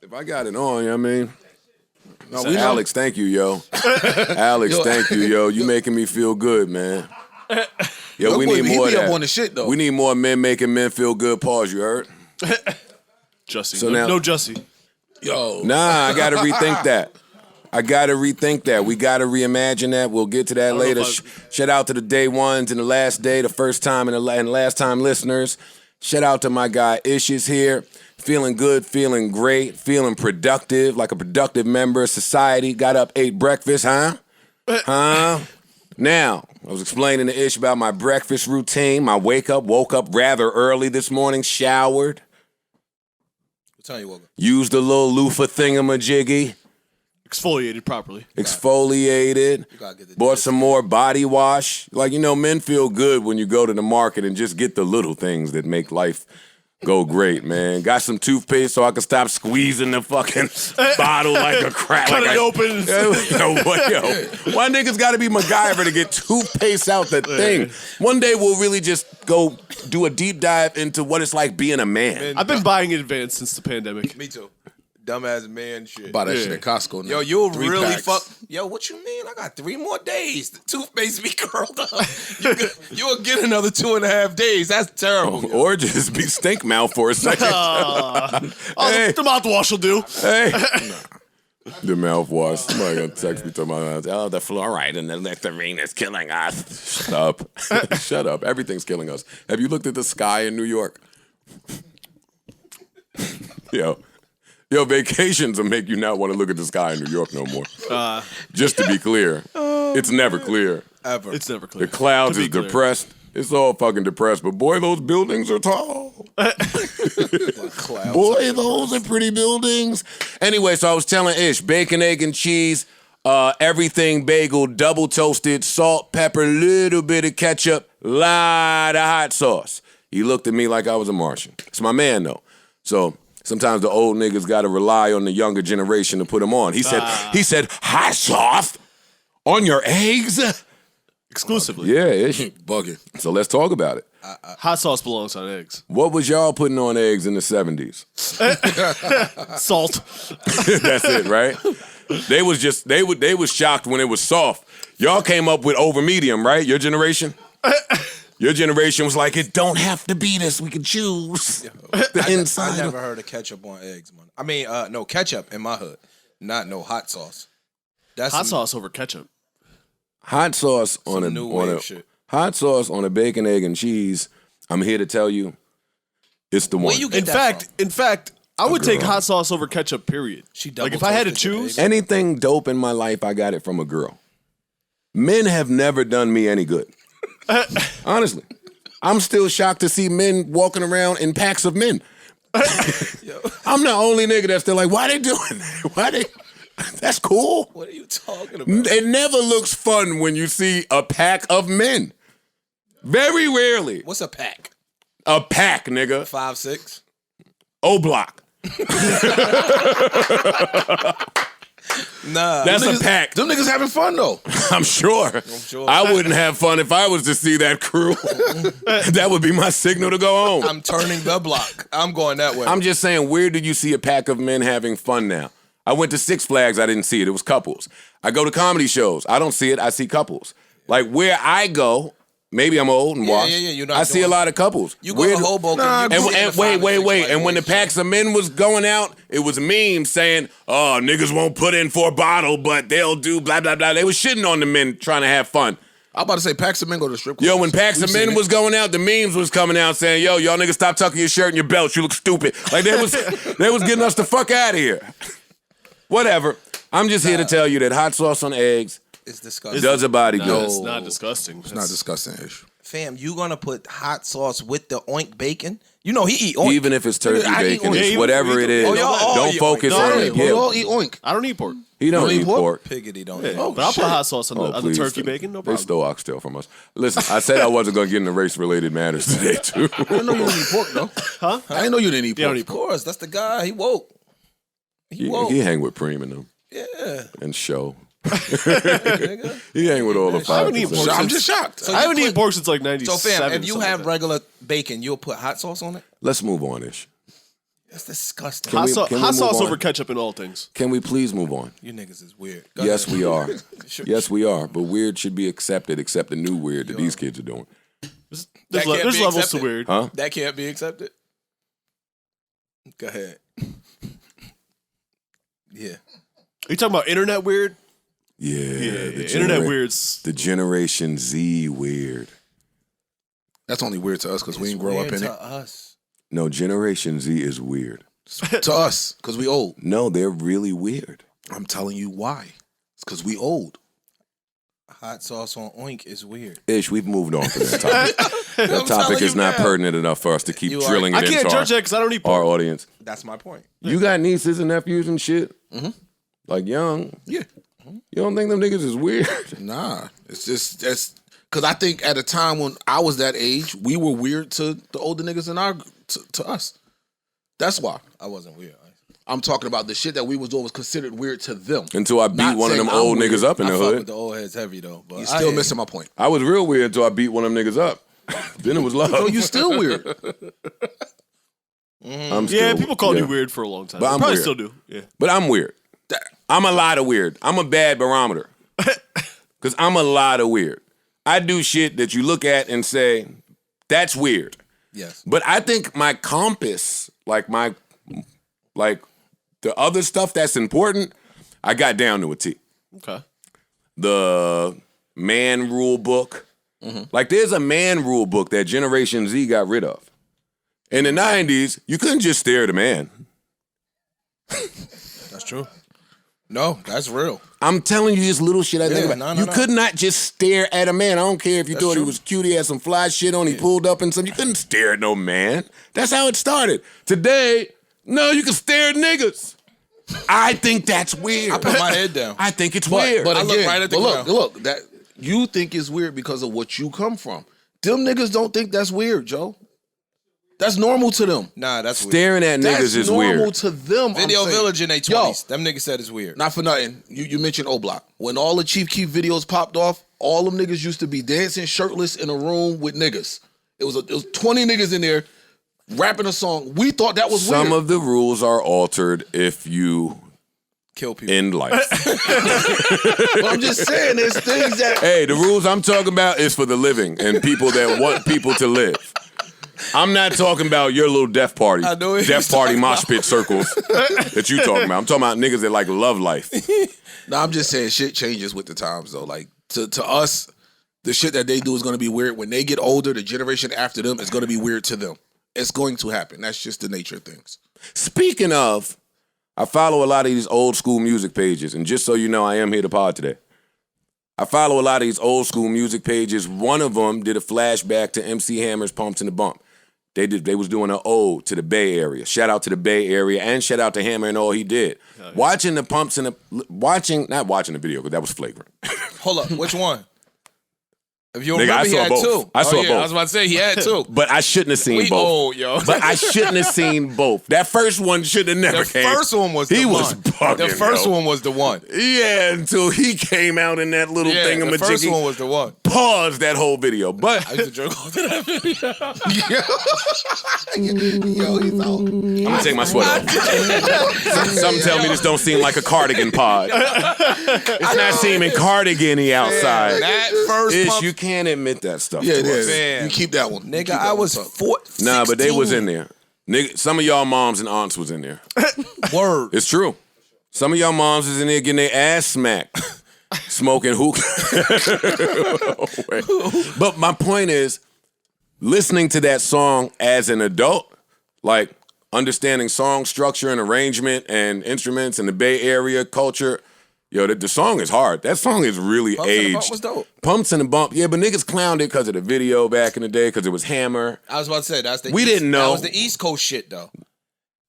If I got it on, you know what I mean? No, Alex, thank you, yo. Alex, thank you, yo. You making me feel good, man. Yo, we need more of that. On the shit, though. We need more men making men feel good. Pause, you heard? Jussie. So no, now- no Jussie. Yo. Nah, I got to rethink that. We got to reimagine that. We'll get to that later. Shout out to the day ones and the last day, the first time and last time listeners. Shout out to my guy Ish is here. Feeling good, feeling great, feeling productive, like a productive member of society. Got up, ate breakfast, huh? Now, I was explaining to Ish about my breakfast routine. My woke up rather early this morning, showered. What time you woke up? Used a little loofah thingamajiggy. Exfoliated properly. Exfoliated. Bought some more body wash. Like, men feel good when you go to the market and just get the little things that make life go great, man. Got some toothpaste so I can stop squeezing the fucking bottle like a crap. Cut it open. Why niggas got to be MacGyver to get toothpaste out the thing? One day we'll really just go do a deep dive into what it's like being a man. I've been buying in advance since the pandemic. Me too. Dumbass man shit. Buy that shit at Costco now. Yo, you'll 3 really packs. fuck. Yo, what you mean? I got 3 more days. The toothpaste be curled up. You'll get another 2.5 days. That's terrible. Or just be stink mouth for a second. The mouthwash will do. Hey. The mouthwash. Somebody gonna text me talking about, the fluoride and the nectarine is killing us. Shut up. Shut up. Everything's killing us. Have you looked at the sky in New York? Yo, vacations will make you not want to look at the sky in New York no more. Just to be clear, it's never clear. Ever. It's never clear. The clouds is depressed. It's all fucking depressed. But boy, those buildings are tall. Boy, those are pretty buildings. Anyway, so I was telling Ish, bacon, egg, and cheese, everything bagel, double toasted, salt, pepper, little bit of ketchup, lot of hot sauce. He looked at me like I was a Martian. It's my man, though. So sometimes the old niggas got to rely on the younger generation to put them on. He said, hot sauce on your eggs? Exclusively. Yeah, Ish. Bugging. So let's talk about it. Hot sauce belongs on eggs. What was y'all putting on eggs in the 70s? Salt. That's it, right? They was shocked when it was soft. Y'all came up with over medium, right? Your generation? Your generation was like, it don't have to be this. We can choose the inside. I never heard of ketchup on eggs, man. I mean, no ketchup in my hood. Not no hot sauce. That's Hot sauce over ketchup. Hot sauce on shit. Hot sauce on a bacon, egg, and cheese. I'm here to tell you, it's the one. Where you get In fact, I would take hot sauce over ketchup, period. Like, if I had to choose. Anything dope in my life, I got it from a girl. Men have never done me any good. Honestly. I'm still shocked to see men walking around in packs of men. I'm the only nigga that's still like, why they doing that? Why they... That's cool. What are you talking about? It never looks fun when you see a pack of men. Very rarely. What's a pack? A pack, nigga. 5, 6? O-block. Nah. That's a pack. Them niggas having fun, though. I'm sure. I wouldn't have fun if I was to see that crew. That would be my signal to go home. I'm turning the block. I'm going that way. I'm just saying, where did you see a pack of men having fun now? I went to Six Flags, I didn't see it. It was couples. I go to comedy shows. I don't see it. I see couples. Like, where I go, maybe I'm old and washed. You're not I see a lot of couples. You go to Hoboken. And wait. And when the packs of men was going out, it was memes saying, oh, niggas won't put in for a bottle, but they'll do blah, blah, blah. They was shitting on the men trying to have fun. I'm about to say packs of men go to the strip club. Yo, when packs of men was going out, the memes was coming out saying, yo, y'all niggas stop tucking your shirt and your belts. You look stupid. Like, they was getting us the fuck out of here. Whatever. I'm just here to tell you that hot sauce on eggs It's disgusting. does a body good. It's not disgusting. It's not disgusting-ish. Fam, you gonna put hot sauce with the oink bacon? You know he eat oink. Even if it's turkey I eat bacon, oink. it's Yeah, whatever it is. Oh, y'all all Don't eat focus oink. on No, it. We all eat oink. I don't eat pork. He don't eat pork. Piggity don't. Yeah, eat. but I'll put hot sauce on the please. turkey bacon, no They problem. stole oxtail from us. Listen, I said I wasn't going to get into race-related matters today, too. I didn't know you didn't eat pork, though. Huh? I didn't know you didn't eat Yeah, I pork. don't eat Of course, that's the guy. He woke. He woke. He hang with Preem and them. Yeah. And Show. He hang with all the I haven't eaten 5%. pork I'm just shocked. So I haven't you eaten pork since like So 97. fam, if you something have like that. regular bacon, you'll put hot sauce on it? Let's move on, Ish. That's disgusting. Can we Hot move sauce on? over ketchup in all things. Can we please move on? You niggas is weird. Go Yes, ahead. we are. Yes, we are. But weird should be accepted, except the new weird that these kids are doing. There's That can't levels be to accepted. weird. Huh? That can't be accepted. Go ahead. Yeah. Are you talking about internet weird? Yeah. Internet weird's. The Generation Z weird. That's only weird to us because we didn't grow up in it. Us. No, Generation Z is weird. To us, because we old. No, they're really weird. I'm telling you why. It's because we old. Hot sauce on oink is weird. Ish, we've moved on from that topic. That I'm topic telling is you not now. pertinent enough for us to keep You are- drilling I it can't into judge that because I don't eat our pork. audience. That's my point. You got nieces and nephews and shit? Mm-hmm. Like young? Yeah. You don't think them niggas is weird? Nah. It's just, that's, because I think at a time when I was that age, we were weird to the older niggas in our, to us. That's why. I wasn't weird. I'm talking about the shit that we was doing was considered weird to them. Until I beat Not one of them saying I'm old weird. niggas up in I the fuck with hood. the old heads heavy though. But You're I still hear you. missing my point. I was real weird until I beat one of them niggas up. Then it was love. No, you still weird. I'm still, Yeah, people called yeah. you weird for a long time. But I'm Probably weird. still do. Yeah. But I'm weird. I'm a lot of weird. I'm a bad barometer. Because I'm a lot of weird. I do shit that you look at and say, that's weird. Yes. But I think my compass, like the other stuff that's important, I got down to a T. Okay. The man rule book. Like there's a man rule book that Generation Z got rid of. In the 90s, you couldn't just stare at a man. That's true. No, that's real. I'm telling you this little shit I think about. You could not just stare at a man. I don't care if you thought he was cute, he had some fly shit on, he pulled up and something. You couldn't stare at no man. That's how it started. Today, no, you can stare at niggas. I think that's weird. I put my head down. I think it's weird. But I look again, right at the but ground. look, that you think is weird because of what you come from. Them niggas don't think that's weird, Joe. That's normal to them. Nah, that's weird. Staring at That's niggas is normal weird. to them. Video I'm saying. Village in their Yo, 20s. Them niggas said it's weird. not for nothing. You mentioned O-Block. When all the Chief Keef videos popped off, all them niggas used to be dancing shirtless in a room with niggas. It was 20 niggas in there rapping a song. We thought that was Some weird. of the rules are altered if you Kill people. end life. But I'm just saying, there's things that Hey, the rules I'm talking about is for the living and people that want people to live. I'm not talking about your little death party, I know what death you're party talking mosh pit circles that you talking about. I'm talking about niggas that like love life. No, I'm just saying shit changes with the times though. Like to us, the shit that they do is gonna be weird. When they get older, the generation after them is gonna be weird to them. It's going to happen. That's just the nature of things. Speaking of, I follow a lot of these old school music pages, and just so you know, I am here to pod today. I follow a lot of these old school music pages. One of them did a flashback to MC Hammer's Pumps in the Bump. They was doing an ode to the Bay Area. Shout out to the Bay Area and shout out to Hammer and all he did. Watching the Pumps in the not watching the video because that was flagrant. Hold up. Which one? If you Nigga, remember, I he saw had both. two. I saw yeah, both. I was about to say he had two. But I shouldn't have seen We both. old, yo. But I shouldn't have seen both. That first one should have never The came. first one was the He one. was bugging, The first yo. one was the one. Yeah, until he came out in that little Yeah, the first one thingamajiggy. was the one. Paused that whole video. But I used to jerk off to that video. Yo, he's out. I'm gonna take my sweater off. Some tell me this don't seem like a cardigan pod. It's not seeming cardigan-y outside. That first Ish, pump, you can't admit that stuff. Yeah, to it us. is. Man. You keep that one. You nigga, keep that I one was tough. 14. Nah, but they was in there. Nigga, some of y'all moms and aunts was in there. Word. It's true. Some of y'all moms is in there getting their ass smacked, smoking hookah. But my point is, listening to that song as an adult, like understanding song structure and arrangement and instruments and the Bay Area culture, yo, the song is hard. That song is really Pumps in the aged. Bump was dope. Pumps in the Bump, yeah, but niggas clowned it because of the video back in the day, because it was Hammer. I was about to say, that's the We East, didn't know. That was the East Coast shit, though.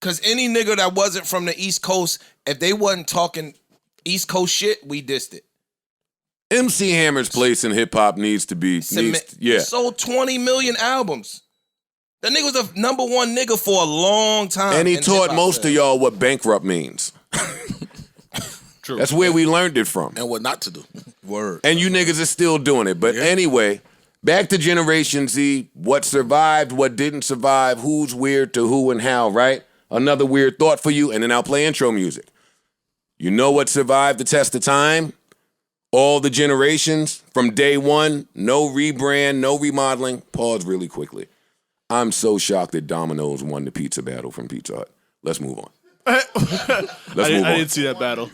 Because any nigga that wasn't from the East Coast, if they wasn't talking East Coast shit, we dissed it. MC Hammer's place in hip hop needs to be, He sold 20 million albums. That nigga was the number one nigga for a long time. And he in taught hip-hop most of sales. y'all what bankrupt means. True. That's where we learned it from. And what not to do. Word. And you niggas are still doing it. But anyway, back to Generation Z, what survived, what didn't survive, who's weird to who and how, right? Another weird thought for you, and then I'll play intro music. You know what survived the test of time? All the generations from day one, no rebrand, no remodeling. Pause really quickly. I'm so shocked that Domino's won the pizza battle from Pizza Hut. Let's move on. I didn't see that battle.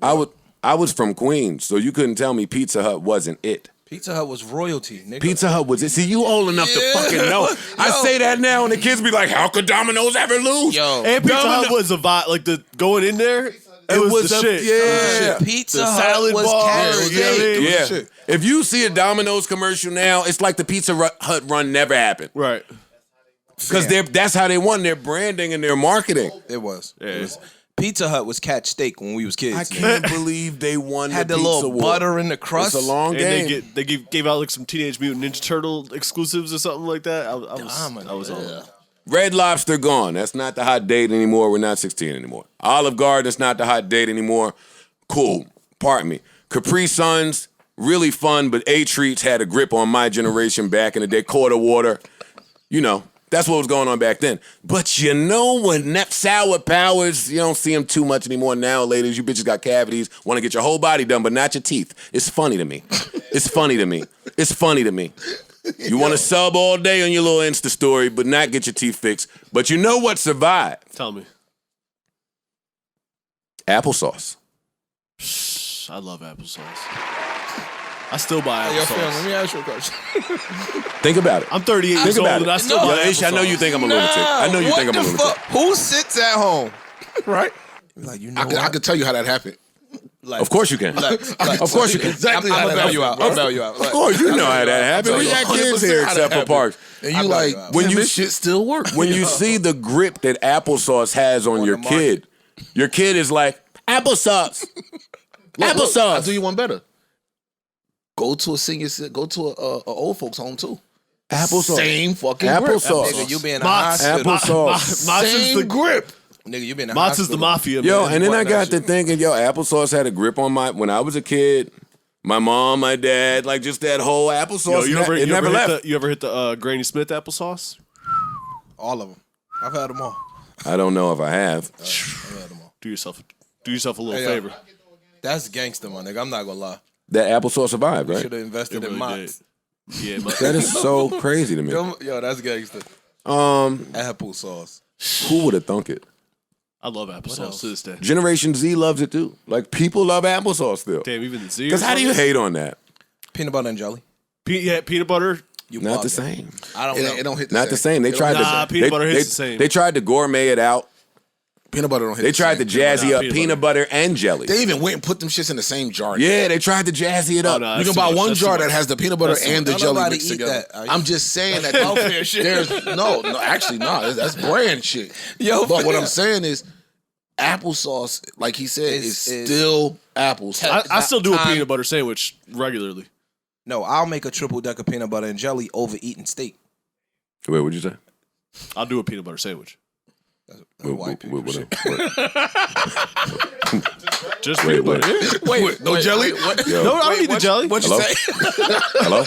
I was from Queens, so you couldn't tell me Pizza Hut wasn't it. Pizza Hut was royalty, nigga. Pizza Hut was it. See, you old enough to fucking know. I say that now, and the kids be like, how could Domino's ever lose? Yo, And Pizza Hut was a vibe, like the going in there. It was the shit. Yeah. Pizza The Hut salad was bar, cash you know what I steak. mean? Yeah. Shit. If you see a Domino's commercial now, it's like the Pizza Hut run never happened. Right. Because that's how they won their branding and their marketing. It was. Yeah. It was. Pizza Hut was catch steak when we was kids. I can't believe they won Had the the pizza little war. butter in the crust. It's a long And game. they gave out like some Teenage Mutant Ninja Turtle exclusives or something like that. I was on that. Red Lobster gone. That's not the hot date anymore. We're not 16 anymore. Olive Garden's not the hot date anymore. Cool. Pardon me. Capri Suns, really fun, but A-Treats had a grip on my generation back in the day. Quarter water. You know, that's what was going on back then. But you know when sour powers, you don't see them too much anymore now, ladies. You bitches got cavities, want to get your whole body done, but not your teeth. It's funny to me. It's funny to me. It's funny to me. You want to sub all day on your little Insta story, but not get your teeth fixed. But you know what survived? Tell me. Applesauce. I love applesauce. I still buy Yo, fam, let applesauce. me ask you a question. Think about it. I'm 38 years Think old about and it. I still No. buy Yo, Ish, I know applesauce. you think I'm a lunatic. I know you think I'm a lunatic. Who sits at home, right? Like, you know I could tell you how that happened. Like, Of course you can. Of course you can. Exactly I'm how gonna that bail you out. happened, I'll bail you out. Of course, you know how that happened. We got kids 100% here how that except for happened. Parks. And you I like, know. When when you- this shit still works. When you see the grip that applesauce has on your the market. kid, your kid is like, applesauce. Look, I'll Applesauce. do you one better. Go to a old folks home too. Applesauce. Same fucking Applesauce. Nigga, you be in the Mott's. hospital. Applesauce. Mott's is Same the grip. Nigga, you be in the Mott's hospital. is the mafia. Yo, man. and then I want that got to shit. thinking, yo, applesauce had a grip on when I was a kid. My mom, my dad, like just that whole applesauce. Yo, it never left. You ever hit the Granny Smith applesauce? All of them. I've had them all. I don't know if I have. I've had them all. Do yourself a little Hey, yo. favor. That's gangster, my nigga. I'm not gonna lie. That applesauce survived, right? Should have invested in Really Mott's. did. Yeah, my, That is so crazy to me. Yo, that's gangster. Applesauce. Who would have thunk it? I love applesauce to this day. Generation Z loves it too. Like people love applesauce still. Damn, even the Z. Because how do you hate on that? Peanut butter and jelly. Peanut butter? You Not the bugging. same. I don't know. It don't hit the Not same. the same. They tried Nah, to. peanut butter hits they, the same. They tried to gourmet it out. Peanut butter don't hit They the tried same. to jazzy up peanut peanut butter and jelly. They even went and put them shits in the same jar. Yeah, they tried to jazzy it up. no, You that's can too buy much. one That's too jar much. that has the peanut butter That's too and the much. jelly Nobody mixed eat together. that. I'm just saying that welfare shit. there's no, actually not. That's brand shit. Yo, but what fam. I'm saying is, applesauce, like he said, is Is- still applesauce. I still do a Time- peanut butter sandwich regularly. No, I'll make a triple decker peanut butter and jelly over eating steak. Wait, what'd you say? I'll do a peanut butter sandwich. White people What- shit. Just Wait, peanut butter. Wait, no jelly? Yo, No, I don't need the jelly. What you Hello? say? hello?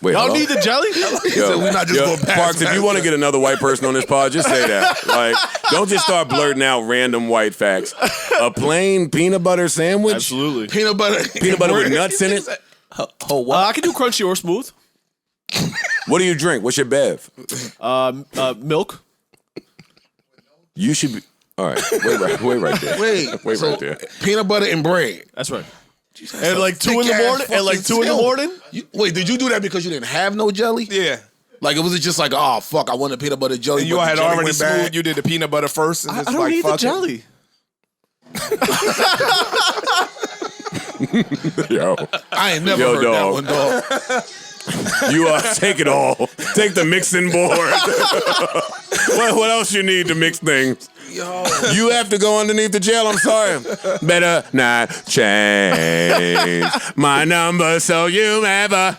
Wait, Y'all hello? need the jelly? So we're not just going past Parks, if you want to get another white person on this pod, just say that. Like, don't just start blurting out random white facts. A plain peanut butter sandwich? Absolutely. peanut butter. Peanut butter with nuts in it? Oh, what? I can do crunchy or smooth. What do you drink? What's your bev? Milk. You should be. All right, wait right there. Wait so right there. peanut butter and bread. That's right. At like 2 in the morning. At like 2 in the morning. Wait, did you do that because you didn't have no jelly? Yeah. Like, it was just like, oh, fuck, I want a peanut butter jelly. And you but the had jelly already went bad. smooth. You did the peanut butter first. And I it's don't like, need the fuck it. jelly. Yo, I ain't never Yo, heard dog. that one, dog. you take it all. Take the mixing board. what else you need to mix things? Yo. You have to go underneath the jail. I'm sorry. Better not change my number so you never.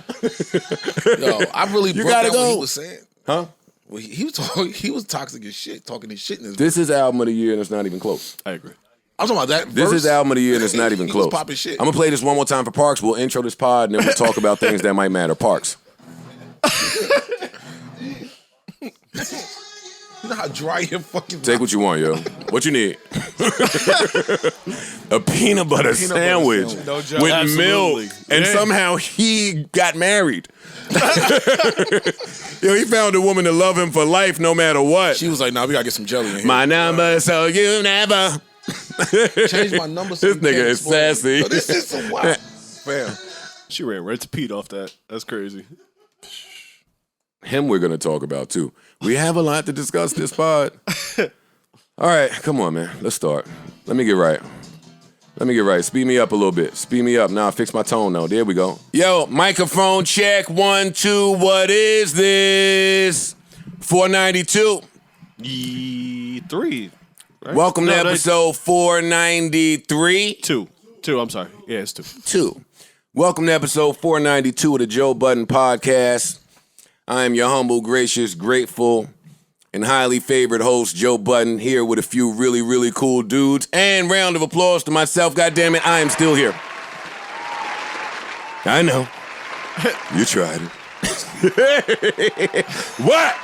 Yo, I really You broke gotta out what go. he was saying. Huh? Well, he was talking, he was toxic as shit, talking his shit in his This is album of the year and it's not even close. I agree. I'm talking about that This verse. is album of the year and it's not even He close. was popping shit. I'm gonna play this one more time for Parks. We'll intro this pod and then we'll talk about things that might matter. Parks. You know how dry your fucking Take what you want, yo. What you need? A peanut butter sandwich No joke. with Absolutely. milk. And somehow he got married. Yo, he found a woman to love him for life no matter what. She was like, nah, we gotta get some jelly in here. My number, so you never. Change my number so This you can't nigga is explain. sassy. Yo, this is some wild. Fam. She ran right to Pete off that. That's crazy. Him we're going to talk about, too. We have a lot to discuss this pod. All right, come on, man. Let's start. Let me get right. Speed me up a little bit. Speed me up. Now fix my tone, though. There we go. Yo, microphone check. 1, 2. What is this? 492. 3. Right? Welcome to episode 493. 2. I'm sorry. Yeah, it's 2. 2. Welcome to episode 492 of the Joe Budden podcast. I am your humble, gracious, grateful, and highly favored host, Joe Budden, here with a few really, really cool dudes. And round of applause to myself. Goddammit, I am still here. I know. You tried it. What?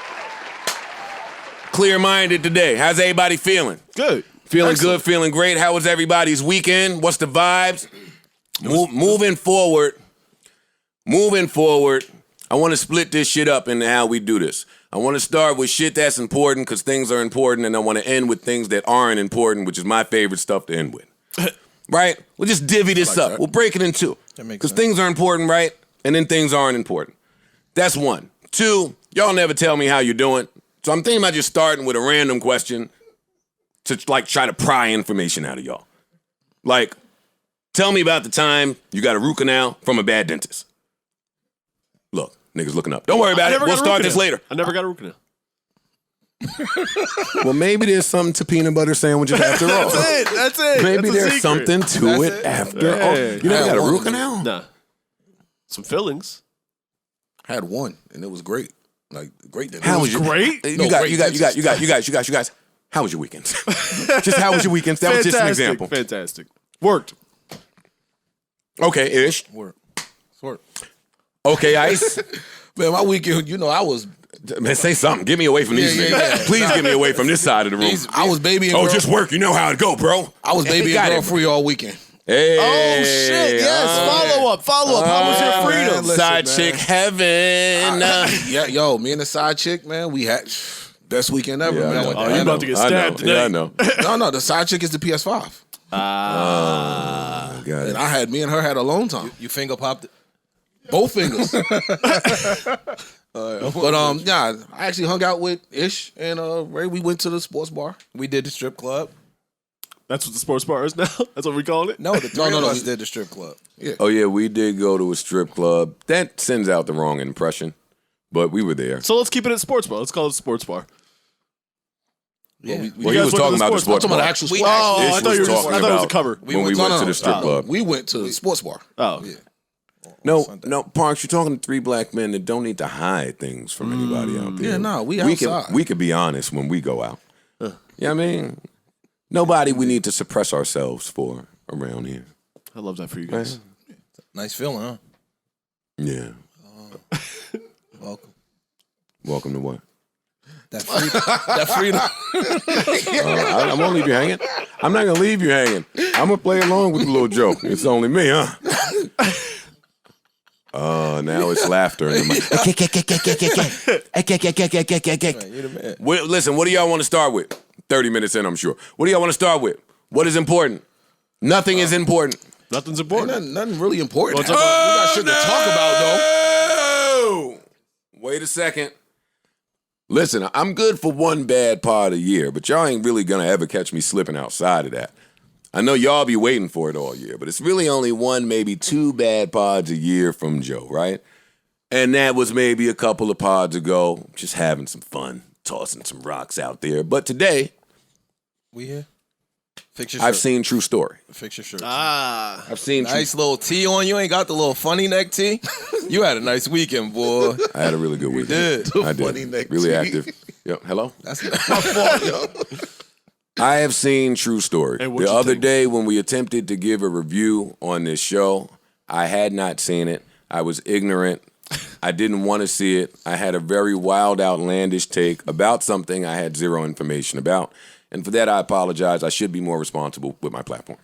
Clear-minded today. How's everybody feeling? Good. Feeling Excellent. good, feeling great. How was everybody's weekend? What's the vibes? Moving forward, I want to split this shit up into how we do this. I want to start with shit that's important because things are important, and I want to end with things that aren't important, which is my favorite stuff to end with. Right? We'll just divvy this up. that. We'll break it in two. Because things are important, right? And then things aren't important. That's 1. 2, y'all never tell me how you're doing. So I'm thinking about just starting with a random question to like try to pry information out of y'all. Like, tell me about the time you got a root canal from a bad dentist. Look, niggas looking up. Don't worry about it. We'll start this later. I never got a root canal. Well, maybe there's something to peanut butter sandwiches after all. That's it. Maybe That's a there's secret. something to it after all. You never got a root canal? Nah. Some fillings. Had one, and it was great. Like, great dinner. How was your Great. You No, great. guys. How was your weekend? Just how was your weekend? That was just an example. Fantastic. Worked. Okay, Ish. Work. Okay, Ice. Man, my weekend, you know, I was Man, say something. Get me away from these niggas. yeah. Please get me away from this side of the room. I was baby and girl. Just work. You know how it go, bro. I was baby Got and girl it. free all weekend. Hey. Oh, shit. Yes. Follow up. How was your freedom? listen, Side man. chick heaven. Yeah, yo, me and the side chick, man, we had best weekend ever, man. Oh, you about to get stabbed today. Yeah, I know. No, the side chick is the PS5. Got And it. me and her had alone time. You finger popped it? Both fingers. But yeah, I actually hung out with Ish and Ray. We went to the sports bar. We did the strip club. That's what the sports bar is now? That's what we call it? No, the three No, of no. us did the strip club. Oh, yeah, we did go to a strip club. That sends out the wrong impression, but we were there. So let's keep it at sports bar. Let's call it sports bar. Yeah. Well, he was guys went to talking the about the sports sports I'm talking about bar. the actual sports Oh, bar. Ish I thought you were was just, talking I thought it was a about cover. when we went to the strip club. We went to the sports bar. Oh. No, Parks, you're talking to 3 black men that don't need to hide things from anybody out there. Yeah, no, we outside. We could be honest when we go out. You know what I mean? Nobody we need to suppress ourselves for around here. I love that for you guys. Nice feeling, huh? Yeah. Welcome. Welcome to what? That freedom. I'm gonna leave you hanging. I'm not gonna leave you hanging. I'm gonna play along with the little joke. It's only me, huh? Oh, now it's laughter. In the mic. Listen, what do y'all want to start with? 30 minutes in, I'm sure. What do y'all want to start with? What is important? Nothing is important. Nothing's important. Nothing really important. Well, We got shit to talk about, though. Oh! Wait a second. Listen, I'm good for one bad pod a year, but y'all ain't really gonna ever catch me slipping outside of that. I know y'all be waiting for it all year, but it's really only 1, maybe 2 bad pods a year from Joe, right? And that was maybe a couple of pods ago, just having some fun, tossing some rocks out there. But today, We here? Fix your shirt. I've seen True Story. Fix your shirt. I've seen Nice little tee on you. Ain't got the little funny neck tee. You had a nice weekend, boy. I had a really good weekend. did. I did. Funny neck Really tea. active. Yep. Hello? That's not my fault, yo. I have seen True Story. Hey, what'd The you other think? day when we attempted to give a review on this show, I had not seen it. I was ignorant. I didn't want to see it. I had a very wild, outlandish take about something I had zero information about. And for that, I apologize. I should be more responsible with my platform.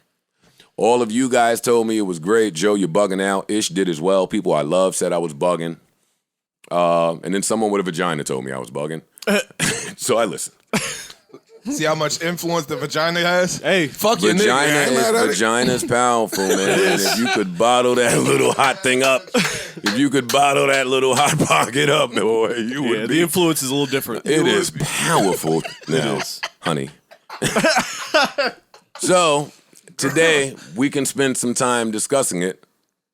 All of you guys told me it was great. Joe, you're bugging out. Ish did as well. People I love said I was bugging. And then someone with a vagina told me I was bugging. So I listened. See how much influence the vagina has? Hey, Fuck your nigga. Vagina's powerful, man. And if you could bottle that little hot thing up, if you could bottle that little hot pocket up, boy, you would be. The influence is a little different. It is powerful now, honey. So today we can spend some time discussing it,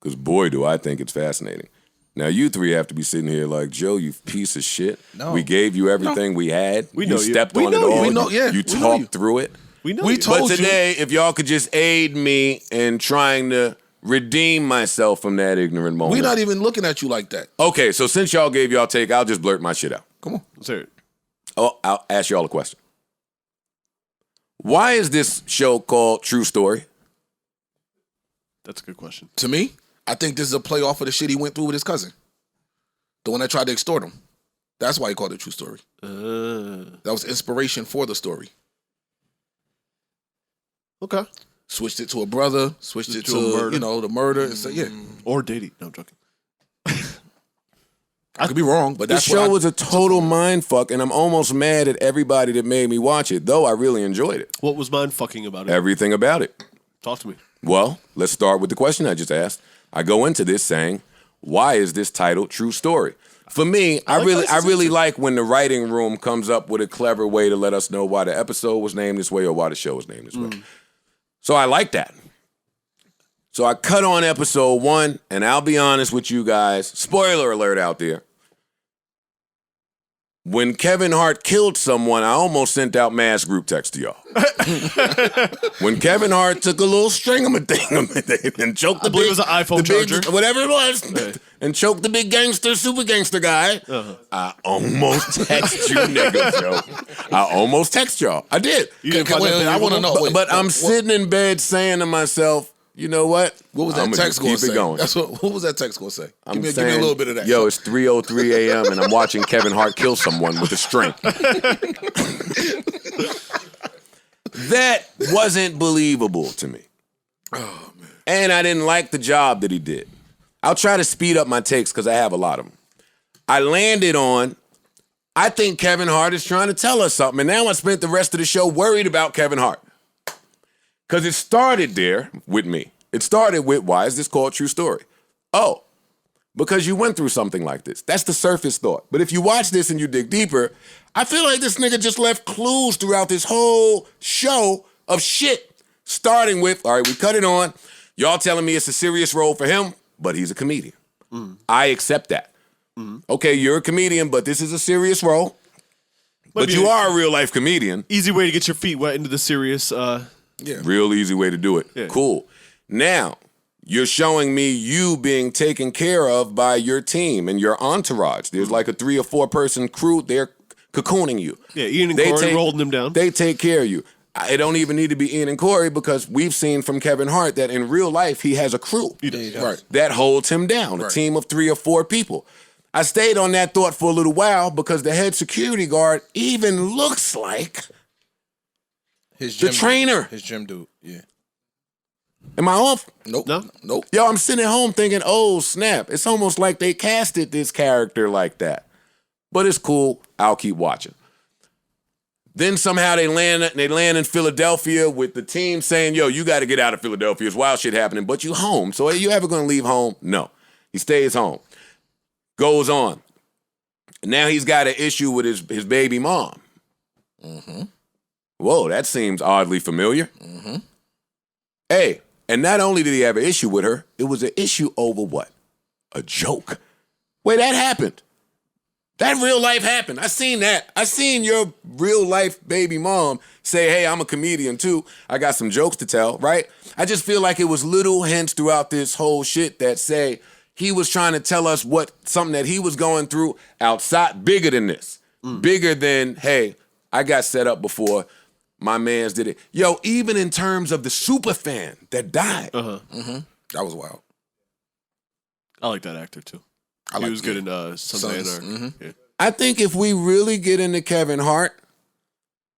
because boy, do I think it's fascinating. Now, you three have to be sitting here like, Joe, you piece of shit. No. We gave you everything we had. We know you you. stepped We on it know all. you. We know- yeah, You we know talked you. through it. We know We you. told But today, if y'all could just aid me in trying to redeem myself from that ignorant moment. We not even looking at you like that. Okay, so since y'all gave y'all take, I'll just blurt my shit out. Come on. Let's hear it. Oh, I'll ask y'all a question. Why is this show called True Story? That's a good question. To me, I think this is a play off of the shit he went through with his cousin. The one that tried to extort him. That's why he called it True Story. That was inspiration for the story. Okay. Switched it to a brother, switched it To a to, murder. the murder. And so, yeah. Or dating. No, I'm joking. I could be wrong, but This that's show what was a total mind fuck, and I'm almost mad at everybody that made me watch it, though I really enjoyed it. What was mind fucking about it? Everything about it. Talk to me. Well, let's start with the question I just asked. I go into this saying, why is this titled True Story? For me, I really like when the writing room comes up with a clever way to let us know why the episode was named this way or why the show was named this way. So I like that. So I cut on episode 1, and I'll be honest with you guys. Spoiler alert out there. When Kevin Hart killed someone, I almost sent out mass group text to y'all. When Kevin Hart took a little string of a thing and choked the believe big, it was an iPhone the big- charger. whatever it was, and choked the big gangster, super gangster guy. I almost text you niggas, yo. I almost text y'all. I did. You didn't find that I want to believable? know. Wait, But I'm what- sitting in bed saying to myself, you know what? What was that I'ma text just going to keep say? it going. That's what was that text going to say? I'm Give me a saying, little bit of that. Yo, it's 3:03 a.m. and I'm watching Kevin Hart kill someone with a string. That wasn't believable to me. Oh, man. And I didn't like the job that he did. I'll try to speed up my takes because I have a lot of them. I landed on, I think Kevin Hart is trying to tell us something. And now I spent the rest of the show worried about Kevin Hart. Because it started there with me. It started with, why is this called True Story? Oh, because you went through something like this. That's the surface thought. But if you watch this and you dig deeper, I feel like this nigga just left clues throughout this whole show of shit. Starting with, all right, we cut it on. Y'all telling me it's a serious role for him, but he's a comedian. I accept that. Okay, you're a comedian, but this is a serious role. But be you a- are a real life comedian. Easy way to get your feet wet into the serious. Real easy way to do it. Yeah. Cool. Now, you're showing me you being taken care of by your team and your entourage. There's like a 3 or 4 person crew. They're cocooning you. Yeah, Ian and Corey holding him down. They take care of you. It don't even need to be Ian and Corey because we've seen from Kevin Hart that in real life he has a crew Right. that holds him down, a Right. team of 3 or 4 people. I stayed on that thought for a little while because the head security guard even looks like His the gym trainer. His gym dude. Yeah. Am I off? Nope. No? Nope. Yo, I'm sitting at home thinking, oh, snap. It's almost like they casted this character like that. But it's cool. I'll keep watching. Then somehow they land in Philadelphia with the team saying, yo, you got to get out of Philadelphia. It's wild shit happening, but you home. So are you ever going to leave home? No. He stays home. Goes on. Now he's got an issue with his baby mom. Whoa, that seems oddly familiar. Hey, and not only did he have an issue with her, it was an issue over what? A joke. Wait, that happened. That real life happened. I seen that. I seen your real life baby mom say, hey, I'm a comedian too. I got some jokes to tell, right? I just feel like it was little hints throughout this whole shit that say he was trying to tell us something that he was going through outside, bigger than this. Bigger than, hey, I got set up before. My mans did it. Yo, even in terms of the super fan that died. That was wild. I like that actor too. He was good in Sons of Anarchy. Yeah. I think if we really get into Kevin Hart,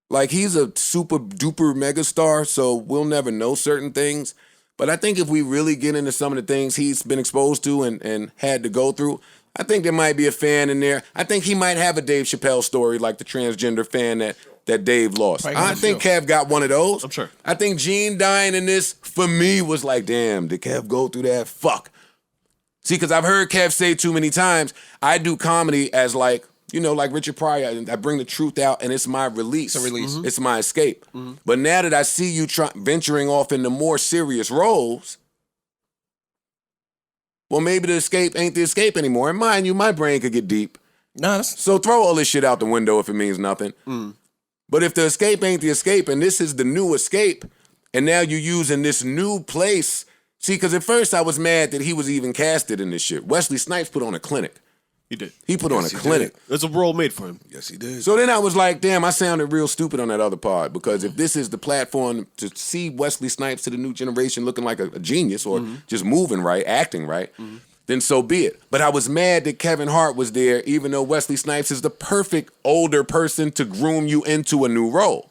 like he's a super duper megastar, so we'll never know certain things. But I think if we really get into some of the things he's been exposed to and had to go through, I think there might be a fan in there. I think he might have a Dave Chappelle story like the transgender fan that Dave lost. I think Kev got one of those. I'm sure. I think Gene dying in this, for me, was like, damn, did Kev go through that? Fuck. See, because I've heard Kev say too many times, I do comedy as like, you know, like Richard Pryor, I bring the truth out and it's my release. It's a release. It's my escape. But now that I see you venturing off into more serious roles, well, maybe the escape ain't the escape anymore. And mind you, my brain could get deep. Nah, So throw all this shit out the window if it means nothing. But if the escape ain't the escape and this is the new escape, and now you're using this new place. See, because at first I was mad that he was even casted in this shit. Wesley Snipes put on a clinic. He did. He put on a clinic. There's a role made for him. Yes, he did. So then I was like, damn, I sounded real stupid on that other pod, because if this is the platform to see Wesley Snipes to the new generation looking like a genius or just moving right, acting right, then so be it. But I was mad that Kevin Hart was there, even though Wesley Snipes is the perfect older person to groom you into a new role.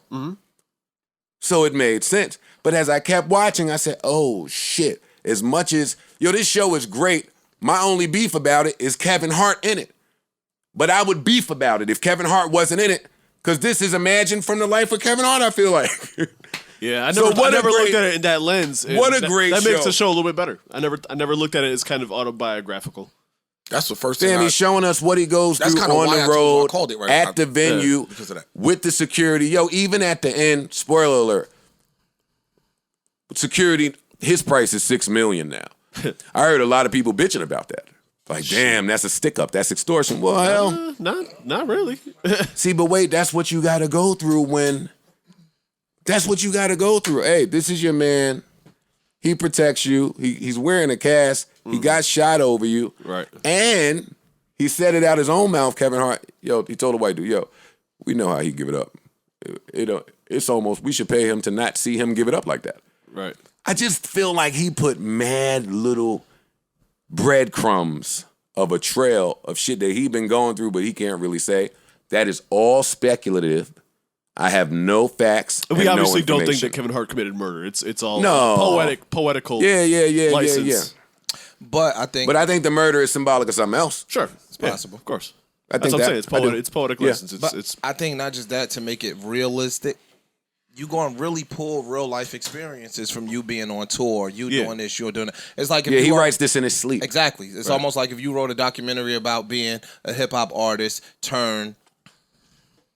So it made sense. But as I kept watching, I said, oh shit, as much as, this show is great, my only beef about it is Kevin Hart in it. But I would beef about it if Kevin Hart wasn't in it, because this is imagined from the life of Kevin Hart, I feel like. Yeah, I So never looked at it in that lens. And What a great that makes show. the show a little bit better. I never looked at it as kind of autobiographical. That's the first thing. Damn, he's showing us what he goes That's through kinda on why the I road, called it right at the venue, because of that. with the security. Yo, even at the end, spoiler alert, security, his price is $6 million now. I heard a lot of people bitching about that. Like, damn, that's a stick up. That's extortion. Well, hell. Not really. See, but wait, that's what you got to go through that's what you got to go through. Hey, this is your man. He protects you. He's wearing a cast. He got shot over you. Right. And he said it out his own mouth, Kevin Hart. Yo, he told the white dude, we know how he give it up. It's almost, we should pay him to not see him give it up like that. Right. I just feel like he put mad little breadcrumbs of a trail of shit that he been going through, but he can't really say. That is all speculative. I have no facts. We obviously no don't think that Kevin Hart committed murder. It's all No. poetical. Yeah. license. But I think But I think the murder is symbolic of something else. Sure, it's possible. of course. I That's think what I'm saying. I do. It's poetic Yeah. license. But It's I think not just that, to make it realistic, you going to really pull real life experiences from you being on tour, you doing this, you're doing that. It's like if Yeah, you he are- writes this in his sleep. Exactly. It's almost like if you wrote a documentary about being a hip hop artist turned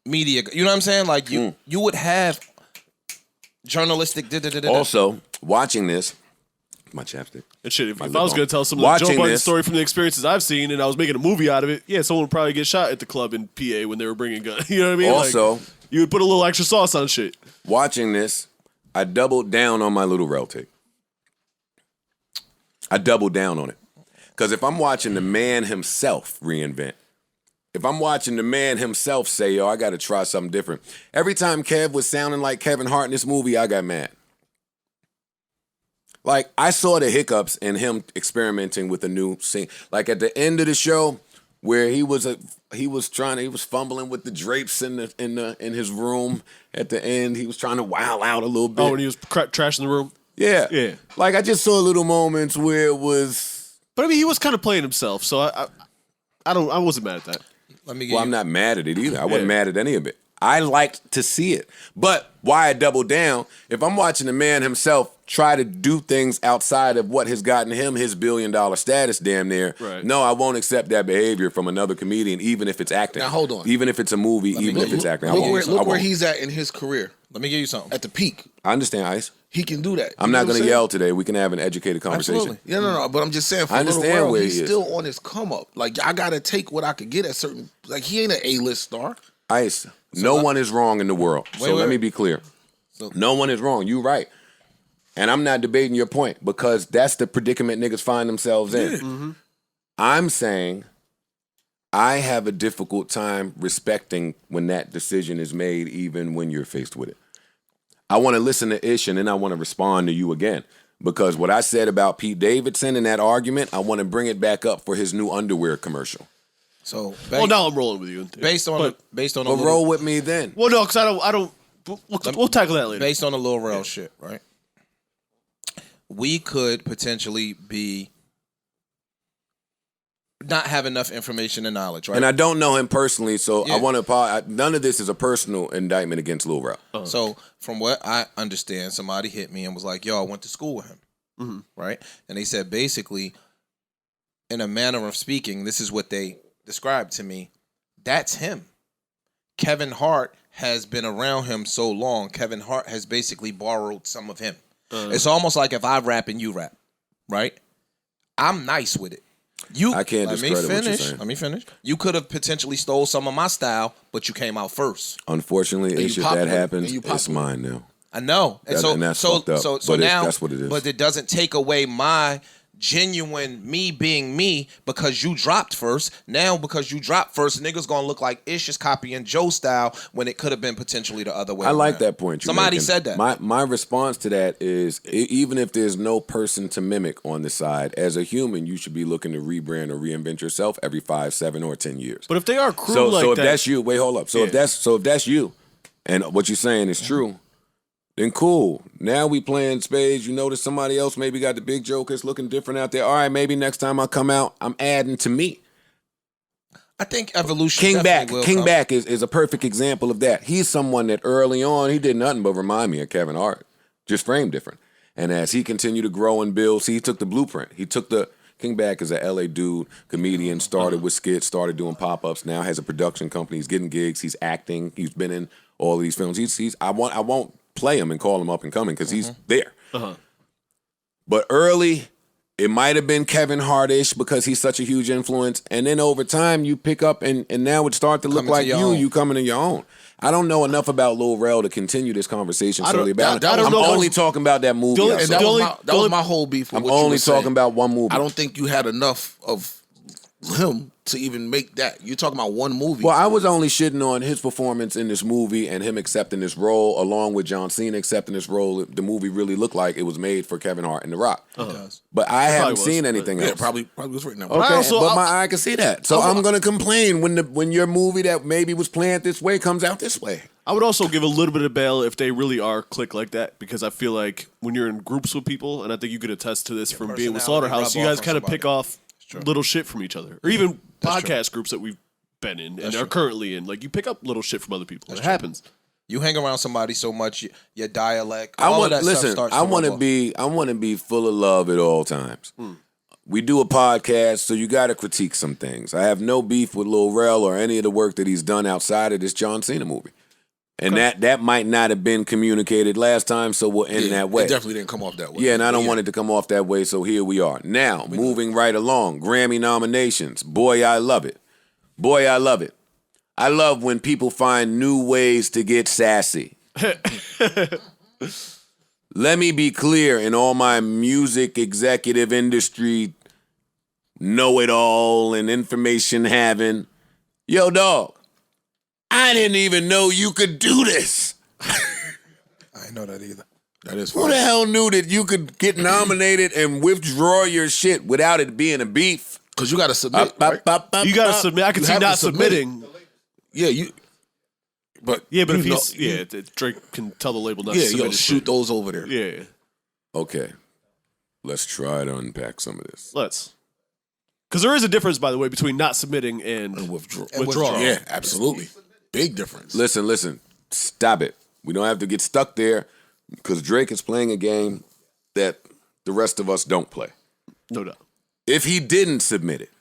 media. You know what I'm saying? Like you would have journalistic. Also, watching this, my chapstick. And shit, if I lip was balm. going to tell some of the Joe Watching Budden this- story from the experiences I've seen and I was making a movie out of it, someone would probably get shot at the club in PA when they were bringing guns. You know what I mean? Also, Like, you would put a little extra sauce on shit. watching this, I doubled down on my Little Rel tape. I doubled down on it. Because if I'm watching the man himself reinvent, if I'm watching the man himself say, yo, I got to try something different. Every time Kev was sounding like Kevin Hart in this movie, I got mad. Like, I saw the hiccups in him experimenting with a new scene. Like, at the end of the show, where he was fumbling with the drapes in his room at the end. He was trying to wow out a little bit. Oh, and he was trashing the room? Yeah. Yeah. Like, I just saw little moments where it was... But I mean, he was kind of playing himself, so I wasn't mad at that. Well, I'm not mad at it either. I wasn't mad at any of it. I liked to see it. But why I doubled down, if I'm watching the man himself try to do things outside of what has gotten him his $1 billion status damn near, no, I won't accept that behavior from another comedian, even if it's acting. Now, hold on. Even if it's a movie, even if it's acting. Look where he's at in his career. Let me give you something. At the peak. I understand, Ice. He can do that. I'm You know not what going to saying? yell today. We can have an educated conversation. Absolutely. Yeah, no. But I'm just saying, for I a little understand while, where he's he is. still on his come up. Like, I got to take what I could get at certain... Like, he ain't an A-list star. Ice, no one is wrong in the world. So let me be clear. No one is wrong. You right. And I'm not debating your point because that's the predicament niggas find themselves in. Mm-hmm. I'm saying I have a difficult time respecting when that decision is made, even when you're faced with it. I want to listen to Ish and then I want to respond to you again. because what I said about Pete Davidson in that argument, I want to bring it back up for his new underwear commercial. So, well, now I'm rolling with you. Based on But roll with me then. Well, no, because I don't. We'll tackle that later. Based on the Lil Rel shit, right? We could potentially be not have enough information and knowledge, right? And I don't know him personally, so I want to. None of this is a personal indictment against Lil Rel. So, from what I understand, somebody hit me and was like, "Yo, I went to school with him," right? And they said basically, in a manner of speaking, this is what they described to me. That's him. Kevin Hart has been around him so long. Kevin Hart has basically borrowed some of him. It's almost like if I rap and you rap, right? I'm nice with it. I can't discredit what you're saying. Let me finish. You could have potentially stole some of my style, but you came out first. Unfortunately, if that happens, it's mine now. I know. And that's fucked up. So now that's what it is. But it doesn't take away my genuine me being me because you dropped first. Now because you dropped first, niggas gonna look like Ish is copying Joe style when it could have been potentially the other way I around. like that point. Somebody said that. My response to that is even if there's no person to mimic on the side, as a human, you should be looking to rebrand or reinvent yourself every 5, 7, or 10 years. But if they are crew so like if that, that's you, wait, hold up. So if that's you, and what you're saying is true, then cool. Now we playing spades. You notice somebody else maybe got the big jokers looking different out there. All right, maybe next time I come out, I'm adding to me. I think evolution. King Back is a perfect example of that. He's someone that early on, he did nothing but remind me of Kevin Hart, just framed different. And as he continued to grow and build, he took the blueprint. He took the King Back is a LA dude, comedian, started with skits, started doing pop-ups, now has a production company, he's getting gigs, he's acting, he's been in all of these films. I won't play him and call him up and coming because he's there. But early, it might have been Kevin Hart-ish because he's such a huge influence. And then over time, you pick up and now it start to look like you coming to your own. I don't know enough about Lil Rel to continue this conversation solely about it. I'm only talking about that movie. And that was my whole beef with I'm what you only were saying. talking about one movie. I don't think you had enough of him to even make that. You're talking about one movie. Well, I was only shitting on his performance in this movie and him accepting this role, along with John Cena accepting this role. The movie really looked like it was made for Kevin Hart and The Rock. But I haven't seen anything else. Yeah, probably was written that way. Okay, but my eye can see that. So I'm going to complain when your movie that maybe was planned this way comes out this way. I would also give a little bit of bail if they really are click like that, because I feel like when you're in groups with people, and I think you could attest to this from being with Slaughterhouse, you guys kind of pick off little shit from each other, or even podcast groups that we've been in and are currently in. Like, you pick up little shit from other people. It happens. You hang around somebody so much, your dialect, I all want of that stuff starts to I want rub to off. I want to be full of love at all times. We do a podcast, so you got to critique some things. I have no beef with Lil Rel or any of the work that he's done outside of this John Cena movie. And that might not have been communicated last time, so we'll end that way. It definitely didn't come off that way. Yeah, and I don't want it to come off that way, so here we are. Now, moving right along, Grammy nominations. Boy, I love it. Boy, I love it. I love when people find new ways to get sassy. Let me be clear, in all my music executive industry know-it-all and information having, yo, dog, I didn't even know you could do this. I didn't know that either. That is Who funny. the hell knew that you could get nominated and withdraw your shit without it being a beef? Because you got to submit. You got to submit. I can see have not to submit it. submitting. Yeah, you. But If you he's Drake can tell the label not to yeah, submit yo, it. shoot those over there. Yeah, Okay, let's try to unpack some of this. let's. Because there is a difference, by the way, between not submitting and withdrawal. Yeah, absolutely. Big difference. Listen, stop it. We don't have to get stuck there because Drake is playing a game that the rest of us don't play. No doubt. If he didn't submit it,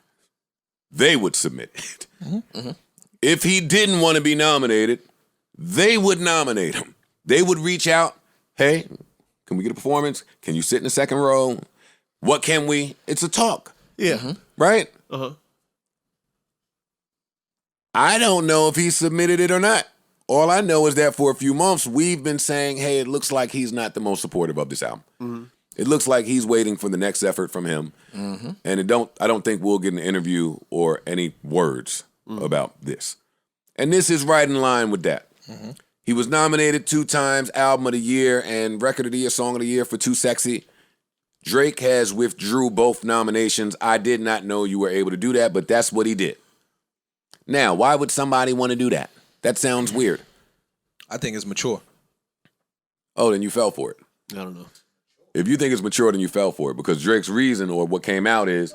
they would submit it. If he didn't want to be nominated, they would nominate him. They would reach out, hey, can we get a performance? Can you sit in the second row? What can we? It's a talk. Yeah. Right? Uh-huh. I don't know if he submitted it or not. All I know is that for a few months, we've been saying, hey, it looks like he's not the most supportive of this album. It looks like he's waiting for the next effort from him. And I don't think we'll get an interview or any words about this. And this is right in line with that. He was nominated 2 times, Album of the Year and Record of the Year, Song of the Year for Too Sexy. Drake has withdrew both nominations. I did not know you were able to do that, but that's what he did. Now, why would somebody want to do that? That sounds weird. I think it's mature. Oh, then you fell for it. I don't know. If you think it's mature, then you fell for it because Drake's reason or what came out is,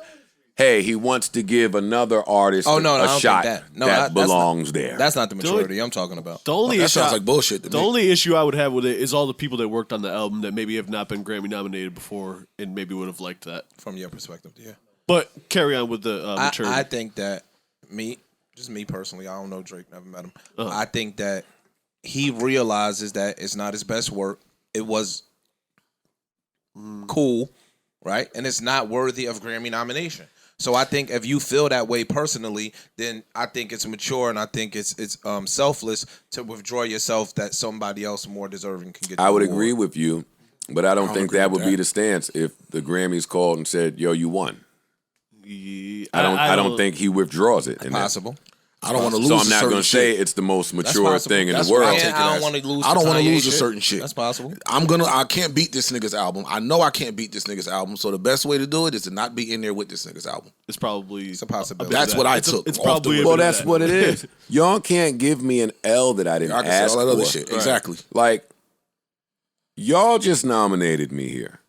hey, he wants to give another artist I don't shot think that. No, that that's belongs not, there. That's not the maturity I'm talking about. The only That issue sounds like bullshit to The me. only issue I would have with it is all the people that worked on the album that maybe have not been Grammy nominated before and maybe would have liked that. From your perspective, yeah. But carry on with the maturity. I think that just me personally, I don't know Drake, never met him. I think that he realizes that it's not his best work. It was cool, right? And it's not worthy of Grammy nomination. So I think if you feel that way personally, then I think it's mature and I think it's selfless to withdraw yourself that somebody else more deserving can get. I would the award. agree with you, but I don't think agree that with would be that. the stance if the Grammys called and said, "Yo, you won." Yeah, I don't think he withdraws it. in that. Possible. I don't want to lose. So I'm not going going to to say it's the most mature possible. thing in That's the what world. I take And it I as. don't want to lose. I don't want to lose a certain shit. That's possible. I can't beat this nigga's album. I know I can't beat this nigga's album. So the best way to do it is to not be in there with this nigga's album. it's probably It's a possibility. That's what I It's took. It's off the probably rip. a Well, bit of that's that. what it is. Y'all can't give me an L that I didn't I can say ask all that other for. shit. Exactly. Like, y'all just nominated me here.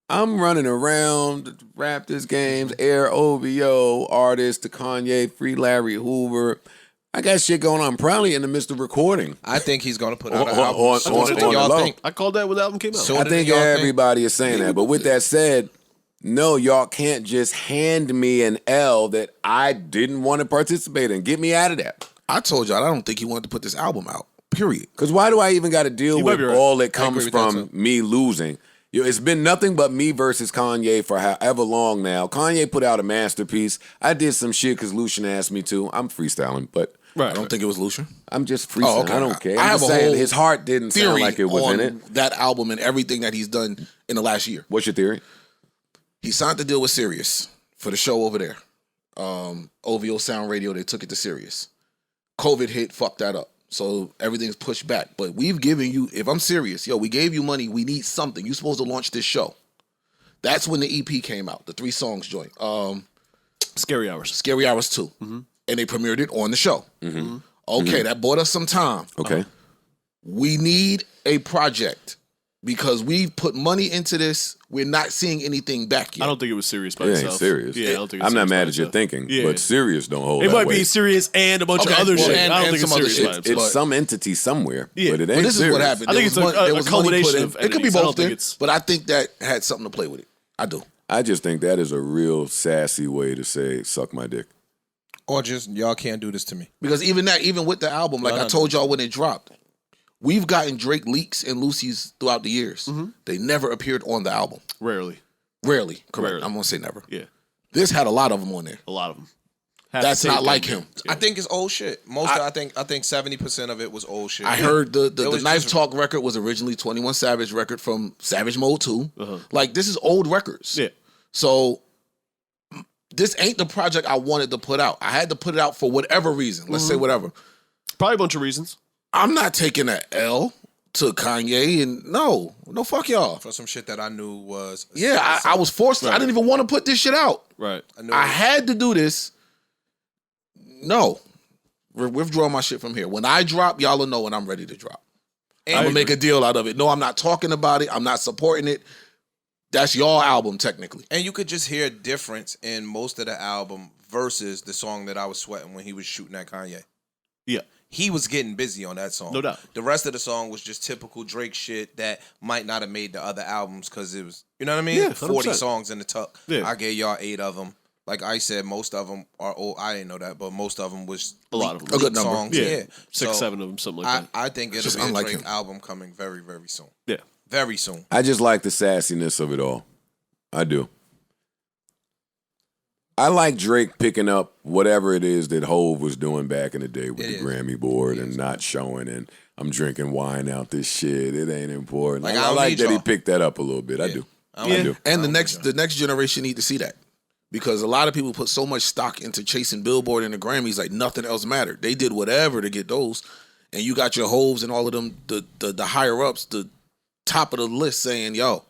I'm running around the Raptors games, Air OVO, artist, the Kanye, Free Larry Hoover. I got shit going on. I'm probably in the midst of recording. I think he's going to put out an On- album on- sooner on than the y'all low. think. I called that when the album came out. So- I What did think y'all think? everybody is saying that. But with that said, no, y'all can't just hand me an L that I didn't want to participate in. Get me out of that. I told y'all I don't think he wanted to put this album out. Period. Because why do I even got to deal You might with be right. all that agree comes with that, from too. me losing? Yo, it's been nothing but me versus Kanye for however long now. Kanye put out a masterpiece. I did some shit because Lucian asked me to. I'm freestyling, but Right. I don't think it was Lucian. I'm just freestyling. Oh, okay. I don't care. I I'm have just a saying whole his heart didn't sound Theory like it was on in it. that album and everything that he's done in the last year. What's your theory? He signed the deal with Sirius for the show over there. OVO Sound Radio, they took it to Sirius. COVID hit, fucked that up. So everything's pushed back. But we've given you, if I'm serious, we gave you money. We need something. You're supposed to launch this show. That's when the EP came out, the 3 songs joint. Scary Hours. Scary Hours 2. And they premiered it on the show. Okay, that bought us some time. Okay. We need a project because we've put money into this. We're not seeing anything back yet. I don't think it was serious by It itself. ain't serious. Yeah, I don't think it's I'm not serious by mad at your itself. thinking, Yeah. but serious don't hold It that might weight. be serious and a bunch Okay, of other well, shit. and- I don't and think it's some other serious shit. by It's itself. some entity somewhere, Yeah. but it But ain't this is serious. what happened. I think There it's was a money culmination put in. of It could be entities. I don't both think then, it's- but I think that had something to play with it. I do. I just think that is a real sassy way to say suck my dick. Or just y'all can't do this to me. Because even with the album, like I told y'all when it dropped, we've gotten Drake leaks and Lucy's throughout the years. They never appeared on the album. Rarely. Rarely, correct. Rarely. I'm gonna say never. Yeah. This had a lot of them on there. A lot of them. That's not like him. I think it's old shit. I think 70% of it was old shit. I heard the was Knife just- Talk record was originally 21 Savage record from Savage Mode 2. Like this is old records. Yeah. So this ain't the project I wanted to put out. I had to put it out for whatever reason. Let's say whatever. Probably a bunch of reasons. I'm not taking an L to Kanye and no fuck y'all. For some shit that I knew was. Yeah, I was forced to, I didn't even want to put this shit out. Right. I had to do this. No. Withdraw my shit from here. When I drop, y'all will know when I'm ready to drop. I'm gonna make a deal out of it. No, I'm not talking about it. I'm not supporting it. That's your album, technically. And you could just hear a difference in most of the album versus the song that I was sweating when he was shooting at Kanye. Yeah. He was getting busy on that song. No doubt. The rest of the song was just typical Drake shit that might not have made the other albums because it was, you know what I mean? Yeah, 40 100%. songs in the tuck. Yeah. I gave y'all 8 of them. Like I said, most of them are old. I didn't know that, but most of them was A lot of them. A good leaked number. songs. Yeah. Yeah. 6, So 7 of them, something like that. I think it'll Just be a unlike Drake him. album coming very, very soon. Yeah. Very soon. I just like the sassiness of it all. I do. I like Drake picking up whatever it is that Hove was doing back in the day with It the is. Grammy board and not showing, and I'm drinking wine out this shit. It ain't important. Like, I I don't like need that he y'all. picked that up a little bit. I do. I I do. And the next generation need to see that. Because a lot of people put so much stock into chasing Billboard and the Grammys, like nothing else mattered. They did whatever to get those. And you got your Hoves and all of them, the higher ups, the top of the list saying, yo,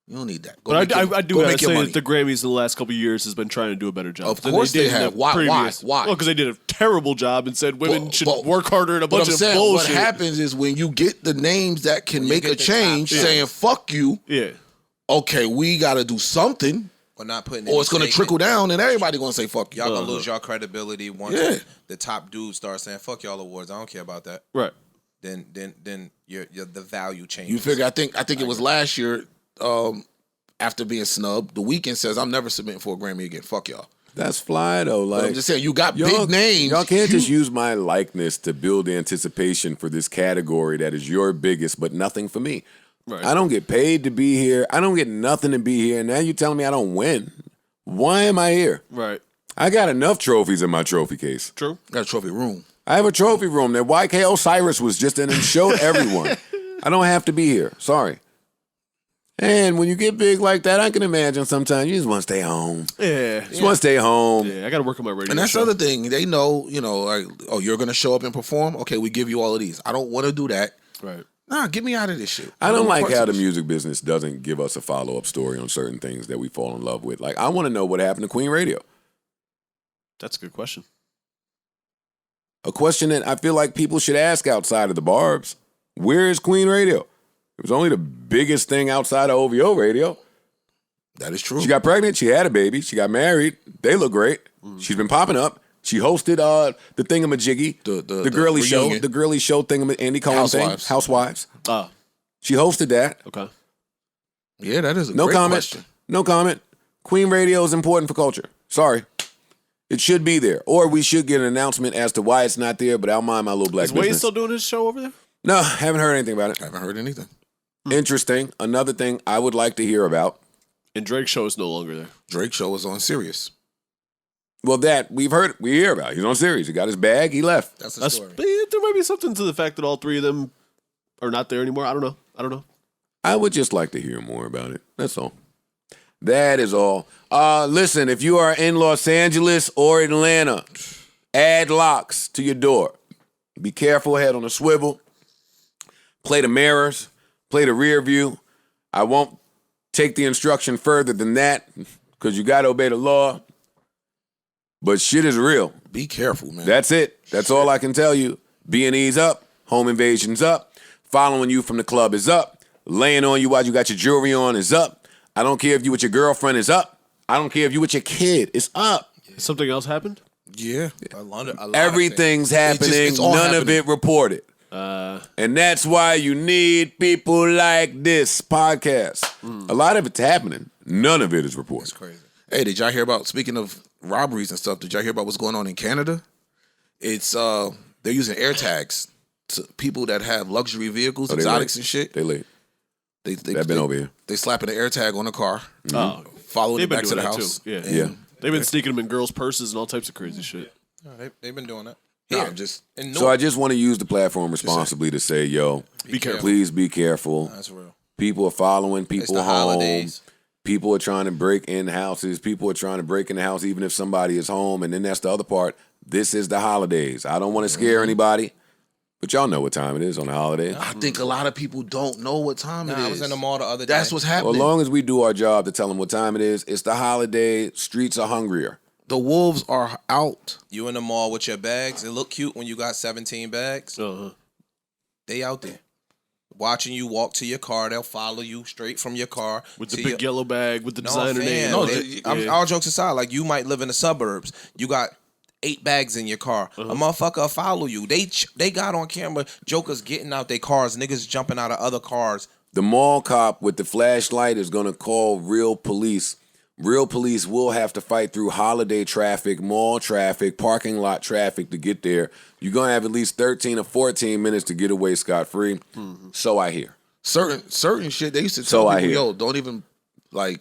You don't need that. But I do gotta say that the Grammys in the last couple of years has been trying to do a better job. Of course they have. Why? Why? Well, because they did a terrible job and said women should work harder and a bunch of bullshit. What happens is when you get the names that can make a change, saying "fuck you," okay, we got to do something. Or not putting, or it's going to trickle down, and everybody going to say "fuck you." Y'all gonna lose y'all credibility once the top dudes start saying "fuck y'all awards." I don't care about that. Right. Then your the value changes. You figure? I think it was last year. After being snubbed, The Weeknd says, "I'm never submitting for a Grammy again. Fuck y'all." That's fly though. Like, but I'm just saying, you got big names. Y'all can't just use my likeness to build anticipation for this category that is your biggest, but nothing for me. Right. I don't get paid to be here. I don't get nothing to be here. Now you telling me I don't win? Why am I here? Right. I got enough trophies in my trophy case. True. Got a trophy room. I have a trophy room that YK Osiris was just in and showed everyone. I don't have to be here. Sorry. And when you get big like that, I can imagine sometimes you just want to stay home. Yeah. Just want to stay home. Yeah, I got to work on my radio And that's show. the other thing. They know, like, oh, you're going to show up and perform? Okay, we give you all of these. I don't want to do that. Right. Nah, get me out of this shit. I don't like how the music business doesn't give us a follow-up story on certain things that we fall in love with. Like, I want to know what happened to Queen Radio. That's a good question. A question that I feel like people should ask outside of the barbs. Where is Queen Radio? It was only the biggest thing outside of OVO Radio. That is true. She got pregnant. She had a baby. She got married. They look great. She's been popping up. She hosted the thingamajiggy, the girly show, the girly show Andy Cohen thing. Housewives. She hosted that. Okay. Yeah, that is a great comment. Question. No comment. Queen Radio is important for culture. Sorry. It should be there. Or we should get an announcement as to why it's not there, but I'll mind my little black business. Is Wade still doing his show over there? No, haven't heard anything about it. Haven't heard anything. Interesting. Another thing I would like to hear about. And Drake's show is no longer there. Drake's show is on Sirius. Well, that we hear about. He's on Sirius. He got his bag. He left. That's the story. There might be something to the fact that all three of them are not there anymore. I don't know. I would just like to hear more about it. That's all. That is all. Listen, if you are in Los Angeles or Atlanta, add locks to your door. Be careful. Head on a swivel. Play the mirrors. Play the rear view. I won't take the instruction further than that because you got to obey the law. But shit is real. Be careful, man. That's it. That's all I can tell you. B&E's up. Home invasion's up. Following you from the club is up. Laying on you while you got your jewelry on is up. I don't care if you with your girlfriend is up. I don't care if you with your kid. It's up. Something else happened? Yeah. A lot Everything's happening. It's all None happening. of it reported. And that's why you need people like this podcast. A lot of it's happening. None of it is reported. That's crazy. Hey, did y'all hear about, speaking of robberies and stuff, did y'all hear about what's going on in Canada? It's, they're using air tags to people that have luxury vehicles, exotics and shit. They late. They've been over here. They slapping an air tag on the car. Following They've it been back to doing the that house. too. Yeah. Yeah. They've been sneaking them in girls' purses and all types of crazy shit. They've been doing that. Here, So I just want to use the platform responsibly to say, yo, Be careful. please be careful. That's real. People are following people the home. holidays. People are trying to break in houses. People are trying to break in the house even if somebody is home. And then that's the other part. This is the holidays. I don't want to scare anybody, but y'all know what time it is on the holidays. I think a lot of people don't know what time it is. I was in the mall the other day. That's what's happening. Well, as long as we do our job to tell them what time it is, it's the holiday. Streets are hungrier. The wolves are out. You in the mall with your bags. It look cute when you got 17 bags. They out there. Watching you walk to your car. They'll follow you straight from your car. With the big yellow bag with the designer name. All jokes aside, like you might live in the suburbs. You got 8 bags in your car. A motherfucker will follow you. They got on camera jokers getting out their cars, niggas jumping out of other cars. The mall cop with the flashlight is going to call real police. Real police will have to fight through holiday traffic, mall traffic, parking lot traffic to get there. You're going to have at least 13 or 14 minutes to get away scot-free. So I hear. Certain shit, they used to tell people, yo, don't even, like,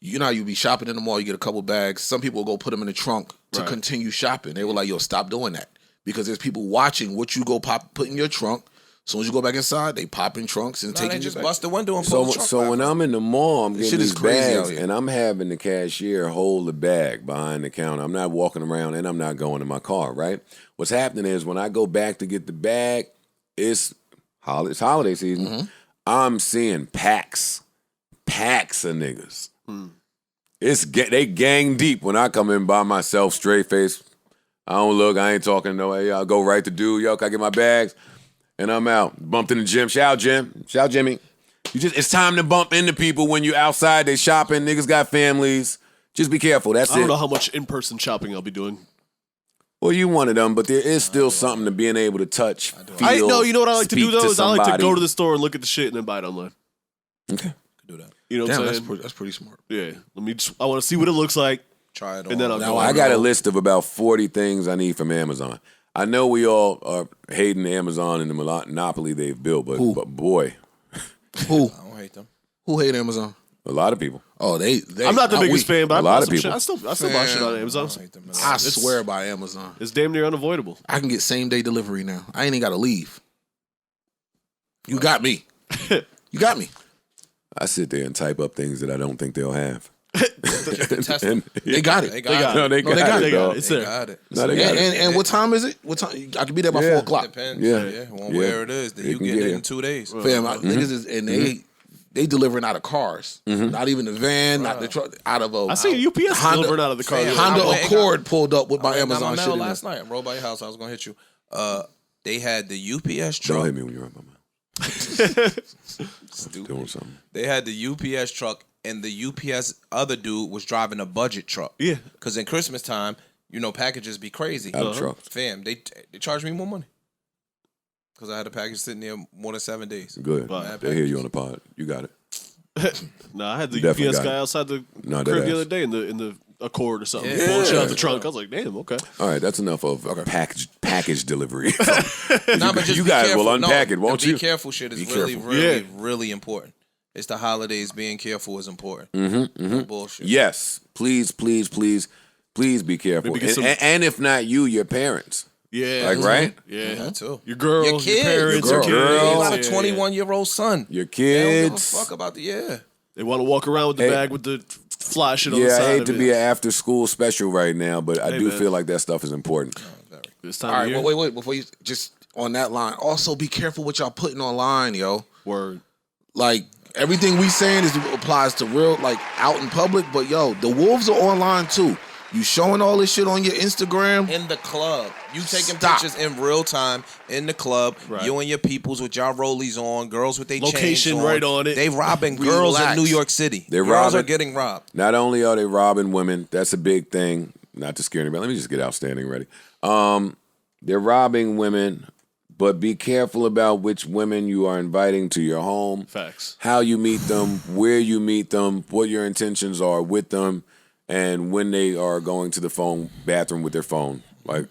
you know how you be shopping in the mall, you get a couple bags. Some people will go put them in the trunk to continue shopping. They were like, yo, stop doing that. Because there's people watching what you go put in your trunk. As soon as you go back inside, they pop in trunks and take it. They just bust the window and pull the trunk So when I'm in the mall, I'm getting these bags, here. and I'm having the cashier hold the bag behind the counter. I'm not walking around, and I'm not going to my car, right? What's happening is when I go back to get the bag, it's holiday season. I'm seeing packs packs of niggas. They gang deep when I come in by myself, straight face. I don't look, I ain't talking no way. I'll go right to dude, yo, can I get my bags? And I'm out. Bumped in the gym. Shout, Jim. Shout, Jimmy. It's time to bump into people when you outside, they shopping, niggas got families. Just be careful, that's it. I don't know how much in-person shopping I'll be doing. Well, you one of them, but there is still something to being able to touch, feel, you know what I like to do, though? Is I like to go to the store and look at the shit and then buy it online. Okay. Do that. You know what I'm saying? That's pretty smart. Yeah. I want to see what it looks like. Try it on. And then I'll go. I got a list of about 40 things I need from Amazon. I know we all are hating Amazon and the monopoly they've built, but boy. Who? I don't hate them. Who hate Amazon? A lot of people. Oh, they I'm not the biggest fan, but A lot of people. I still buy shit on Amazon. I swear by Amazon. It's damn near unavoidable. I can get same day delivery now. I ain't even got to leave. You got me. You got me. I sit there and type up things that I don't think they'll have. They got it. They got it. No, they got it. Dog. It's They there. got it. No, they got it. And what time is it? What time? I could be there by 4 o'clock. Depends. Yeah. Where it is. You can get get it it. in 2 days. Fam, niggas is, and they delivering out of cars. Not even the van, not the truck, out of a I see a UPS delivering out of the car. Fam, Honda I went and Accord pulled up with my I Amazon got shit my in mail it. last night. I rolled by your house. I was gonna hit you. They had the UPS Don't truck. hit me when you're on my mouth. Doing something. They had the UPS truck, and the UPS other dude was driving a budget truck. Yeah. Because in Christmas time, packages be crazy. Out of trucks. Fam, they charged me more money. Because I had a package sitting there more than 7 days. Good. Mad They hear you on the pod. You got it. Nah, I had the Definitely UPS got guy it. outside the No, crib that the ass. other day in the Accord or something. Yeah. Pulling shit out the trunk. I was like, damn, okay. All right, that's enough of package delivery. Nah, but just you be guys careful. will unpack No, it, won't the you? Be careful shit is Be really, careful. really, Yeah. really important. It's the holidays. Being careful is important. No bullshit. Yes, please be careful. Maybe get some- And if not you, your parents. Yeah. Like, right? Yeah. That too. Your girl, Your kid, parents, your your girl. kids. You got a Yeah, 21-year-old son. Your They don't give a kids. fuck about the They want to walk around with the Hey. bag with the fly shit on the Yeah, side I hate of to it. be an after school special right now, but I Hey, do man. feel like that stuff is important. This time All of right, year. wait. Before you just on that line, also be careful what y'all putting online, yo. Word. Like everything we saying applies to real, like out in public. But yo, the wolves are online too. You showing all this shit on your Instagram. In the club. You taking Stop. pictures in real time in the club. Right. You and your peoples with y'all rollies on. Girls with their Location chains right on it. They robbing girls in Relax. New York City. They're girls robbing- are getting robbed. Not only are they robbing women, that's a big thing. Not to scare anybody. Let me just get outstanding ready. They're robbing women, but be careful about which women you are inviting to your home. Facts. How you meet them, where you meet them, what your intentions are with them, and when they are going to the bathroom with their phone. Like,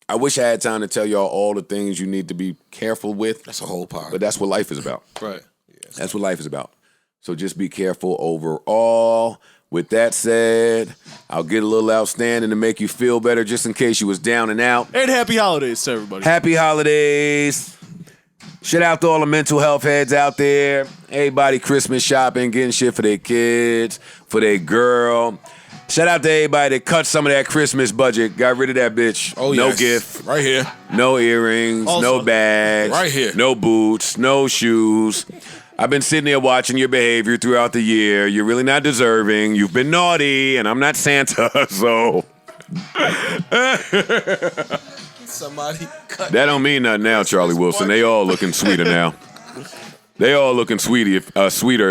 I wish I had time to tell y'all all the things you need to be careful with. That's a whole pod. But that's what life is about. Right. That's what life is about. So just be careful overall. With that said, I'll get a little outstanding to make you feel better just in case you was down and out. And happy holidays to everybody. Happy holidays. Shout out to all the mental health heads out there. Everybody Christmas shopping, getting shit for their kids, for their girl. Shout out to everybody that cut some of that Christmas budget, got rid of that bitch. Oh, no yes. gift, Right here. no earrings, Also- no bags, Right here. no boots, no shoes. I've been sitting there watching your behavior throughout the year. You're really not deserving. You've been naughty, and I'm not Santa, so Somebody cut. that don't mean nothing now, Charlie Wilson. They all looking sweeter now. They all looking sweeter.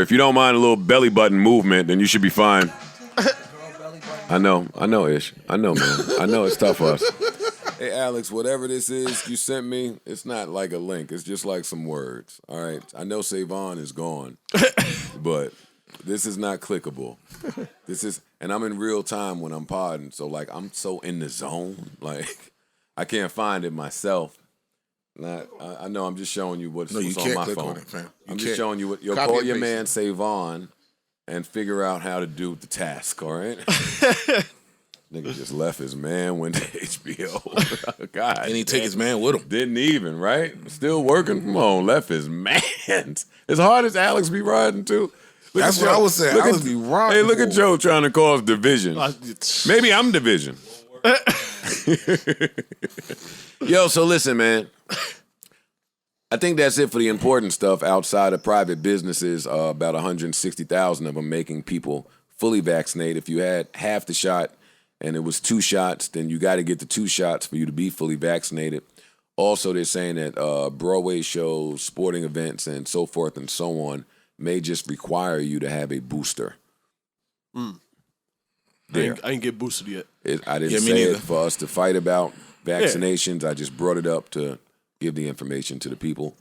If you don't mind a little belly button movement, then you should be fine. I know, Ish. I know, man. I know it's tough for us. Hey, Alex, whatever this is you sent me, it's not like a link. It's just like some words. All right? I know Savon is gone, but this is not clickable. And I'm in real time when I'm podding, so, like, I'm so in the zone. Like, I can't find it myself. I know I'm just showing you what's No, you on can't my click phone. on it, fam. I'm just showing you what. You'll Copy call and your paste man it. Savon and figure out how to do the task. All right. Nigga just left his man, went to HBO. God, And he take his man with him. didn't even right. Still working. Come on, left his man. As hard as Alex be riding too. Look That's at what Joe. I was saying. Look Alex at- be riding Hey, look at for Joe trying to cause division. Maybe I'm division. Yo, so listen, man. I think that's it for the important stuff outside of private businesses. About 160,000 of them making people fully vaccinated. If you had half the shot and it was 2 shots, then you got to get the 2 shots for you to be fully vaccinated. Also, they're saying that Broadway shows, sporting events, and so forth and so on may just require you to have a booster. I ain't get boosted yet. I didn't say it for us to fight about vaccinations. I just brought it up to give the information to the people.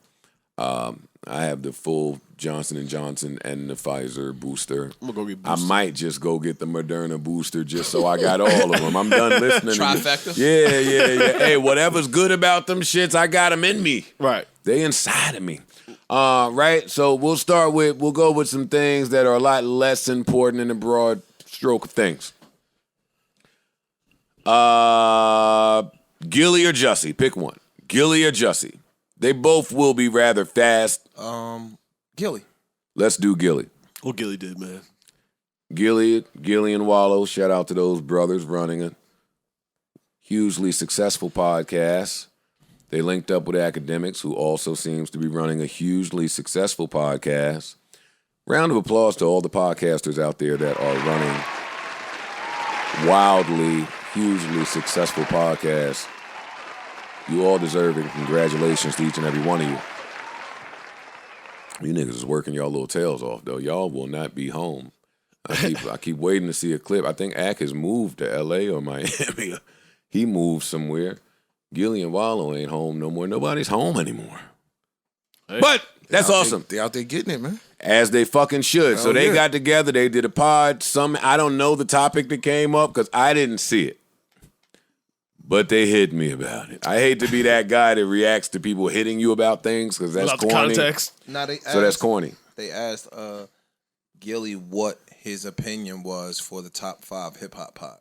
I have the full Johnson & Johnson and the Pfizer booster. I'm gonna go get boosted. I might just go get the Moderna booster just so I got all of them. I'm done listening. Trifecta? Yeah. Hey, whatever's good about them shits, I got them in me. Right. They inside of me. Right? So we'll go with some things that are a lot less important in the broad stroke of things. Gilly or Jussie? Pick one. Gilly or Jussie? They both will be rather fast. Gilly. Let's do Gilly. Well, Gilly did, man. Gilly and Wallow, shout out to those brothers running a hugely successful podcast. They linked up with Academics, who also seems to be running a hugely successful podcast. Round of applause to all the podcasters out there that are running wildly, hugely successful podcasts. You all deserve it, and congratulations to each and every one of you. You niggas is working y'all little tails off, though. Y'all will not be home. I keep waiting to see a clip. I think Ak has moved to L.A. or Miami. He moved somewhere. Gilly and Wallow ain't home no more. Nobody's home anymore. Hey, but that's awesome. They out there getting it, man. As they fucking should. Hell So they yeah. got together. They did a pod. I don't know the topic that came up because I didn't see it. But they hit me about it. I hate to be that guy that reacts to people hitting you about things because that's Without corny. the context. So that's corny. They asked Gilly what his opinion was for the top 5 hip hop pods.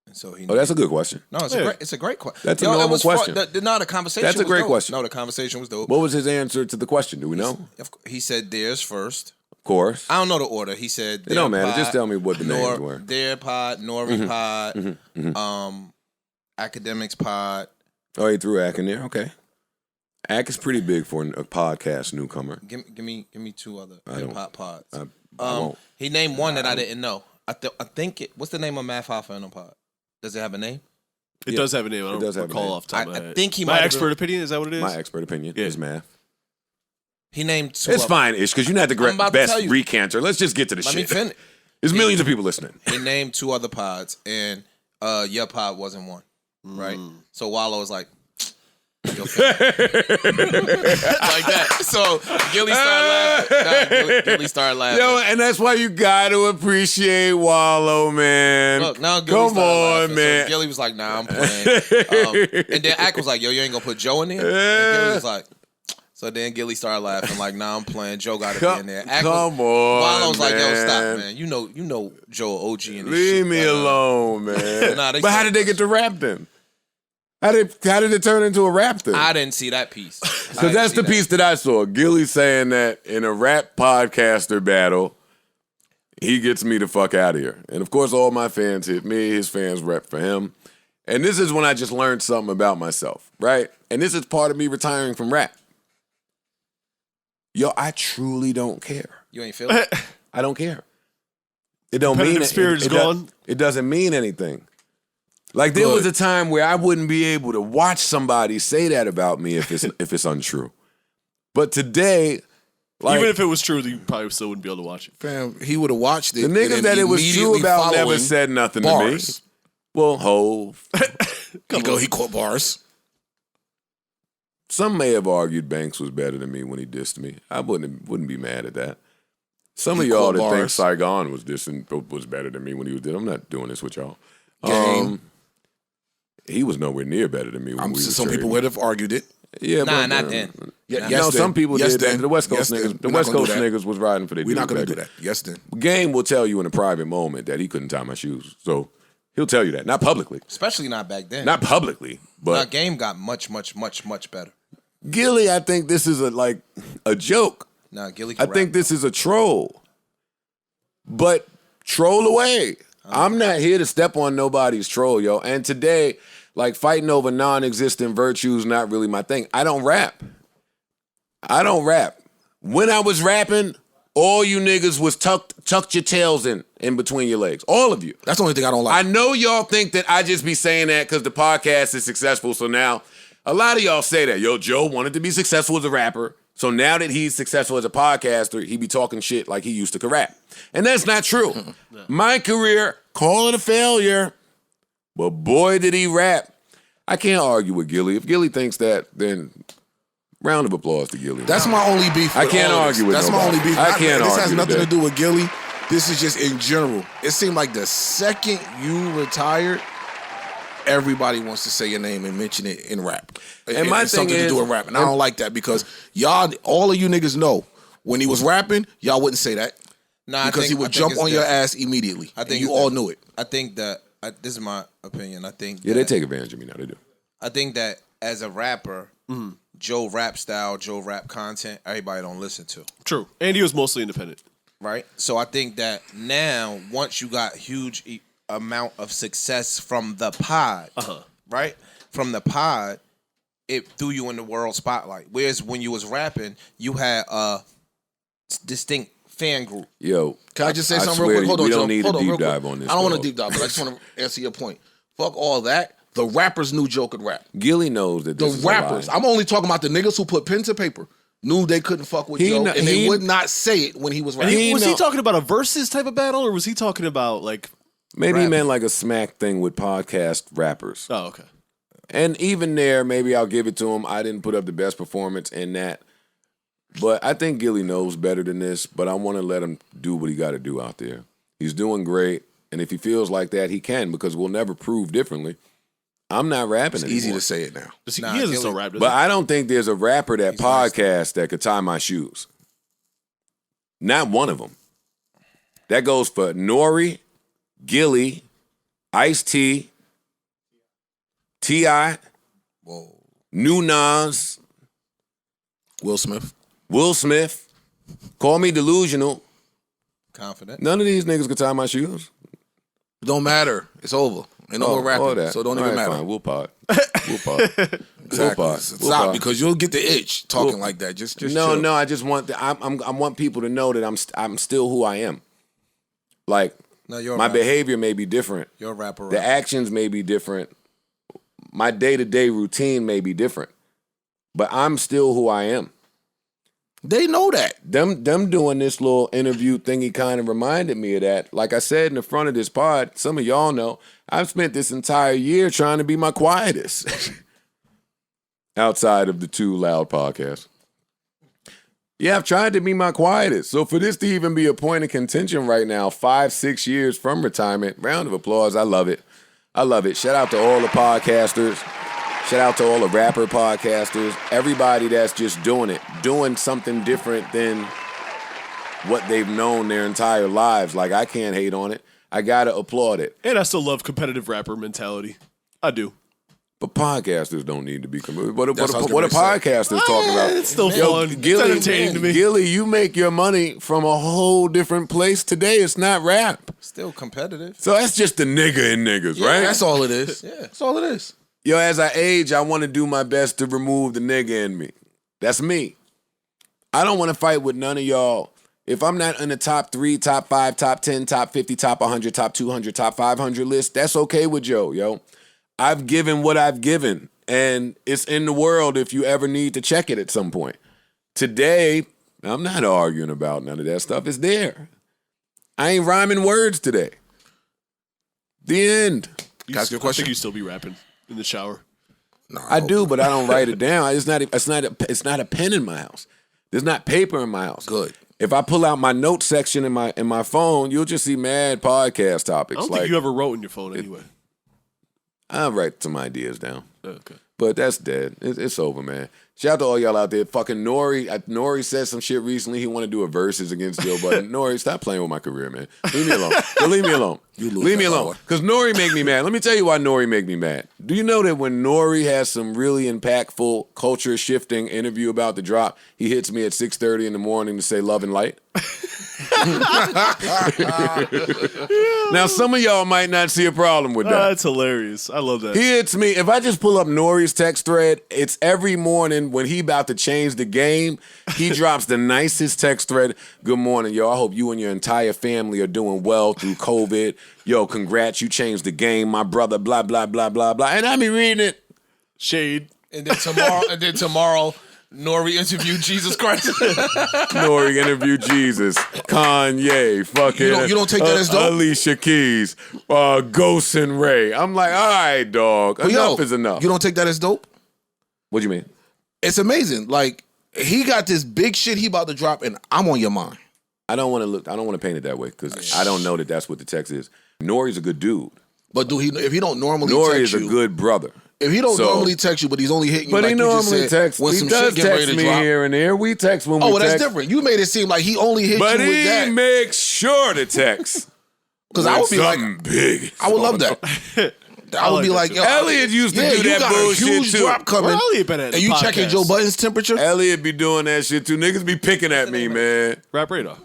And so he. Oh, that's a good question. No, it's a great question. That's a normal question. The conversation. That's a was great dope. question. No, the conversation was dope. What was his answer to the question? Do we know? He said theirs first. Of course. I don't know the order. He said It don't matter. Just tell me what the names were. Their pod, Nori pod, Academics pod. Oh, he threw Ak in there? Okay. Ak is pretty big for a podcast newcomer. Give me 2 other hip hop pods. I won't. He named one that I didn't know. I think what's the name of Math Hoffa in the pod? Does it have a name? It does have a name. I don't does have a recall name. off the top of my I head. think he My might have expert opinion, is that what it is? My expert opinion is Math. He named 2. It's fine, Ish, because you're not the I'm about to best tell you. recanter. Let's just get to the Let me shit. finish. There's millions of people listening. He named 2 other pods, and your pod wasn't one, right? So Wallow was like, your like that. So Gilly started laughing. Gilly started laughing. Yo, and that's why you got to appreciate Wallow, man. Look, now Gilly Come started on, laughing. man. So Gilly was like, nah, I'm playing. And then Ak was like, yo, you ain't gonna put Joe in there? And Gilly was like, so then Gilly started laughing like, nah, I'm playing. Joe got to be in there. Come on, Wallow was like, yo, man. stop, man. You know Joe OG in this Leave shit. me alone, man. Nah, they but how said- did they get to rap then? How did it turn into a rap thing? I didn't see that piece. Because that's the piece that I saw. Gilly saying that in a rap podcaster battle, he gets me the fuck out of here. And of course, all my fans hit me. His fans rep for him. And this is when I just learned something about myself, right? And this is part of me retiring from rap. Yo, I truly don't care. You ain't feel it? I don't care. It don't mean Competitive spirit is gone. It doesn't mean anything. Like there was a time where I wouldn't be able to watch somebody say that about me if it's untrue. But today, like, Even if it was true, you probably still wouldn't be able to watch it. Fam, he would have watched it. the niggas that it was true about never said nothing bars. to me. Well, Hove. He caught bars. Some may have argued Banks was better than me when he dissed me. I wouldn't be mad at that. Some of y'all that think bars. Saigon was better than me when he was dissing. I'm not doing this with y'all. Game. He was nowhere near better than me when we were Some people trading. would have argued it. Yeah, Nah, but, not then. Yeah, No, some people did. then. The West Coast Yes, niggas. then. The We're not West gonna Coast do that. niggas was riding for their We're not dude going to back do that. Yes, then. then. Game will tell you in a private moment that he couldn't tie my shoes. So he'll tell you that. Not publicly. Especially not back then. Not publicly. But Game got much, much, much, much better. Gilly, I think this is a joke. Nah, Gilly I can think rap. this is a troll. But troll away. I'm not here to step on nobody's troll, yo. And today, Like fighting over non-existent virtues not really my thing. I don't rap. When I was rapping, all you niggas was tucked your tails in between your legs. All of you. That's the only thing I don't like. I know y'all think that I just be saying that because the podcast is successful. So now a lot of y'all say that. Yo, Joe wanted to be successful as a rapper. So now that he's successful as a podcaster, he be talking shit like he used to rap. And that's not true. My career, call it a failure. But boy, did he rap. I can't argue with Gilly. If Gilly thinks that, then round of applause to Gilly. That's my only beef. I can't argue with That's nobody. my only beef. I can't This argue has with nothing that. to do with Gilly. This is just in general. It seemed like the second you retired, everybody wants to say your name and mention it in rap. And my thing something is, to do with rap. And I don't like that because y'all, all of you niggas know when he was rapping, y'all wouldn't say that. Nah, Because he would jump on your ass immediately. I think you all knew it. I think that this is my opinion. I think Yeah, they take advantage of me now. They do. I think that as a rapper, Joe rap style, Joe rap content, everybody don't listen to. True. And he was mostly independent. Right? So I think that now, once you got huge amount of success from the pod, right? From the pod, it threw you in the world spotlight. Whereas when you was rapping, you had a distinct fan group. Yo, Can I just say I something swear real quick? Hold on, we Joe. don't need Hold a on, real deep quick. dive on this. I don't want dog. to deep dive, but I just want to answer your point. Fuck all that. The rappers knew Joe could rap. Gilly knows that The this is a rappers. lie. I'm only talking about the niggas who put pen to paper. Knew they couldn't fuck with Joe, and they would not say it when he was rapping. Was he talking about a versus type of battle, or was he talking about like Maybe he rapping? meant like a smack thing with podcast rappers. Oh, okay. And even there, maybe I'll give it to him. I didn't put up the best performance in that. But I think Gilly knows better than this, but I want to let him do what he got to do out there. He's doing great, and if he feels like that, he can, because we'll never prove differently. I'm not rapping anymore. Easy to say it now. He isn't still rap, does But he? I don't think there's a rapper that podcasts that could tie my shoes. Not one of them. That goes for Nori, Gilly, Ice-T, T.I., New Nas, Will Smith. Will Smith. Call me delusional. Confident. None of these niggas could tie my shoes. Don't matter. It's over. Ain't no more all rapping, that. so don't All even right, matter. Fine. We'll pod. We'll pod. Exactly. We'll pod. Stop, because you'll get the itch talking like that. Just No, chill. no. I just want I want people to know that I'm still who I am. Like No, you're a my rapper. behavior may be different. You're a rapper. The actions may be different. My day-to-day routine may be different. But I'm still who I am. They know that. Them doing this little interview thingy kind of reminded me of that. Like I said in the front of this pod, some of y'all know, I've spent this entire year trying to be my quietest. Outside of the two loud podcasts. Yeah, I've tried to be my quietest. So for this to even be a point of contention right now, 5-6 years from retirement, round of applause. I love it. I love it. Shout out to all the podcasters. Shout out to all the rapper podcasters. Everybody that's just doing it. Doing something different than what they've known their entire lives. Like, I can't hate on it. I gotta applaud it. And I still love competitive rapper mentality. I do. But podcasters don't need to be committed. What are That's what I was podcasters talking about? It's still fun. It's entertaining to me. Gilly, you make your money from a whole different place today. It's not rap. Still competitive. So that's just the nigga in niggas, right? That's all it is. Yeah, that's all it is. Yo, as I age, I want to do my best to remove the nigga in me. That's me. I don't want to fight with none of y'all. If I'm not in the top 3, top 5, top 10, top 50, top 100, top 200, top 500 list, that's okay with Joe, yo. I've given what I've given, and it's in the world if you ever need to check it at some point. Today, I'm not arguing about none of that stuff. It's there. I ain't rhyming words today. The end. Can I ask you a I question? think you still be rapping in the shower. No, I do, but I don't write it down. It's not a pen in my house. There's not paper in my house. Good. If I pull out my notes section in my phone, you'll just see mad podcast topics. I don't like think you ever wrote in your phone anyway. I write some ideas down. Okay. But that's dead. It's over, man. Shout out to all y'all out there. Fucking Nori. Nori said some shit recently. He want to do a versus against Joe Budden. Nori, stop playing with my career, man. Leave me alone. Yo, leave me alone. You lose leave me that alone. power. Because Nori make me mad. Let me tell you why Nori make me mad. Do you know that when Nori has some really impactful, culture-shifting interview about to drop, he hits me at 6:30 in the morning to say love and light? Now, some of y'all might not see a problem with that. That's hilarious. I love that. He hits me. If I just pull up Nori's text thread, it's every morning when he about to change the game, he drops the nicest text thread. Good morning, yo. I hope you and your entire family are doing well through COVID. Yo, congrats. You changed the game, my brother, blah, blah, blah, blah, blah. And I be reading it. Shade. And then tomorrow, Nori interviewed Jesus Christ. Nori interviewed Jesus, Kanye, fucking You don't take that as dope? Alicia Keys, Ghost and Ray. I'm like, all right, dog. But Enough is enough. You don't take that as dope? What do you mean? It's amazing. Like, he got this big shit he about to drop, and I'm on your mind. I don't want to paint it that way because I don't know that that's what the text is. Nori's a good dude. But if he don't normally Nori text is a good brother. If he don't normally text you, but he's only hitting you, But like he you just normally said, texts. when He some does shit get ready text to me drop. here and there. We text when we Oh, well, text. that's different. You made it seem like he only hit But you with he that. makes sure to text. Because I would be like, something big. I would love that. I would be like like, that yo, Elliot used to do you that got bullshit a huge too. drop coming. Where Elliot been at And you the checking podcast? Joe Budden's temperature? Elliot be doing that shit too. Niggas be picking at me, man. Rap radar.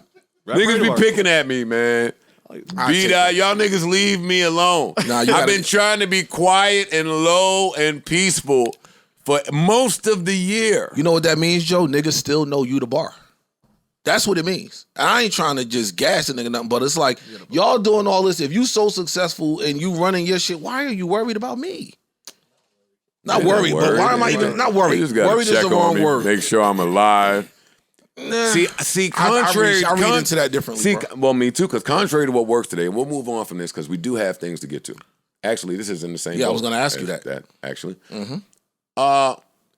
Niggas be picking at me, man. B-Dot, y'all niggas leave me alone. I've been trying to be quiet and low and peaceful for most of the year. You know what that means, Joe? Niggas still know you the bar. That's what it means. And I ain't trying to just gas a nigga nothing, but it's like, y'all doing all this. If you so successful and you running your shit, why are you worried about me? Not worried, but why am I even not worried? You just gotta Worried is check the on wrong me, word. make sure I'm alive. Nah. See, contrary. I read into that differently. Bro. Well, me too, because contrary to what works today, we'll move on from this because we do have things to get to. Actually, this is in the same. Yeah, I boat was going to ask you as that. Actually.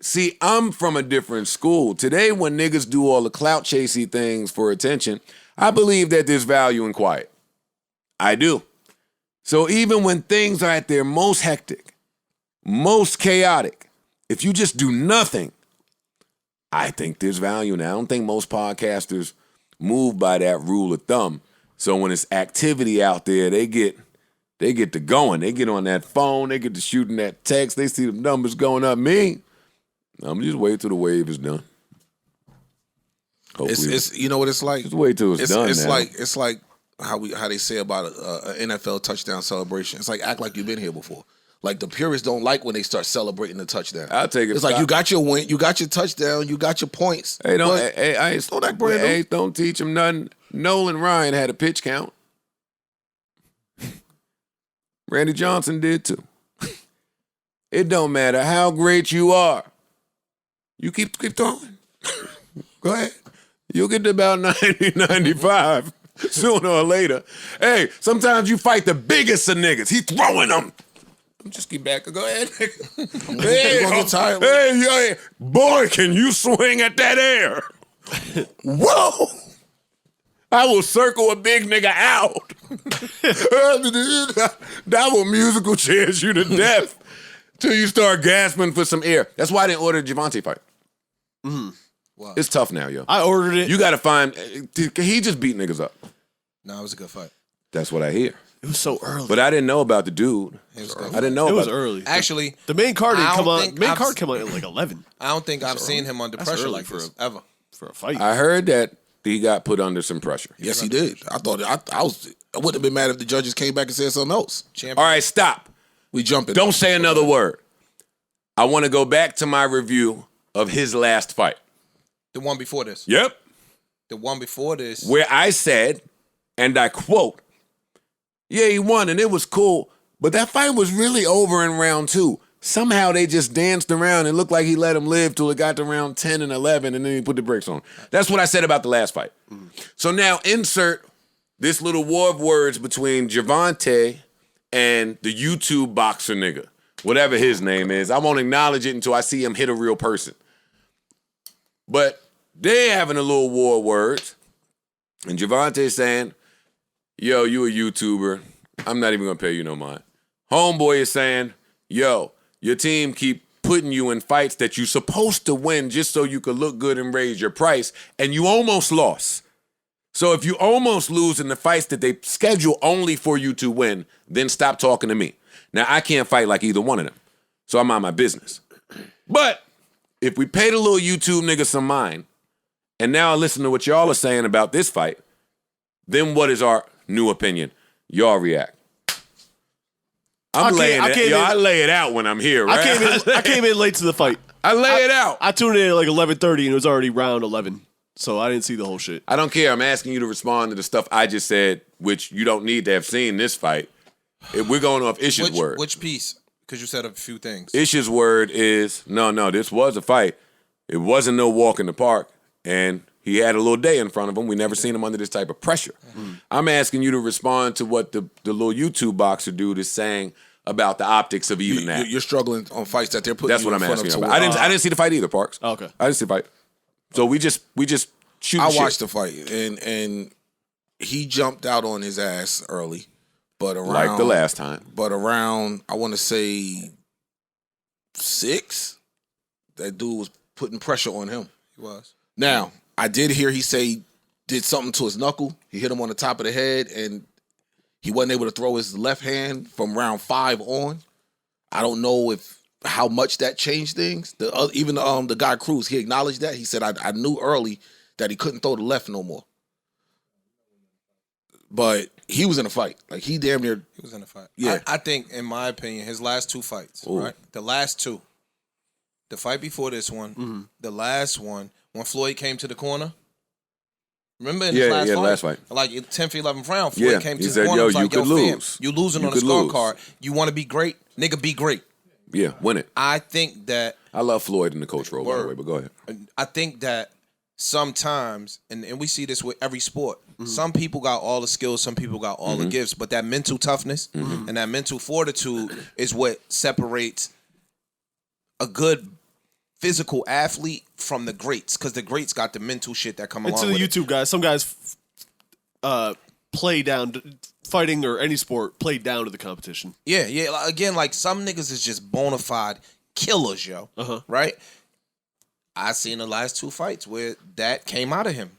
See, I'm from a different school. Today, when niggas do all the clout chasey things for attention, I believe that there's value in quiet. I do. So even when things are at their most hectic, most chaotic, if you just do nothing, I think there's value. Now, I don't think most podcasters move by that rule of thumb. So when it's activity out there, they get to going. They get on that phone. They get to shooting that text. They see the numbers going up. Me, I'm just wait till the wave is done. Hopefully, It's you know what it's like. just wait till it's done. It's now. like how they say about an NFL touchdown celebration. It's like act like you've been here before. Like the purists don't like when they start celebrating the touchdown. I'll take it. It's like you got your win, you got your touchdown, you got your points. Hey, don't. But Hey, don't act brand new. hey, don't teach him nothing. Nolan Ryan had a pitch count. Randy Johnson did too. It don't matter how great you are. You keep throwing. Go ahead. You'll get to about 90, 95 sooner or later. Hey, sometimes you fight the biggest of niggas. He throwing them. Just keep back. Go ahead. Hey, gonna get tired. hey, boy, can you swing at that air? Whoa. I will circle a big nigga out. That will musical chairs you to death till you start gasping for some air. That's why I didn't order the Javante fight. Wow. It's tough now, yo. I ordered it. You got to find. He just beat niggas up. No, it was a good fight. That's what I hear. It was so early. But I didn't know about the dude. It was good. I didn't know it about was early. Actually, The main card didn't I come don't on. think Main I've- card came out at like 11 I don't think I've seen him under That's pressure early like for this a- ever. for a fight. I heard that he got put under some pressure. yes, he did. I wouldn't have been mad if the judges came back and said something else. Champion. All right, stop. We jumping. Don't say another word. I want to go back to my review of his last fight. The one before this. Yep. The one before this. Where I said, and I quote, yeah, he won and it was cool, but that fight was really over in round 2. Somehow they just danced around and looked like he let him live till it got to round 10 and 11 and then he put the brakes on. That's what I said about the last fight. So now insert this little war of words between Javante and the YouTube boxer nigga, whatever his name is. I won't acknowledge it until I see him hit a real person. But they having a little war of words. And Javante saying, yo, you a YouTuber. I'm not even going to pay you no mind. Homeboy is saying, yo, your team keep putting you in fights that you're supposed to win just so you could look good and raise your price, and you almost lost. So if you almost lose in the fights that they schedule only for you to win, then stop talking to me. Now, I can't fight like either one of them, so I'm on my business. But if we paid a little YouTube nigga some mind, and now I listen to what y'all are saying about this fight, Then what is our new opinion? Y'all react. I lay it out when I'm here, right? I came in late to the fight. I lay it out. I tuned in at like 11:30 and it was already round 11. So I didn't see the whole shit. I don't care. I'm asking you to respond to the stuff I just said, which you don't need to have seen this fight. If we're going off Ish's word. Which piece? Because you said a few things. Ish's word is, no, this was a fight. It wasn't no walk in the park. And he had a little day in front of him. We never seen him under this type of pressure. Mm-hmm. I'm asking you to respond to what the little YouTube boxer dude is saying about the optics of even that. You're struggling on fights that they're putting. That's what I'm asking about. I didn't see the fight either, Parks. Oh, okay. I didn't see the fight. So we just shoot. I watched the fight and he jumped out on his ass early, but around like the last time. But around I want to say 6, that dude was putting pressure on him. He was. Now I did hear he say did something to his knuckle. He hit him on the top of the head and he wasn't able to throw his left hand from round 5 on. I don't know how much that changed things. Even the guy Cruz, he acknowledged that. He said, I knew early that he couldn't throw the left no more. But he was in a fight. Like, he damn near... He was in a fight. Yeah. I think, in my opinion, his last 2 fights, right? The last 2. The fight before this one, the last one, when Floyd came to the corner... Remember in his last fight? Like 10th, 11th round, Floyd came to the corner. Yo, you could lose. You losing on the scorecard. You want to be great? Nigga, be great. Yeah, win it. I think that... I love Floyd in the coach role, by the way, but go ahead. I think that sometimes, and we see this with every sport, some people got all the skills, some people got all the gifts, but that mental toughness and that mental fortitude is what separates a good physical athlete from the greats, because the greats got the mental shit that come along with it. And to the YouTube guys, some guys play down, fighting or any sport, play down to the competition. Yeah. Again, like some niggas is just bona fide killers, yo. Right? I seen the last 2 fights where that came out of him,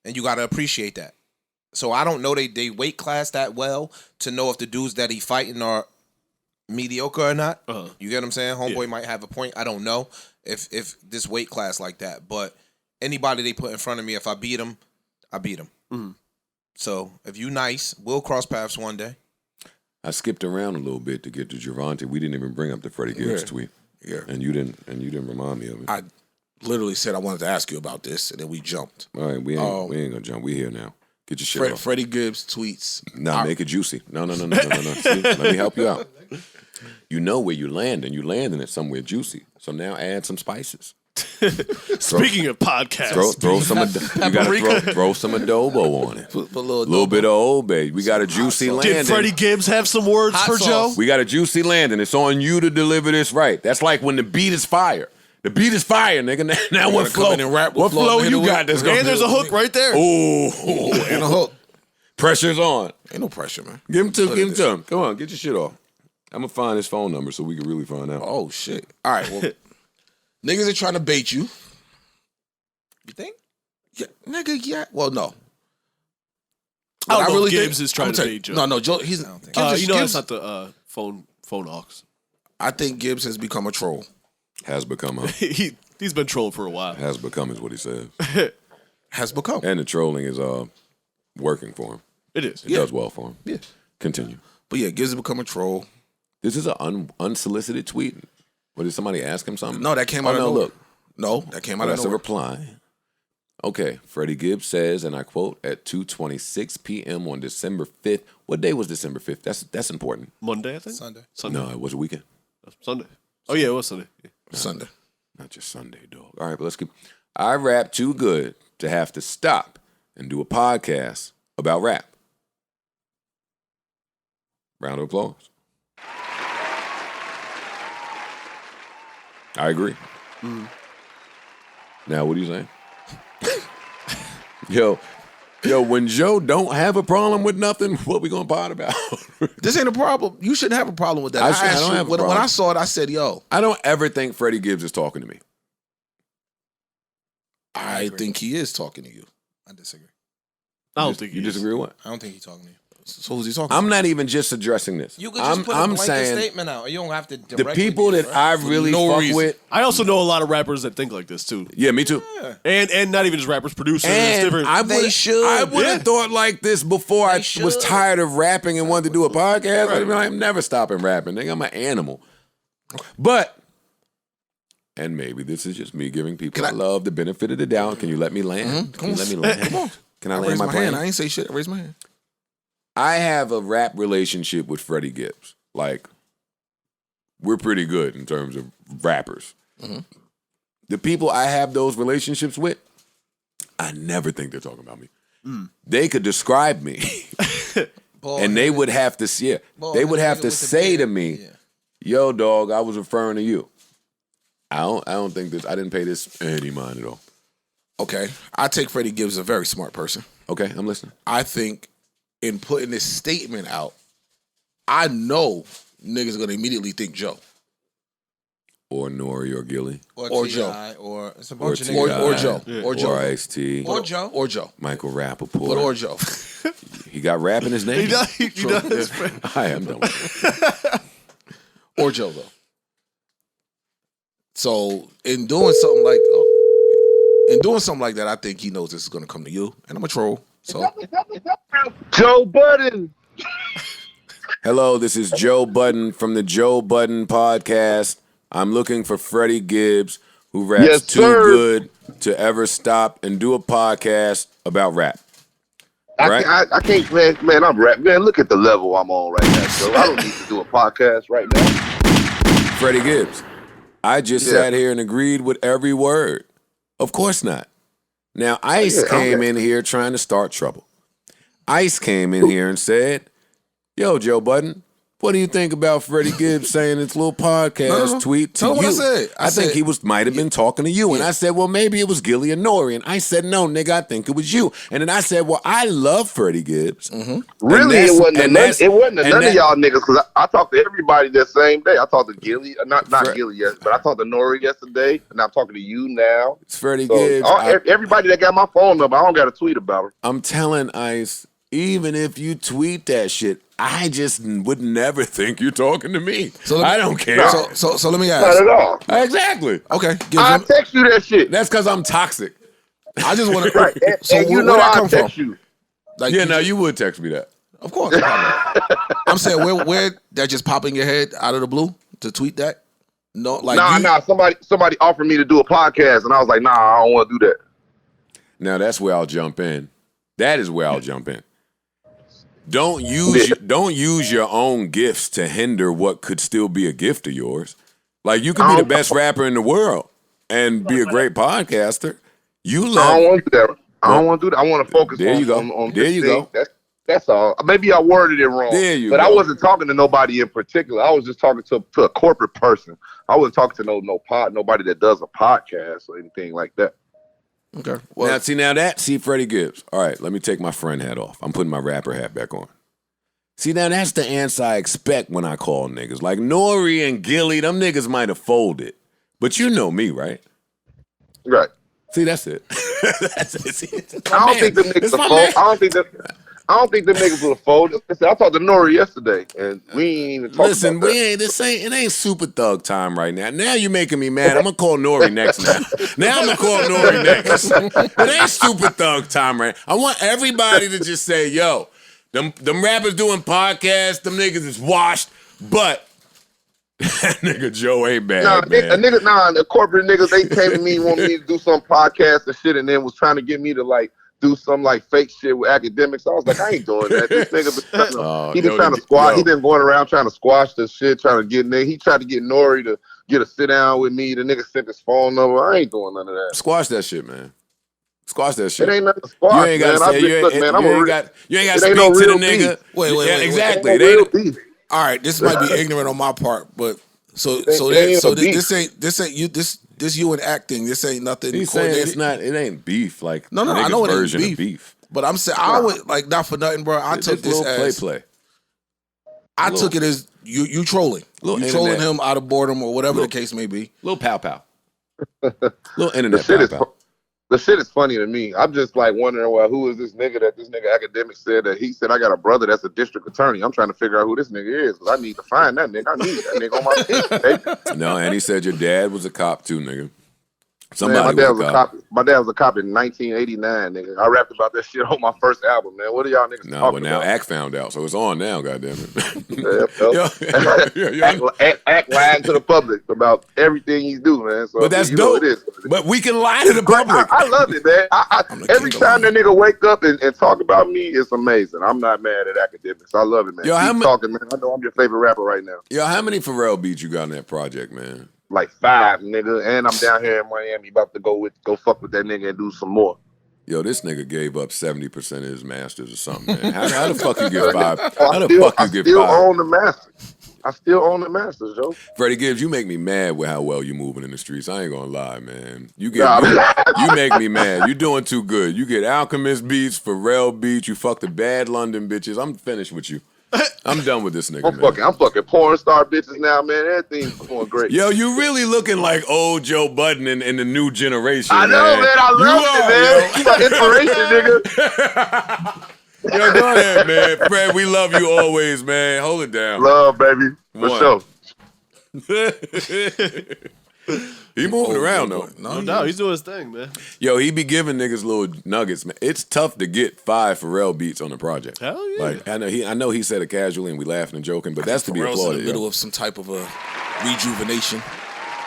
and you got to appreciate that. So I don't know they weight class that well to know if the dudes that he fighting are mediocre or not. You get what I'm saying? Homeboy might have a point. I don't know if this weight class like that, but anybody they put in front of me, if I beat them, I beat them. So if you nice, we'll cross paths one day. I skipped around a little bit to get to Gervonta. We didn't even bring up the Freddie Gibbs tweet. Yeah. And you didn't remind me of it. I literally said I wanted to ask you about this, and then we jumped. All right, we ain't gonna jump. We here now. Get your shit off. Freddie Gibbs tweets. Nah, make it juicy. No. See, let me help you out. You know where you land, and you landing it somewhere juicy. So now add some spices. Speaking of podcasts, throw some. You gotta throw some adobo on it. Put a little bit of Old Bay. We got a juicy landing. Did Freddie Gibbs have some words for Joe? We got a juicy landing. It's on you to deliver this right. That's like when the beat is fire. The beat is fire, nigga. Now what flow? What flow you got? That's going. And there's a hook right there. Ooh, and a hook. Pressure's on. Ain't no pressure, man. Give him to him. Come on, get your shit off. I'm gonna find his phone number so we can really find out. Oh shit! All right, well, niggas are trying to bait you. You think? Yeah, nigga. Yeah. Well, no. I don't know if Gibbs is trying to bait you. No, Joe. He's. That's not the phone aux. I think Gibbs has become a troll. Has become a. He's been trolling for a while. Has become is what he says. Has become. And the trolling is working for him. It is. It does well for him. Yeah. Continue. But yeah, Gibbs has become a troll. This is an unsolicited tweet. What, did somebody ask him something? No, that came out of nowhere. Look. No, that came out of nowhere. That's a reply. Okay, Freddie Gibbs says, and I quote, at 2:26 p.m. on December 5th. What day was December 5th? That's important. Monday, I think? Sunday. No, it was a weekend. Sunday. Oh, yeah, it was Sunday. Yeah. Sunday. Not just Sunday, dog. All right, but let's keep. I rap too good to have to stop and do a podcast about rap. Round of applause. I agree. Now, what are you saying? Yo, when Joe don't have a problem with nothing, what we gonna pod about? This ain't a problem. You shouldn't have a problem with that. I don't have a problem. When I saw it, I said, yo. I don't ever think Freddie Gibbs is talking to me. I think he is talking to you. I disagree. I don't think you disagree with what? I don't think he's talking to you. So who's he talking? I'm not even just addressing this. You could just put a blanket statement out. You don't have to the directly people that I really fuck with. I also know a lot of rappers that think like this too. Yeah, me too. And not even just rappers, producers. And different. I would have thought like this before I was tired of rapping and wanted to do a podcast. I'd be like, I'm never stopping rapping. Nigga, I'm an animal. But, and maybe this is just me giving people I love the benefit of the doubt. Can you let me land? Can you let me land? Come on. Can I land my plane? Hand. I ain't say shit. I raised my hand. I have a rap relationship with Freddie Gibbs. Like, we're pretty good in terms of rappers. Mm-hmm. The people I have those relationships with, I never think they're talking about me. They could describe me, and they would have to say to me, "Yo, dog, I was referring to you." I don't think this. I didn't pay this any mind at all. Okay, I take Freddie Gibbs as a very smart person. Okay, I'm listening. I think in putting this statement out, I know niggas gonna immediately think Joe. Or Nori or Gilly. Or Joe. Or it's a bunch of T.I. niggas. Or Joe. Yeah. Or Joe. Or Ice-T. Or Joe. Or Joe. Michael Rappaport. But or Joe. He got rap in his name. He does. I am done with it. Or Joe, though. So in doing something like that, I think he knows this is gonna come to you. And I'm a troll. So Joe Budden. Hello, this is Joe Budden from the Joe Budden podcast. I'm looking for Freddie Gibbs, who raps too good to ever stop and do a podcast about rap. Right? I can't, man, I'm rap. Man, look at the level I'm on right now, Joe. I don't need to do a podcast right now. Freddie Gibbs, I just sat here and agreed with every word. Of course not. Now, Ice came in here trying to start trouble. Ice came in here and said, "Yo, Joe Budden, what do you think about Freddie Gibbs saying this little podcast tweet to you?" What I said. I think he might have been talking to you. And I said, well, maybe it was Gilly and Nori. And I said, no, nigga, I think it was you. And then I said, well, I love Freddie Gibbs. Mm-hmm. Really, it wasn't none of y'all niggas, because I talked to everybody that same day. I talked to Gilly, not Gilly yet, but I talked to Nori yesterday, and I'm talking to you now. It's Freddie Gibbs. Everybody that got my phone number, I don't got a tweet about her. I'm telling Ice, even if you tweet that shit, I just would never think you're talking to me. I don't care. So let me ask. Not at all. Exactly. Okay. I'll text you that shit. That's because I'm toxic. I just want to. Right. So and where I come text from? you. Like, you would text me that. Of course. I'm saying where that just pop in your head out of the blue to tweet that? No, like Somebody offered me to do a podcast, and I was like, nah, I don't want to do that. Now that's where I'll jump in. That is where I'll jump in. Don't use your own gifts to hinder what could still be a gift of yours. Like, you could be the best rapper in the world and be a great podcaster. I don't want to do that. I don't want to do that. I want to focus on there you go. That's all. Maybe I worded it wrong. But I wasn't talking to nobody in particular. I was just talking to a corporate person. I wasn't talking to nobody that does a podcast or anything like that. Okay. Well, see Freddie Gibbs. All right, let me take my friend hat off. I'm putting my rapper hat back on. See, now that's the answer I expect when I call niggas. Like Nori and Gilly, them niggas might have folded. But you know me, right? Right. See, that's it. That's it. See, I don't think the niggas will fold. I don't think the niggas will fold. I talked to Nori yesterday, and we ain't even talking about that. It ain't super thug time right now. Now you're making me mad. I'm gonna call Nori next now I'm gonna call Nori next. It ain't super thug time right. I want everybody to just say, yo, them rappers doing podcasts, them niggas is washed, but that nigga Joe ain't bad, man. The corporate niggas, they came to me, wanted me to do some podcast and shit, and then was trying to get me to like do some like fake shit with academics. I was like, I ain't doing that. This nigga been trying to squash. He been going around trying to squash this shit, trying to get nigga. He tried to get Nori to get a sit down with me. The nigga sent his phone number. I ain't doing none of that. Squash that shit, man. Squash that shit. It ain't nothing to squash. You ain't got to say. You ain't got to speak to the nigga. Wait. Exactly. All right, this might be ignorant on my part, but this you and acting. This ain't nothing. He's saying it's not. It ain't beef. Like no. I know it ain't beef. But I'm saying I would like not for nothing, bro. I took this as play. I took it as you trolling. You trolling him out of boredom or whatever the case may be. Little pow. Little internet pow. the shit is funny to me. I'm just like wondering, well, who is this nigga that this nigga academic said that he said I got a brother that's a district attorney. I'm trying to figure out who this nigga is because I need to find that nigga. I need that nigga on my team, baby. No, and he said your dad was a cop too, nigga. Man, my dad was a cop. My dad was a cop in 1989, nigga. I rapped about that shit on my first album, man. What are y'all niggas No, talking but now about? Act found out, so it's on now, goddamn it. Act lying to the public about everything he's doing, man. So, But that's you know dope. it is. But we can lie to the public. I love it, man. Every time that nigga wake up and talk about me, it's amazing. I'm not mad at academics. I love it, man. Yo, Keep talking, man. I know I'm your favorite rapper right now. Yo, how many Pharrell beats you got in that project, man? Like 5, nigga. And I'm down here in Miami about to go fuck with that nigga and do some more. Yo, this nigga gave up 70% of his masters or something, man. How the fuck you get 5? I Five? own the masters. I still own the masters, yo. Freddie Gibbs, you make me mad with how well you moving in the streets. I ain't gonna lie, man. You make me mad. You doing too good. You get Alchemist beats, Pharrell beats. You fuck the bad London bitches. I'm finished with you. I'm done with this nigga, man. I'm fucking porn star bitches now, man. Everything's going great. Yo, you really looking like old Joe Budden in the new generation. I know, man. I love it, man. You my inspiration, nigga. Yo, go ahead, man. Fred, we love you always, man. Hold it down. Love, baby. For sure. He moving around, though. No doubt. He's doing his thing, man. Yo, he be giving niggas little nuggets, man. It's tough to get 5 Pharrell beats on the project. Hell yeah. Like, I know he said it casually and we laughing and joking, but that's to be Pharrell's applauded. in the middle of some type of a rejuvenation.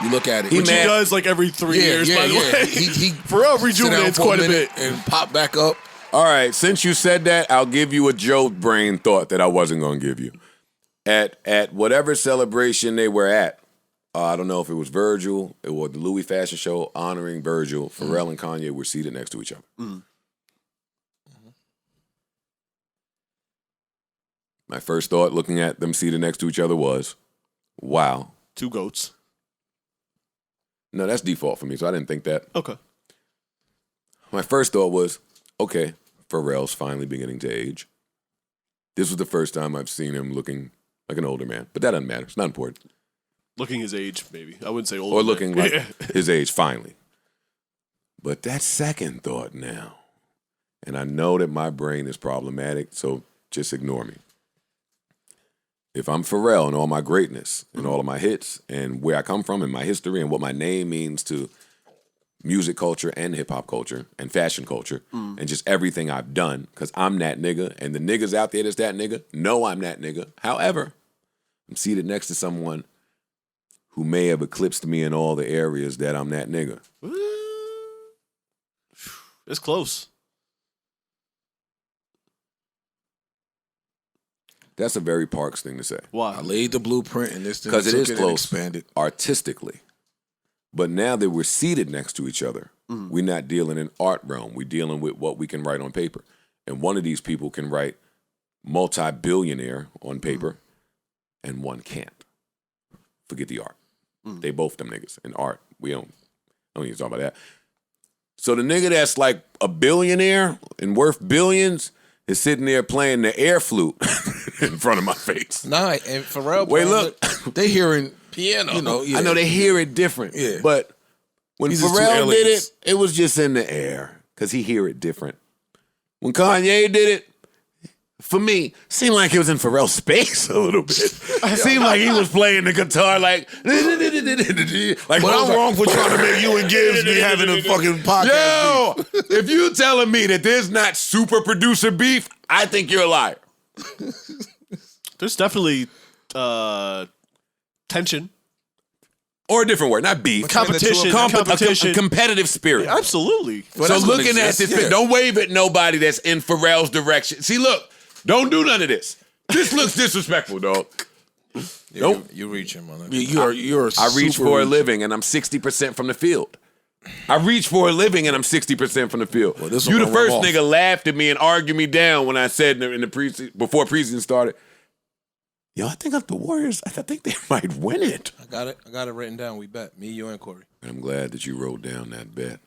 You look at it. Which he does like every 3 years, by the way. He Pharrell rejuvenates quite a bit. And pop back up. All right, since you said that, I'll give you a Joe brain thought that I wasn't going to give you. At whatever celebration they were at, I don't know if it was Virgil or the Louis Fashion Show honoring Virgil, Pharrell and Kanye were seated next to each other. My first thought looking at them seated next to each other was, wow. 2 goats. No, that's default for me, so I didn't think that. Okay. My first thought was, okay, Pharrell's finally beginning to age. This was the first time I've seen him looking like an older man, but that doesn't matter. It's not important. Looking his age, maybe. I wouldn't say older. Or looking like his age, finally. But that second thought now, and I know that my brain is problematic, so just ignore me. If I'm Pharrell and all my greatness and all of my hits and where I come from and my history and what my name means to music culture and hip-hop culture and fashion culture and just everything I've done, because I'm that nigga, and the niggas out there that's that nigga know I'm that nigga. However, I'm seated next to someone who may have eclipsed me in all the areas that I'm that nigga. It's close. That's a very Parks thing to say. Why? I laid the blueprint and this thing Because it is close expanded artistically. But now that we're seated next to each other, we're not dealing in art realm. We're dealing with what we can write on paper. And one of these people can write multi-billionaire on paper, and one can't. Forget the art. They both them niggas. In art, I don't need to talk about that. So the nigga that's like a billionaire and worth billions is sitting there playing the air flute in front of my face. Nah, and Pharrell. Wait, look. they hearing Piano. You know, yeah. I know they hear it different. Yeah. But when These is two Pharrell did aliens. it was just in the air because he hear it different. When Kanye did it, for me, seemed like it was in Pharrell's space a little bit. Seemed like he was playing the guitar like But I'm wrong for trying to make you and Gibbs be having a fucking podcast. Yo, if you telling me that there's not super producer beef, I think you're a liar. There's definitely tension. Or a different word, not beef. Competition. A competitive spirit. Yeah, absolutely. Well, So that's what looking at exists, this, yeah. don't wave at nobody that's in Pharrell's direction. See, look, don't do none of this. This looks disrespectful, dog. Nope. You reaching, mother. You're I reach super for a reach. living and I'm 60% from the field. I reach for a living and I'm 60% from the field. Well, this You one the gonna first rub off. nigga laughed at me and argued me down when I said in the before preseason started, yo, I think the Warriors, I think they might win it. I got it written down. We bet. Me, you, and Corey. And I'm glad that you wrote down that bet.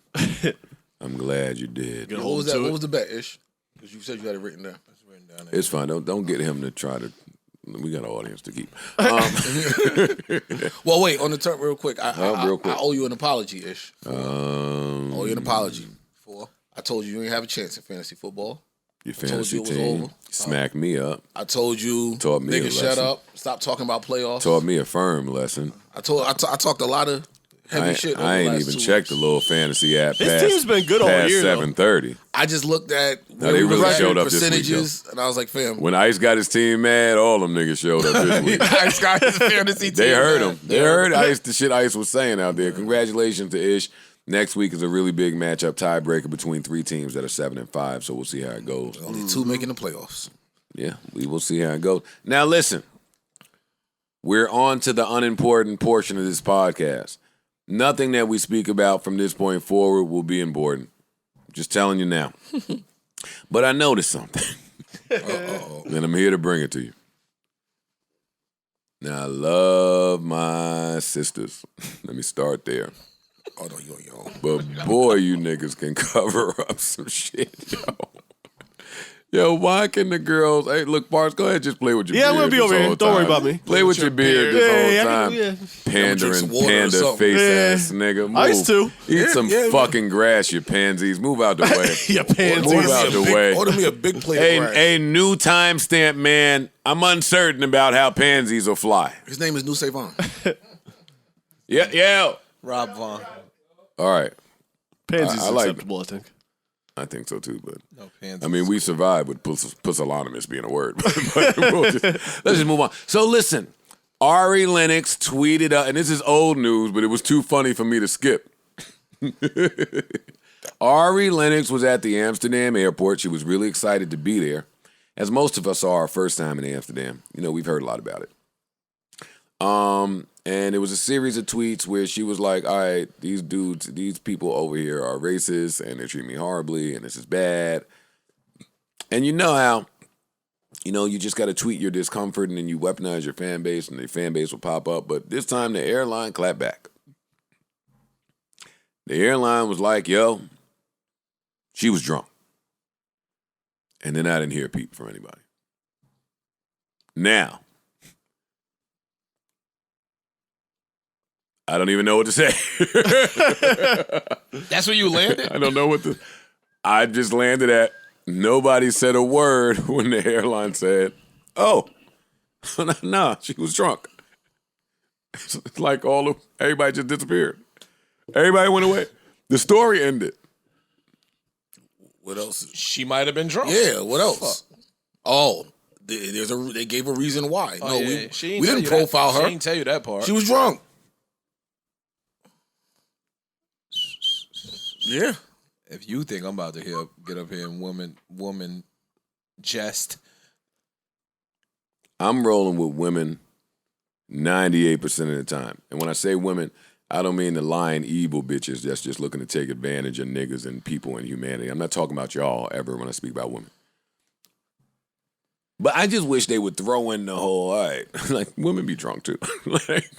I'm glad you did. What was that? What was the bet, Ish? Because you said you had it written down. It's written down. It's fine. Don't get him to try to. We got an audience to keep. Well, wait, on the turn real quick. I real quick. I owe you an apology, Ish. I owe you an apology. I told you ain't have a chance in fantasy football. Your I told fantasy you it was team over. smacked me up. I told you, Taught me a nigga, shut lesson. up. Stop talking about playoffs. Taught me a firm lesson. I talked a lot of heavy shit. Over I the ain't last even 2 checked weeks. the little fantasy app. His team's been good all year, though. 7:30. I just looked at No, they really showed up this week, percentages, and I was like, fam. When Ice got his team mad, all them niggas showed up this week. Ice got his fantasy team. They heard man. him. They heard Ice, the shit Ice was saying out there. Congratulations to Ish. Next week is a really big matchup, tiebreaker between 3 teams that are 7-5. So we'll see how it goes. Only 2 making the playoffs. Yeah, we will see how it goes. Now listen, we're on to the unimportant portion of this podcast. Nothing that we speak about from this point forward will be important. Just telling you now. But I noticed something. And I'm here to bring it to you. Now, I love my sisters. Let me start there. Oh, no, you on your own. But boy, you niggas can cover up some shit, yo. Yo, why can the girls... Hey, look, Parks, go ahead, just play with your beard. Yeah, I'm going to be this over here. whole Don't worry time. about me. Play with your beard this Yeah, whole I time. can- Drink Pandering, some water or panda something. face Yeah. ass nigga. Move. Ice too. Eat some yeah, fucking grass, you pansies. Move out the way. Yeah, pansies. Move out the way. Order me a big plate of grass. A new timestamp, man. I'm uncertain about how pansies will fly. His name is New Savon. Yeah. Rob Vaughn. All right. Pansies I like acceptable, I think. I think so too, but No pansies. I mean, we survived with pusillanimous being a word. But let's just move on. So listen, Ari Lennox tweeted out, and this is old news, but it was too funny for me to skip. Ari Lennox was at the Amsterdam airport. She was really excited to be there, as most of us are our first time in Amsterdam. You know, we've heard a lot about it. And it was a series of tweets where she was like, all right, these people over here are racist and they treat me horribly and this is bad. And you know how, you just got to tweet your discomfort and then you weaponize your fan base and the fan base will pop up. But this time the airline clapped back. The airline was like, yo, she was drunk. And then I didn't hear a peep from anybody. Now, I don't even know what to say. That's where you landed? I don't know what to... I just landed at, nobody said a word when the airline said, oh, nah, she was drunk. It's like everybody just disappeared. Everybody went away. The story ended. What else? She might have been drunk. Yeah, what else? Oh, they gave a reason why. Oh, no, yeah. we didn't profile her. She didn't tell you that part. She was drunk. Yeah. If you think I'm about to get up here and woman jest. I'm rolling with women 98% of the time. And when I say women, I don't mean the lying evil bitches that's just looking to take advantage of niggas and people and humanity. I'm not talking about y'all ever when I speak about women. But I just wish they would throw in the whole, all right, like women be drunk too. Like,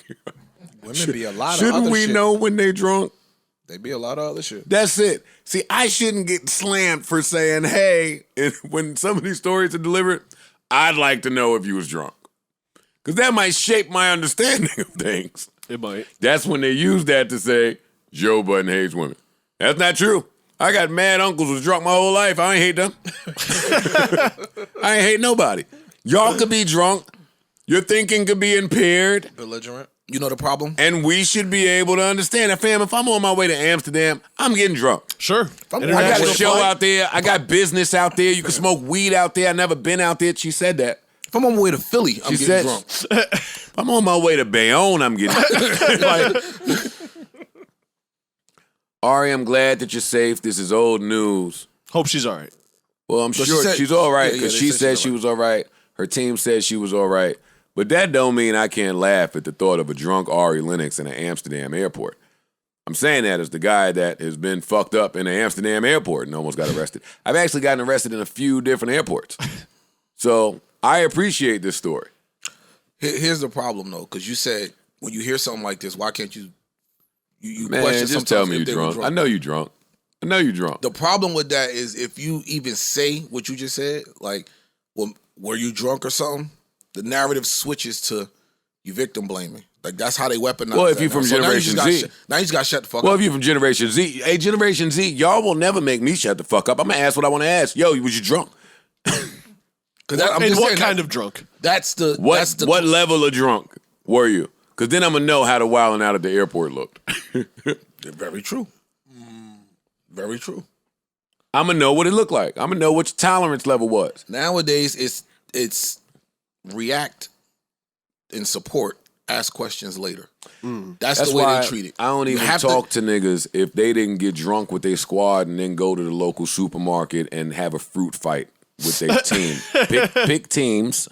Women be a lot of shouldn't other we shit. know when they drunk? They be a lot of other shit. That's it. See, I shouldn't get slammed for saying, hey, and when some of these stories are delivered, I'd like to know if you was drunk. Because that might shape my understanding of things. It might. That's when they use that to say, Joe Budden hates women. That's not true. I got mad uncles who was drunk my whole life. I ain't hate them. I ain't hate nobody. Y'all could be drunk. Your thinking could be impaired. Belligerent. You know the problem? And we should be able to understand that, fam, if I'm on my way to Amsterdam, I'm getting drunk. Sure. I'm I got a International show flight. out there. I got business out there. You can smoke weed out there. I never been out there. She said that. If I'm on my way to Philly, I'm She getting said, drunk. if I'm on my way to Bayonne, I'm getting like, Ari, I'm glad that you're safe. This is old news. Hope she's all right. Well, I'm But she sure said- she's all right Yeah, because they she said said she's she all was all right. Her team said she was all right. But that don't mean I can't laugh at the thought of a drunk Ari Lennox in an Amsterdam airport. I'm saying that as the guy that has been fucked up in an Amsterdam airport and almost got arrested. I've actually gotten arrested in a few different airports. So I appreciate this story. Here's the problem, though, because you said when you hear something like this, why can't you Man, question just tell sometimes me if you're they were drunk. I know you're drunk. I know you're drunk. The problem with that is if you even say what you just said, like, well, were you drunk or something? The narrative switches to you victim blaming. Like that's how they weaponize. Well, if that you're from now. So Generation Z. Now you just got to shut the fuck Well, up. if you're from Generation Z, hey, Generation Z, y'all will never make me shut the fuck up. I'm gonna ask what I want to ask. Yo, was you drunk? And what kind of drunk? That's the What level of drunk were you? Because then I'm gonna know how the wilding out at the airport looked. Very true. Very true. I'm gonna know what it looked like. I'm gonna know what your tolerance level was. Nowadays, it's react and support. Ask questions later. That's the way why they treat it. I don't even talk to niggas if they didn't get drunk with their squad and then go to the local supermarket and have a fruit fight with their team. Pick teams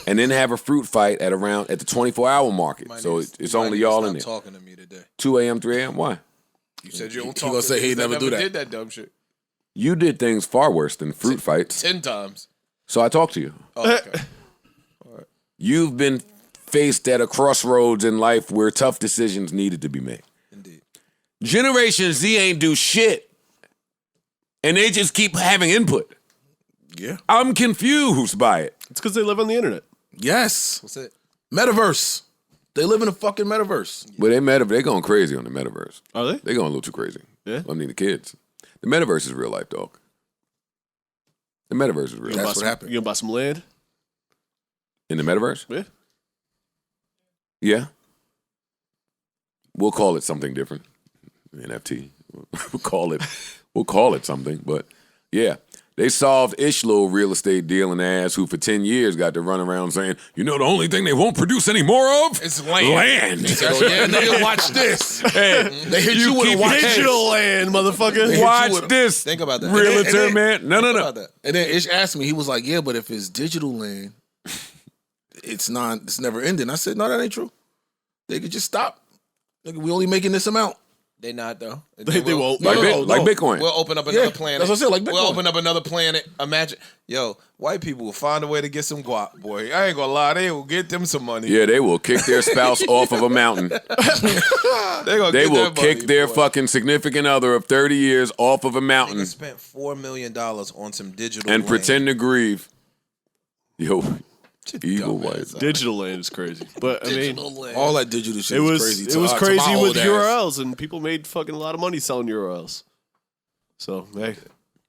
and then have a fruit fight at the 24-hour market. So it's only y'all in there. Talking to me today. 2 a.m., 3 a.m. Why? You said you don't He talk. gonna say he never do that. Did that dumb shit You did things far worse than fruit fights. 10 times. So I talked to you. Oh, okay. You've been faced at a crossroads in life where tough decisions needed to be made. Indeed. Generation Z ain't do shit. And they just keep having input. Yeah. I'm confused by it. It's because they live on the internet. Yes. What's it? Metaverse. They live in a fucking metaverse. But they going crazy on the metaverse. Are they? They going a little too crazy. Yeah. I mean, the kids. The metaverse is real life, dog. The metaverse is real life. That's what happened. You gonna buy some land? In the metaverse? Yeah. Yeah. We'll call it something different. NFT. We'll call it something, but yeah. They solved Ish little real estate dealing ass who for 10 years got to run around saying, you know the only thing they won't produce any more of? It's land. Land. Oh, yeah, nigga, watch this. Hey, They hit you with a watch. Digital land, motherfucker. watch this. Think about that. Realtor, And then- man. No. Think about that. And then Ish asked me, he was like, yeah, but if it's digital land, it's never ending. I said, no, that ain't true. They could just stop. Nigga, we only making this amount. They not though. They won't. Like, No, like Bitcoin. We'll open up another Yeah, planet. that's what I said, like We'll Bitcoin. open up another planet. Imagine, yo, white people will find a way to get some guap, boy. I ain't gonna lie, they will get them some money. Yeah, they will kick their spouse off of a mountain. They gonna They get will that kick money, their boy. fucking significant other of 30 years off of a mountain Nigga spent $4 million on some digital and land. pretend to grieve. Yo, evil white. Digital land is crazy, but I mean, All that digital shit it is was crazy. it was to crazy my with old ass. URLs, and people made fucking a lot of money selling URLs. So hey,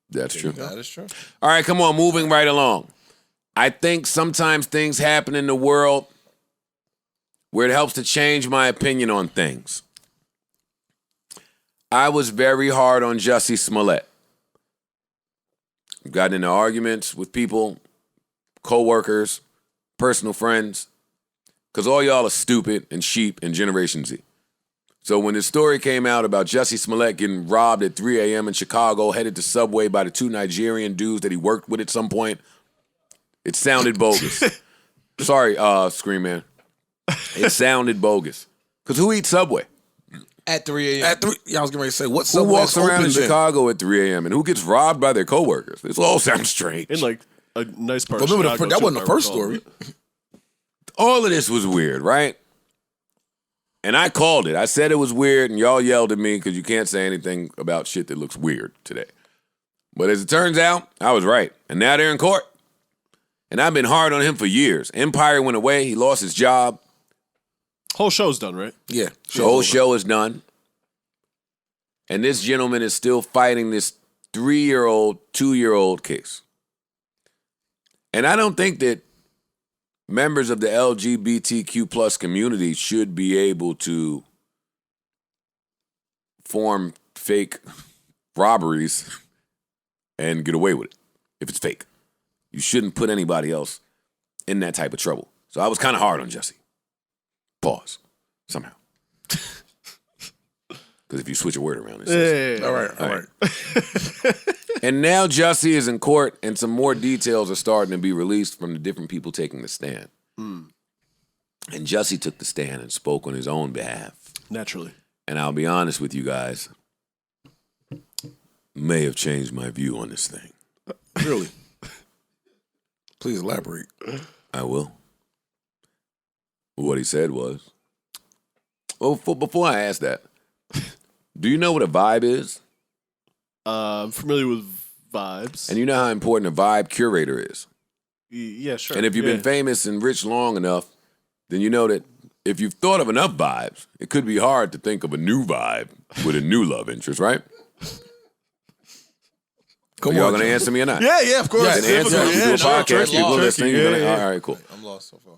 That's true. That is true. All right, come on, moving right along. I think sometimes things happen in the world where it helps to change my opinion on things. I was very hard on Jussie Smollet. I've gotten into arguments with people, co-workers, personal friends, because all y'all are stupid and sheep in Generation Z. So when the story came out about Jussie Smollet getting robbed at 3 a.m. in Chicago, headed to Subway by the 2 Nigerian dudes that he worked with at some point, it sounded bogus. Sorry, Scream Man. It sounded bogus. Because who eats Subway? At 3 a.m. At 3, yeah, I was getting ready to say, what Who Subway walks is around in open then? Chicago at 3 a.m. and who gets robbed by their coworkers? This all sounds strange. in like a nice part. But of remember, Chicago, that too, wasn't if the I first recall. story. All of this was weird, right? And I called it. I said it was weird, and y'all yelled at me because you can't say anything about shit that looks weird today. But as it turns out, I was right. And now they're in court. And I've been hard on him for years. Empire went away. He lost his job. Whole show's done, right? Yeah. The whole show is done. And this gentleman is still fighting this 3-year-old, 2-year-old case. And I don't think that members of the LGBTQ plus community should be able to form fake robberies and get away with it if it's fake. You shouldn't put anybody else in that type of trouble. So I was kind of hard on Jussie. Pause. Somehow. Because if you switch a word around, it says. Yeah. All right. And now Jussie is in court, and some more details are starting to be released from the different people taking the stand. And Jussie took the stand and spoke on his own behalf. Naturally. And I'll be honest with you guys, may have changed my view on this thing. Really? Please elaborate. I will. What he said was, well, before I ask that, do you know what a vibe is? I'm familiar with vibes. And you know how important a vibe curator is? Yeah, sure. And if you've been famous and rich long enough, then you know that if you've thought of enough vibes, it could be hard to think of a new vibe with a new love interest, right? Y'all gonna answer me or not? Yeah, of course. Yes, an answer. We do a podcast. People listening. All right, cool. I'm lost so far.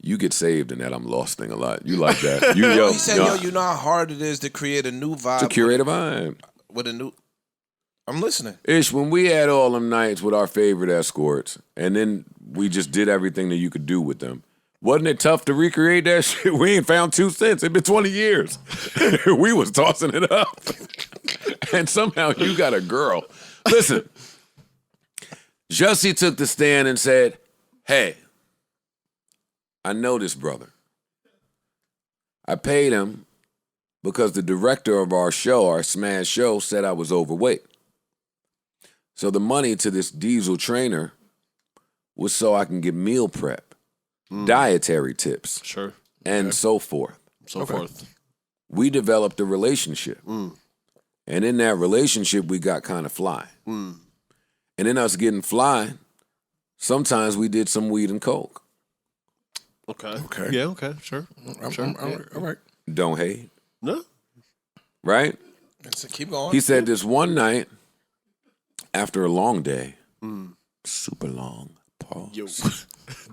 You get saved in that I'm lost thing a lot. You like that? He said, you know how hard it is to create a new vibe. To curate a vibe with a new. I'm listening. Ish, when we had all them nights with our favorite escorts, and then we just did everything that you could do with them. Wasn't it tough to recreate that shit? We ain't found 2 cents. It's been 20 years. We was tossing it up. And somehow you got a girl. Listen, Jussie took the stand and said, hey, I know this brother. I paid him because the director of our show, our Smash show, said I was overweight. So the money to this diesel trainer was so I can get meal prep. Dietary tips. Sure. And so forth. We developed a relationship. And in that relationship, we got kind of fly. And in us getting fly, sometimes we did some weed and coke. Okay. Yeah, okay, sure. All right. Don't hate. No. Right? So keep going. He said this one night, after a long day, super long, pause. Yo.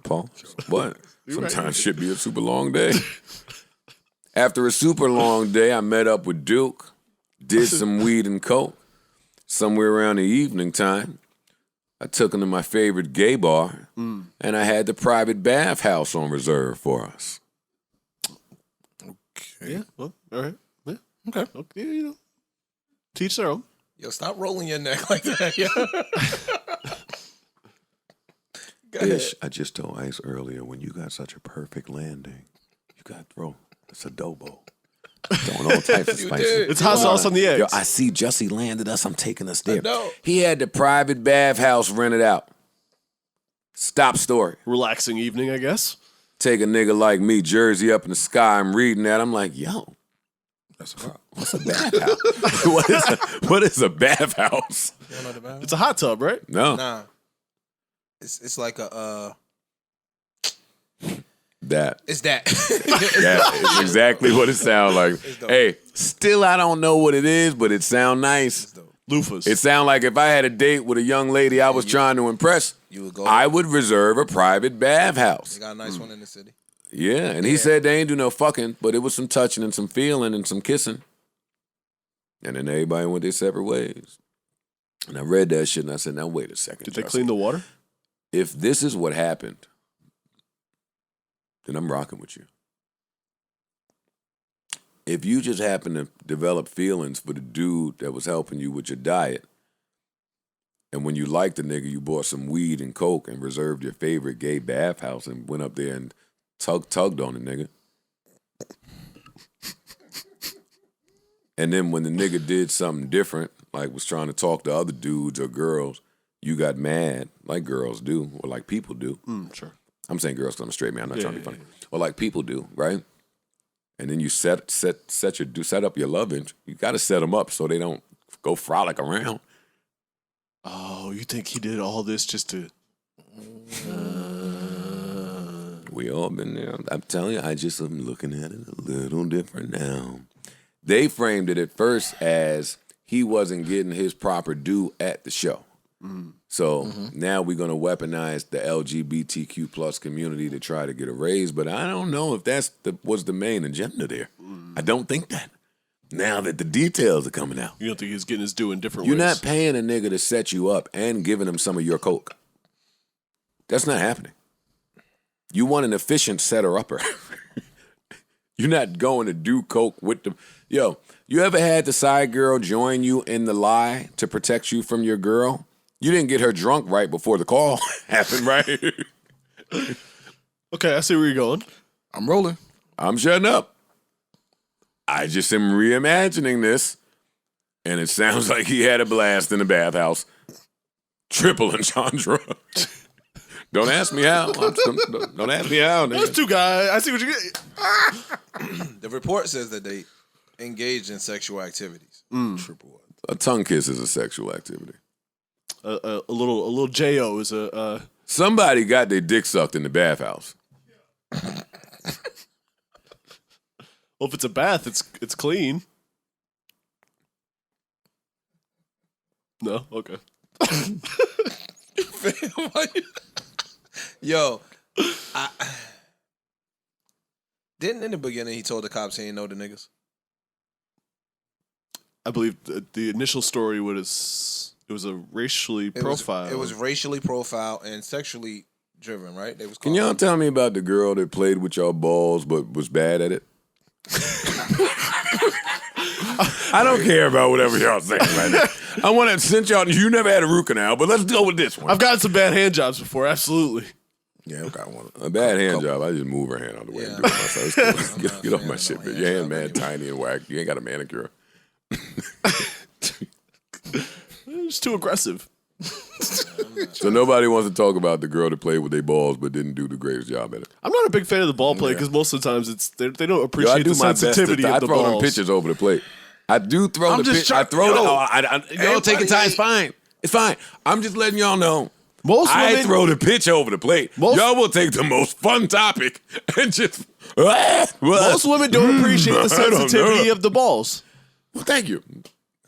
Pause. What? Sometimes shit be a super long day. After a super long day, I met up with Duke, did some weed and coke. Somewhere around the evening time, I took him to my favorite gay bar, and I had the private bathhouse on reserve for us. Okay. Yeah, well, all right. Yeah. Okay. You know, teach their own. Yo, stop rolling your neck like that. Yeah. Ish, I just told Ice earlier, when you got such a perfect landing, you got throw. It's adobo. Throwing all types of spices. It's hot sauce on the eggs. Yo, I see Jussie landed us. I'm taking us there. know. He had the private bathhouse rented out. Stop story. Relaxing evening, I guess. Take a nigga like me, Jersey up in the sky. I'm reading that. I'm like, yo, That's a vibe. what's a bathhouse? what is a bathhouse? You don't know the vibe? It's a hot tub, right? No. Nah. It's like a That. It's that. That is exactly what it sounds like. dope. Hey, still I don't know what it is, but it sounds nice. Loofahs. It sounds like if I had a date with a young lady I was trying to impress, You would go. I would reserve a private bathhouse. They got a nice one in the city. Yeah, and he said they ain't do no fucking, but it was some touching and some feeling and some kissing. And then everybody went their separate ways. And I read that shit and I said, now wait a second. Did they Jussie. clean the water? If this is what happened, then I'm rocking with you. If you just happen to develop feelings for the dude that was helping you with your diet, and when you liked the nigga, you bought some weed and coke and reserved your favorite gay bathhouse and went up there and tugged on the nigga. And then when the nigga did something different, like was trying to talk to other dudes or girls, you got mad, like girls do, or like people do. Sure. I'm saying girls because I'm a straight man. I'm not trying to be funny. Or like people do, right? And then you set up your love interest. You got to set them up so they don't go frolic around. Oh, you think he did all this just to... We all been there. I'm telling you, I just am looking at it a little different now. They framed it at first as he wasn't getting his proper due at the show. So now we're going to weaponize the LGBTQ plus community to try to get a raise. But I don't know if was the main agenda there. I don't think that. Now that the details are coming out. You don't think he's getting his due in different You're ways? not paying a nigga to set you up and giving him some of your coke. That's not happening. You want an efficient setter-upper. You're not going to do coke with them. Yo, you ever had the side girl join you in the lie to protect you from your girl? You didn't get her drunk right before the call happened, right? Okay, I see where you're going. I'm rolling. I'm shutting up. I just am reimagining this, and it sounds like he had a blast in the bathhouse. Triple entendre. Don't ask me how. Don't ask me how. Those two guys, I see what you get. The report says that they engaged in sexual activities. A tongue kiss is a sexual activity. A little J.O. is a... Somebody got their dick sucked in the bathhouse. Well, if it's a bath, it's clean. No? Okay. Yo, didn't in the beginning he told the cops he ain't know the niggas? I believe the initial story was it was a racially profiled. It was racially profiled and sexually driven, right? They was. Can y'all tell me about the girl that played with y'all balls but was bad at it? I don't care about whatever y'all saying right now. I want to send y'all. You never had a root canal, but let's go with this one. I've gotten some bad hand jobs before, absolutely. Yeah, I got one. A bad hand job. I just move her hand out of the way and do it myself. It's cool. Get off my shit, bitch. Your hand mad tiny and whack. You ain't got a manicure. It's too aggressive. So nobody wants to talk about the girl that played with their balls but didn't do the greatest job at it. I'm not a big fan of the ball play because most of the times they don't appreciate I do the my best sensitivity I of the throw them balls. pitches over the plate. I do throw the pitch. I throw take your time. It's fine. It's fine. I'm just letting y'all know. I throw the pitch over the plate. Y'all will take the most fun topic and just. Most women don't appreciate the sensitivity of the balls. Well, thank you.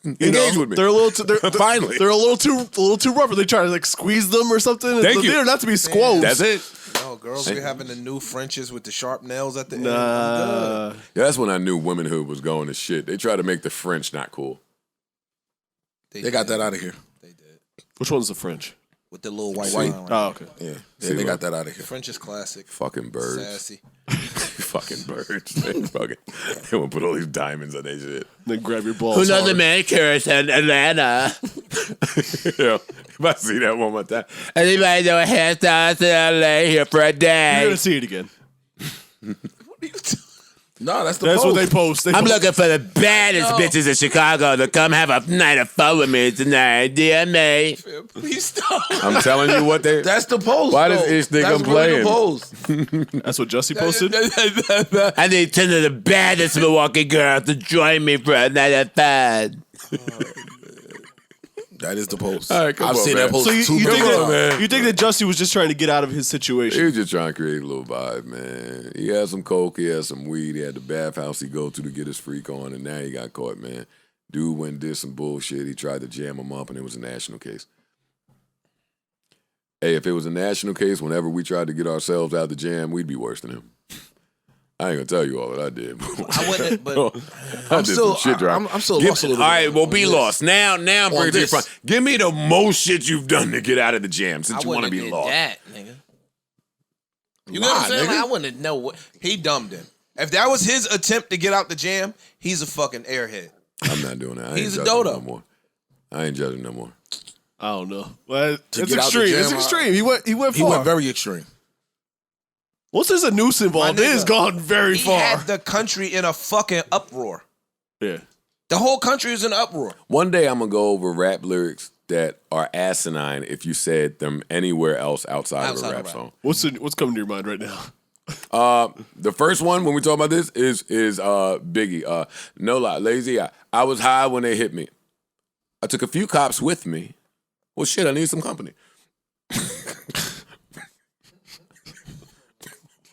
Engage with me. They're a little too. Finally, they're a little too rough. They try to like squeeze them or something. Thank you. They're not to be squoze. That's it. No, girls be having the new Frenches with the sharp nails at the end. Nah. Yeah, that's when I knew womanhood was going to shit. They try to make the French not cool. They got that out of here. They did. Which one's the French? With the little white. Oh, okay. Yeah, they got that out of here. French is classic. Fucking birds. Sassy. Fucking birds. They want to put all these diamonds on their shit. Then grab your balls. Who knows hard. the manicurist in Atlanta? Yo, if I see that one more time. Anybody know a hairstylist in LA here for a day? You're gonna see it again. No, that's That's what they post. I'm looking for the baddest bitches in Chicago to come have a night of fun with me tonight. DMA. Please stop. I'm telling you what they. That's the post. Why though. does Ish think That's I'm really playing? the post. That's what Jussie posted. I need 10 of the baddest Milwaukee girls to join me for a night of fun. That is the post. All right, come I've on, seen man. that post So you too think many times. that you think that Jussie was just trying to get out of his He situation? was just trying to create a little vibe, man. He had some coke, he had some weed, he had the bathhouse he go to get his freak on, and now he got caught, man. Dude went and did some bullshit. He tried to jam him up, and it was a national case. Hey, if it was a national case, whenever we tried to get ourselves out the jam, we'd be worse than him. I ain't gonna tell you all that I did. I wouldn't, but I did some shit drop. I'm still lost a little bit. All right, well, be on lost. Now bring it to the this. front. Give me the most shit you've done to get out of the jam since I you want to wouldn't be have lost. did that, nigga. You know what I'm saying? nigga. Like, I wouldn't know what he dumbed him. If that was his attempt to get out the jam, he's a fucking airhead. I'm not doing that. I He's ain't a judging dodo. no more. I ain't judging no more. I don't know. Well, it's get out the extreme. jam, It's extreme. He went He far. went very extreme. Once there's a noose involved, it nigga, has gone very He far. had the country in a fucking uproar. Yeah. The whole country is in an uproar. One day I'm gonna go over rap lyrics that are asinine if you said them anywhere else outside of a rap song. What's coming to your mind right now? The first one when we talk about this is Biggie. No lie, lazy eye. I was high when they hit me. I took a few cops with me. Well, shit, I need some company.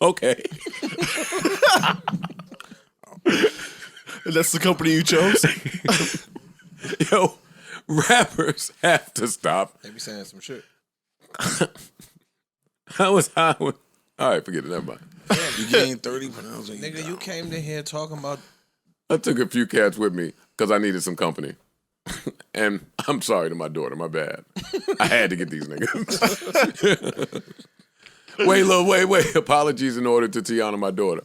Okay. And that's the company you chose? Yo, rappers have to stop. They be saying some shit. I was high when. All right, forget it. Never mind. You gained 30 pounds. And Nigga, you came to here talking about. I took a few cats with me because I needed some company. And I'm sorry to my daughter, my bad. I had to get these niggas. Wait. Apologies in order to Tiana, my daughter.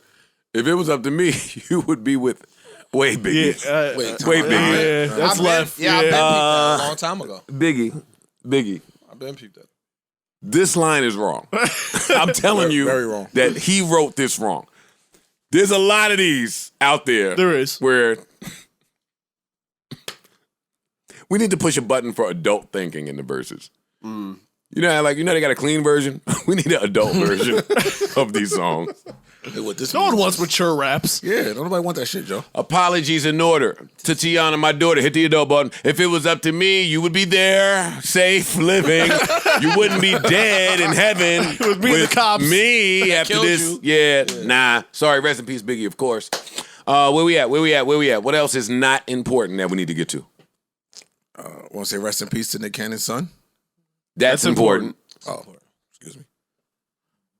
If it was up to me, you would be with Biggie. Wait, Yeah, that's left. Yeah, I've been peeped that a long time ago. Biggie. I've been peeped that. This line is wrong. I'm telling you very wrong. that he wrote this wrong. There's a lot of these out there. There is. Where we need to push a button for adult thinking in the verses. You know, like, they got a clean version? We need an adult version of these songs. Hey, what this No one means wants is- mature raps. Yeah, don't nobody want that shit, Joe. Apologies in order. To Tiana, my daughter, hit the adult button. If it was up to me, you would be there, safe, living. You wouldn't be dead in heaven with me and the cops. me after killed this. you. Yeah, nah. Sorry, rest in peace, Biggie, of course. Where we at? What else is not important that we need to get to? Want to say rest in peace to Nick Cannon's son? That's important. Oh, excuse me.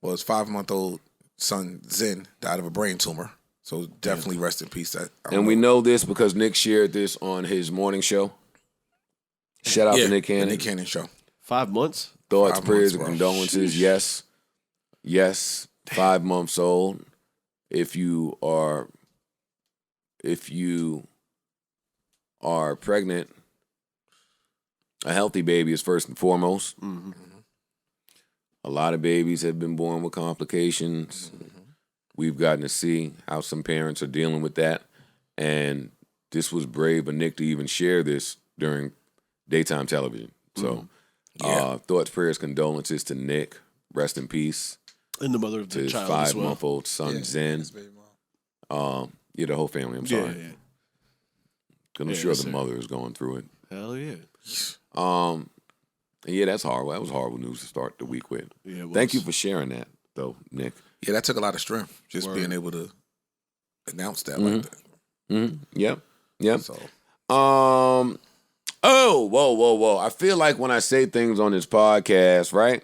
Well, his 5-month-old son, Zen, died of a brain tumor. So definitely rest in peace. And we know this because Nick shared this on his morning show. Shout out to Nick Cannon. The Nick Cannon show. 5 months? Thoughts, 5 prayers, months, and bro. condolences. Yes. Yes. 5 months old. If you are pregnant, a healthy baby is first and foremost. Mm-hmm. A lot of babies have been born with complications. We've gotten to see how some parents are dealing with that. And this was brave of Nick to even share this during daytime television. So thoughts, prayers, condolences to Nick. Rest in peace. And the mother of To the his child as well. 5-month-old son, Zen. Yeah, the whole family, I'm Yeah, sorry. yeah. 'Cause I'm Yeah, sure the sir. mother is going through it. Hell yeah. And yeah, that's horrible. That was horrible news to start the week with. Yeah, it Thank was. you for sharing that, though, Nick. Yeah, that took a lot of strength, just Word. being able to announce that like that. Yep. Yep. So, Oh, whoa. I feel like when I say things on this podcast, right,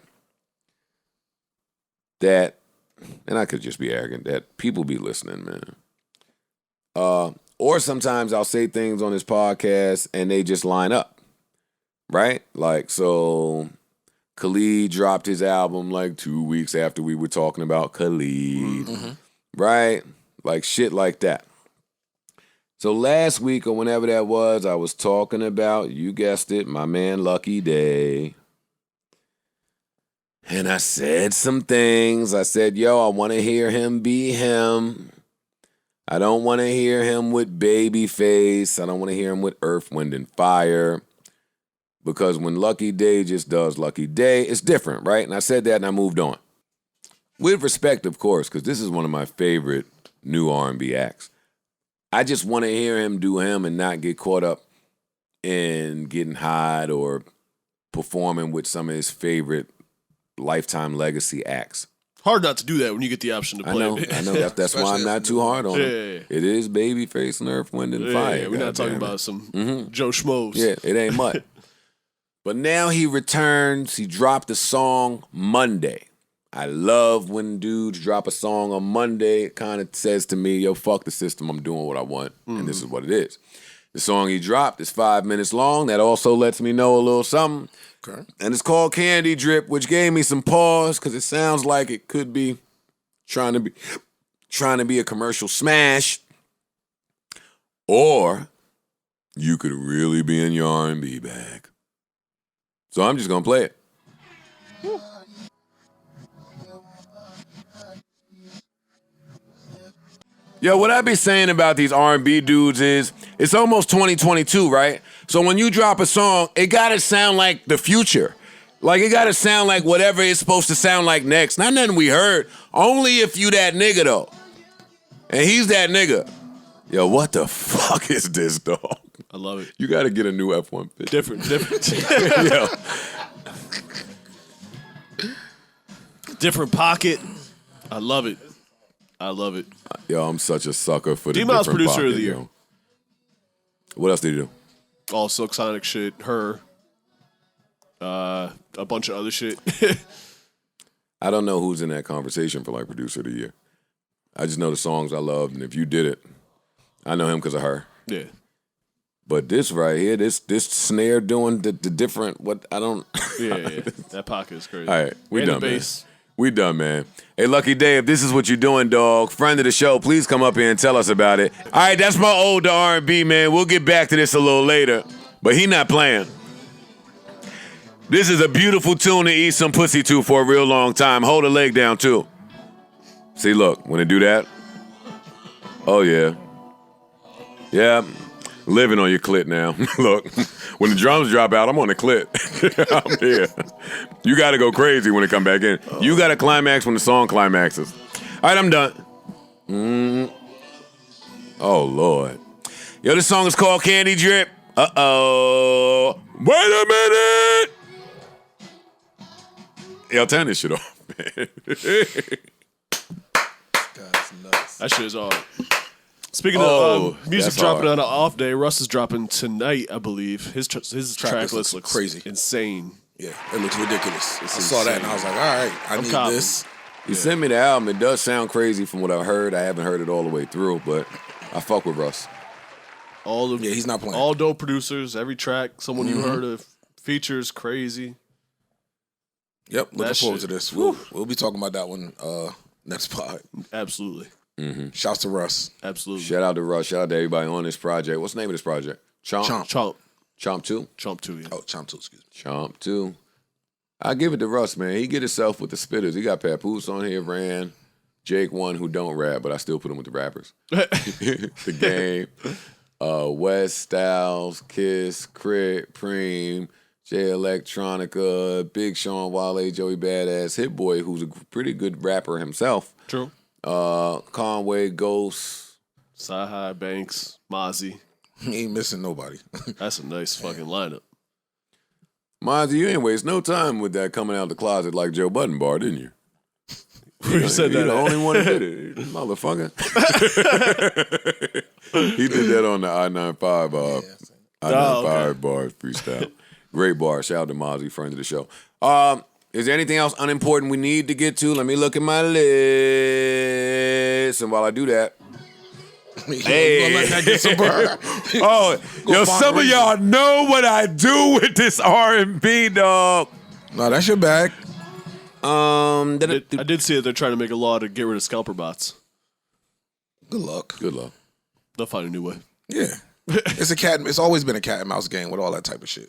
that, and I could just be arrogant, that people be listening, man. Or sometimes I'll say things on this podcast and they just line up, right? Like, so Khalid dropped his album like 2 weeks after we were talking about Khalid, right? Like shit like that. So last week or whenever that was, I was talking about, you guessed it, my man Lucky Day. And I said some things. I said, yo, I want to hear him be him. I don't want to hear him with Babyface. I don't want to hear him with Earth, Wind, and Fire. Because when Lucky Day just does Lucky Day, it's different, right? And I said that and I moved on. With respect, of course, because this is one of my favorite new R&B acts. I just want to hear him do him and not get caught up in getting hot or performing with some of his favorite Lifetime Legacy acts. Hard not to do that when you get the option to I play. know. That's why I'm not too hard on him. Yeah. It is Babyface and Earth, Wind, and Fire. Yeah, we're not talking goddamn it. about some Joe Schmoes. Yeah, it ain't much. But now he returns. He dropped a song Monday. I love when dudes drop a song on Monday. It kind of says to me, yo, fuck the system. I'm doing what I want. And this is what it is. The song he dropped is 5 minutes long. That also lets me know a little something. okay. And it's called Candy Drip, which gave me some pause because it sounds like it could be trying to be a commercial smash. Or you could really be in your R&B bag. So I'm just going to play it. Yo, what I be saying about these R&B dudes is it's almost 2022, right? So when you drop a song, it gotta sound like the future. Like it gotta sound like whatever it's supposed to sound like next. Not nothing we heard. Only if you that nigga though. And he's that nigga. Yo, what the fuck is this, dog? I love it. You gotta get a new F-150. Different. Yo. Different pocket. I love it. Yo, I'm such a sucker for the D-Miles different producer of pocket, the year. yo. What else did he do? All Silk Sonic shit. Her. A bunch of other shit. I don't know who's in that conversation for like producer of the year. I just know the songs I loved, and if you did it, I know him because of her. Yeah. But this right here, this snare doing the different what I don't. Yeah. That pocket is crazy. All right, we And the done, man. bass. We done, man. Hey, Lucky Day, if this is what you're doing, dog, friend of the show, please come up here and tell us about it. All right, that's my older R&B, man. We'll get back to this a little later, but he not playing. This is a beautiful tune to eat some pussy to for a real long time. Hold a leg down, too. See, look, when it do that, oh, yeah. Yeah. living on your clit now. Look, when the drums drop out, I'm on the clit. I'm here. You got to go crazy when it come back in. You got to climax when the song climaxes. All right, I'm done. Oh, Lord. Yo, this song is called Candy Drip. Uh-oh. Wait a minute. Yo, turn this shit off, man. That shit is hard. Speaking of music dropping on an off day, Russ is dropping tonight, I believe. His track list looks crazy, insane. Yeah, it looks ridiculous. I saw that and I was like, all right, I need this. You sent me the album. It does sound crazy from what I've heard. I haven't heard it all the way through, but I fuck with Russ. He's not playing. All dope producers, every track, someone you heard of, features crazy. Yep, looking forward to this. We'll be talking about that one next pod. Absolutely. Shouts to Russ. Absolutely. Shout out to Russ. Shout out to everybody on this project. What's the name of this project? Chomp 2? Chomp 2, yeah. Oh, Chomp 2, excuse me. Chomp 2. I give it to Russ, man. He get himself with the spitters. He got Papoose on here, Ran, Jake One, who don't rap, but I still put him with the rappers. The Game, West Styles, Kiss, Crit, Preem, J Electronica, Big Sean, Wale, Joey Badass, Hit Boy, who's a pretty good rapper himself. True. Conway, Ghost, Sci-Hi, Banks, Mozzie. He ain't missing nobody. That's a nice fucking lineup. Mozzie, you ain't waste no time with that coming out the closet like Joe Budden bar, didn't you? You said that. You're the only one that did it, motherfucker. He did that on the I-95 I-95 bars freestyle. Great bar. Shout out to Mozzie, friend of the show. Is there anything else unimportant we need to get to? Let me look at my list. And while I do that, hey. Some of y'all know what I do with this R&B, dog. No, that's your bag. I did see that they're trying to make a law to get rid of scalper bots. Good luck. Good luck. They'll find a new way. Yeah. It's always been a cat and mouse game with all that type of shit.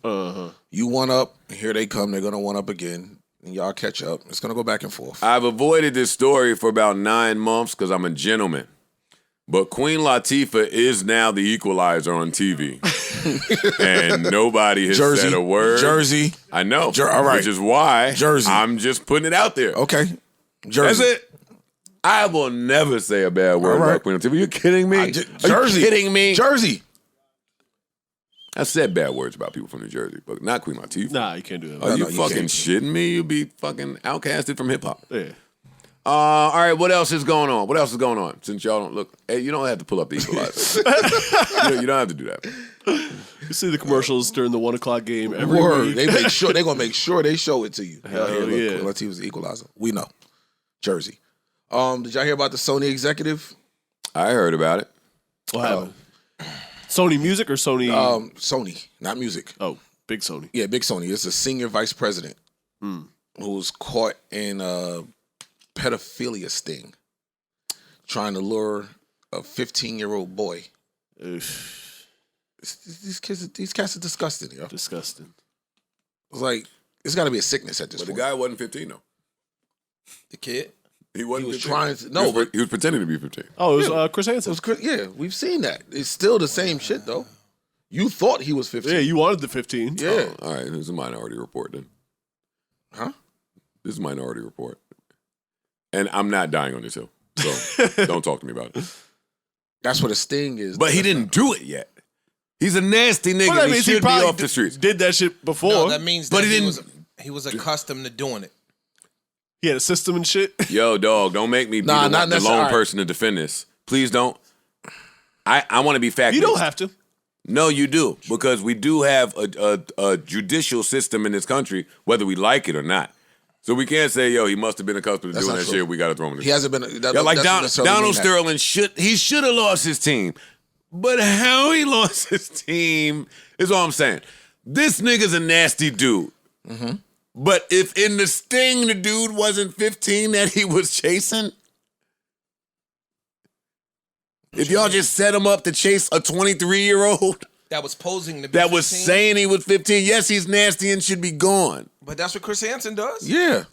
You one up, and here they come. They're gonna one up again, and y'all catch up. It's gonna go back and forth. I've avoided this story for about 9 months because I'm a gentleman. But Queen Latifah is now the equalizer on TV. And nobody has said a word. Jersey. I know. All right. Which is why Jersey. I'm just putting it out there. Okay. Jersey. That's it. I will never say a bad word about Queen Latifah. Are you kidding me? Jersey. Are you kidding me? Jersey. I've said bad words about people from New Jersey, but not Queen Latifah. Nah, you can't do that. Are you fucking shitting me? You'll be fucking outcasted from hip-hop. Yeah. All right, what else is going on? What else is going on? Since y'all don't look, hey, you don't have to pull up the equalizer. you don't have to do that. You see the commercials during the 1 o'clock game every week. They're gonna make sure they show it to you. Hell yeah. Latifah's the equalizer. We know. Jersey. Did y'all hear about the Sony executive? I heard about it. What happened? Sony Music or Sony? Sony, not music. Oh, big Sony. Yeah, big Sony. It's a senior vice president who was caught in pedophilia sting, trying to lure a 15-year-old boy. These cats are disgusting, yo. Disgusting. It's like, it's got to be a sickness at this point. The guy wasn't 15, though. The kid? He wasn't 15. Trying to, no, he was pretending to be 15. Oh, it was Chris Hansen. Yeah, we've seen that. It's still the same shit, though. You thought he was 15. Yeah, you wanted the 15. Yeah. All right, this is a Minority Report, then. Huh? This is a Minority Report. And I'm not dying on this hill, so don't talk to me about it. That's what a sting is. But he didn't do it yet. He's a nasty nigga. Well, that He means should be probably off the streets. Did that shit before. No, that means that But he was accustomed to doing it. He had a system and shit. Yo, dog, don't make me be the lone person to defend this. Please don't. I want to be fact-based. You don't have to. No, you do, because we do have a judicial system in this country, whether we like it or not. So we can't say, yo, he must have been accustomed to doing that shit. We got to throw him in the He hasn't been. like Donald Sterling should have lost his team. But how he lost his team is all I'm saying. This nigga's a nasty dude. Mm-hmm. But if in the sting the dude wasn't 15 that he was chasing, if y'all just set him up to chase a 23-year-old that was posing to be that 15. was saying he was 15, yes, he's nasty and should be gone. But that's what Chris Hansen does. Yeah.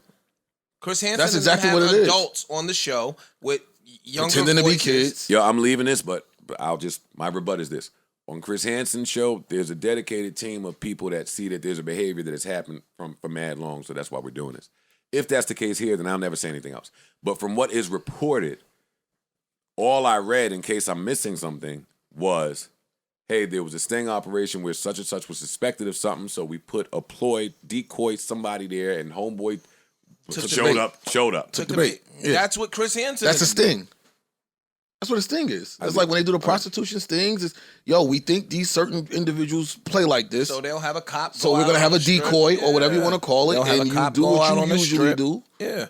Chris Hansen That's doesn't exactly have what it is. adults on the show with younger Pretending to be voices. kids. Yo, I'm leaving this, but I'll just, my rebut is this. On Chris Hansen's show, there's a dedicated team of people that see that there's a behavior that has happened for mad long, so that's why we're doing this. If that's the case here, then I'll never say anything else. But from what is reported, all I read, in case I'm missing something, was, hey, there was a sting operation where such and such was suspected of something, so we put a ploy, decoyed somebody there, and homeboy showed up. Took the bait. Yeah. That's what Chris Hansen. That's a sting. That's what a sting is. It's like when they do the prostitution stings. It's, yo, we think these certain individuals play like this. So they'll have a cop. So we're gonna have a decoy or whatever you want to call it, and you do what you usually do. Yeah.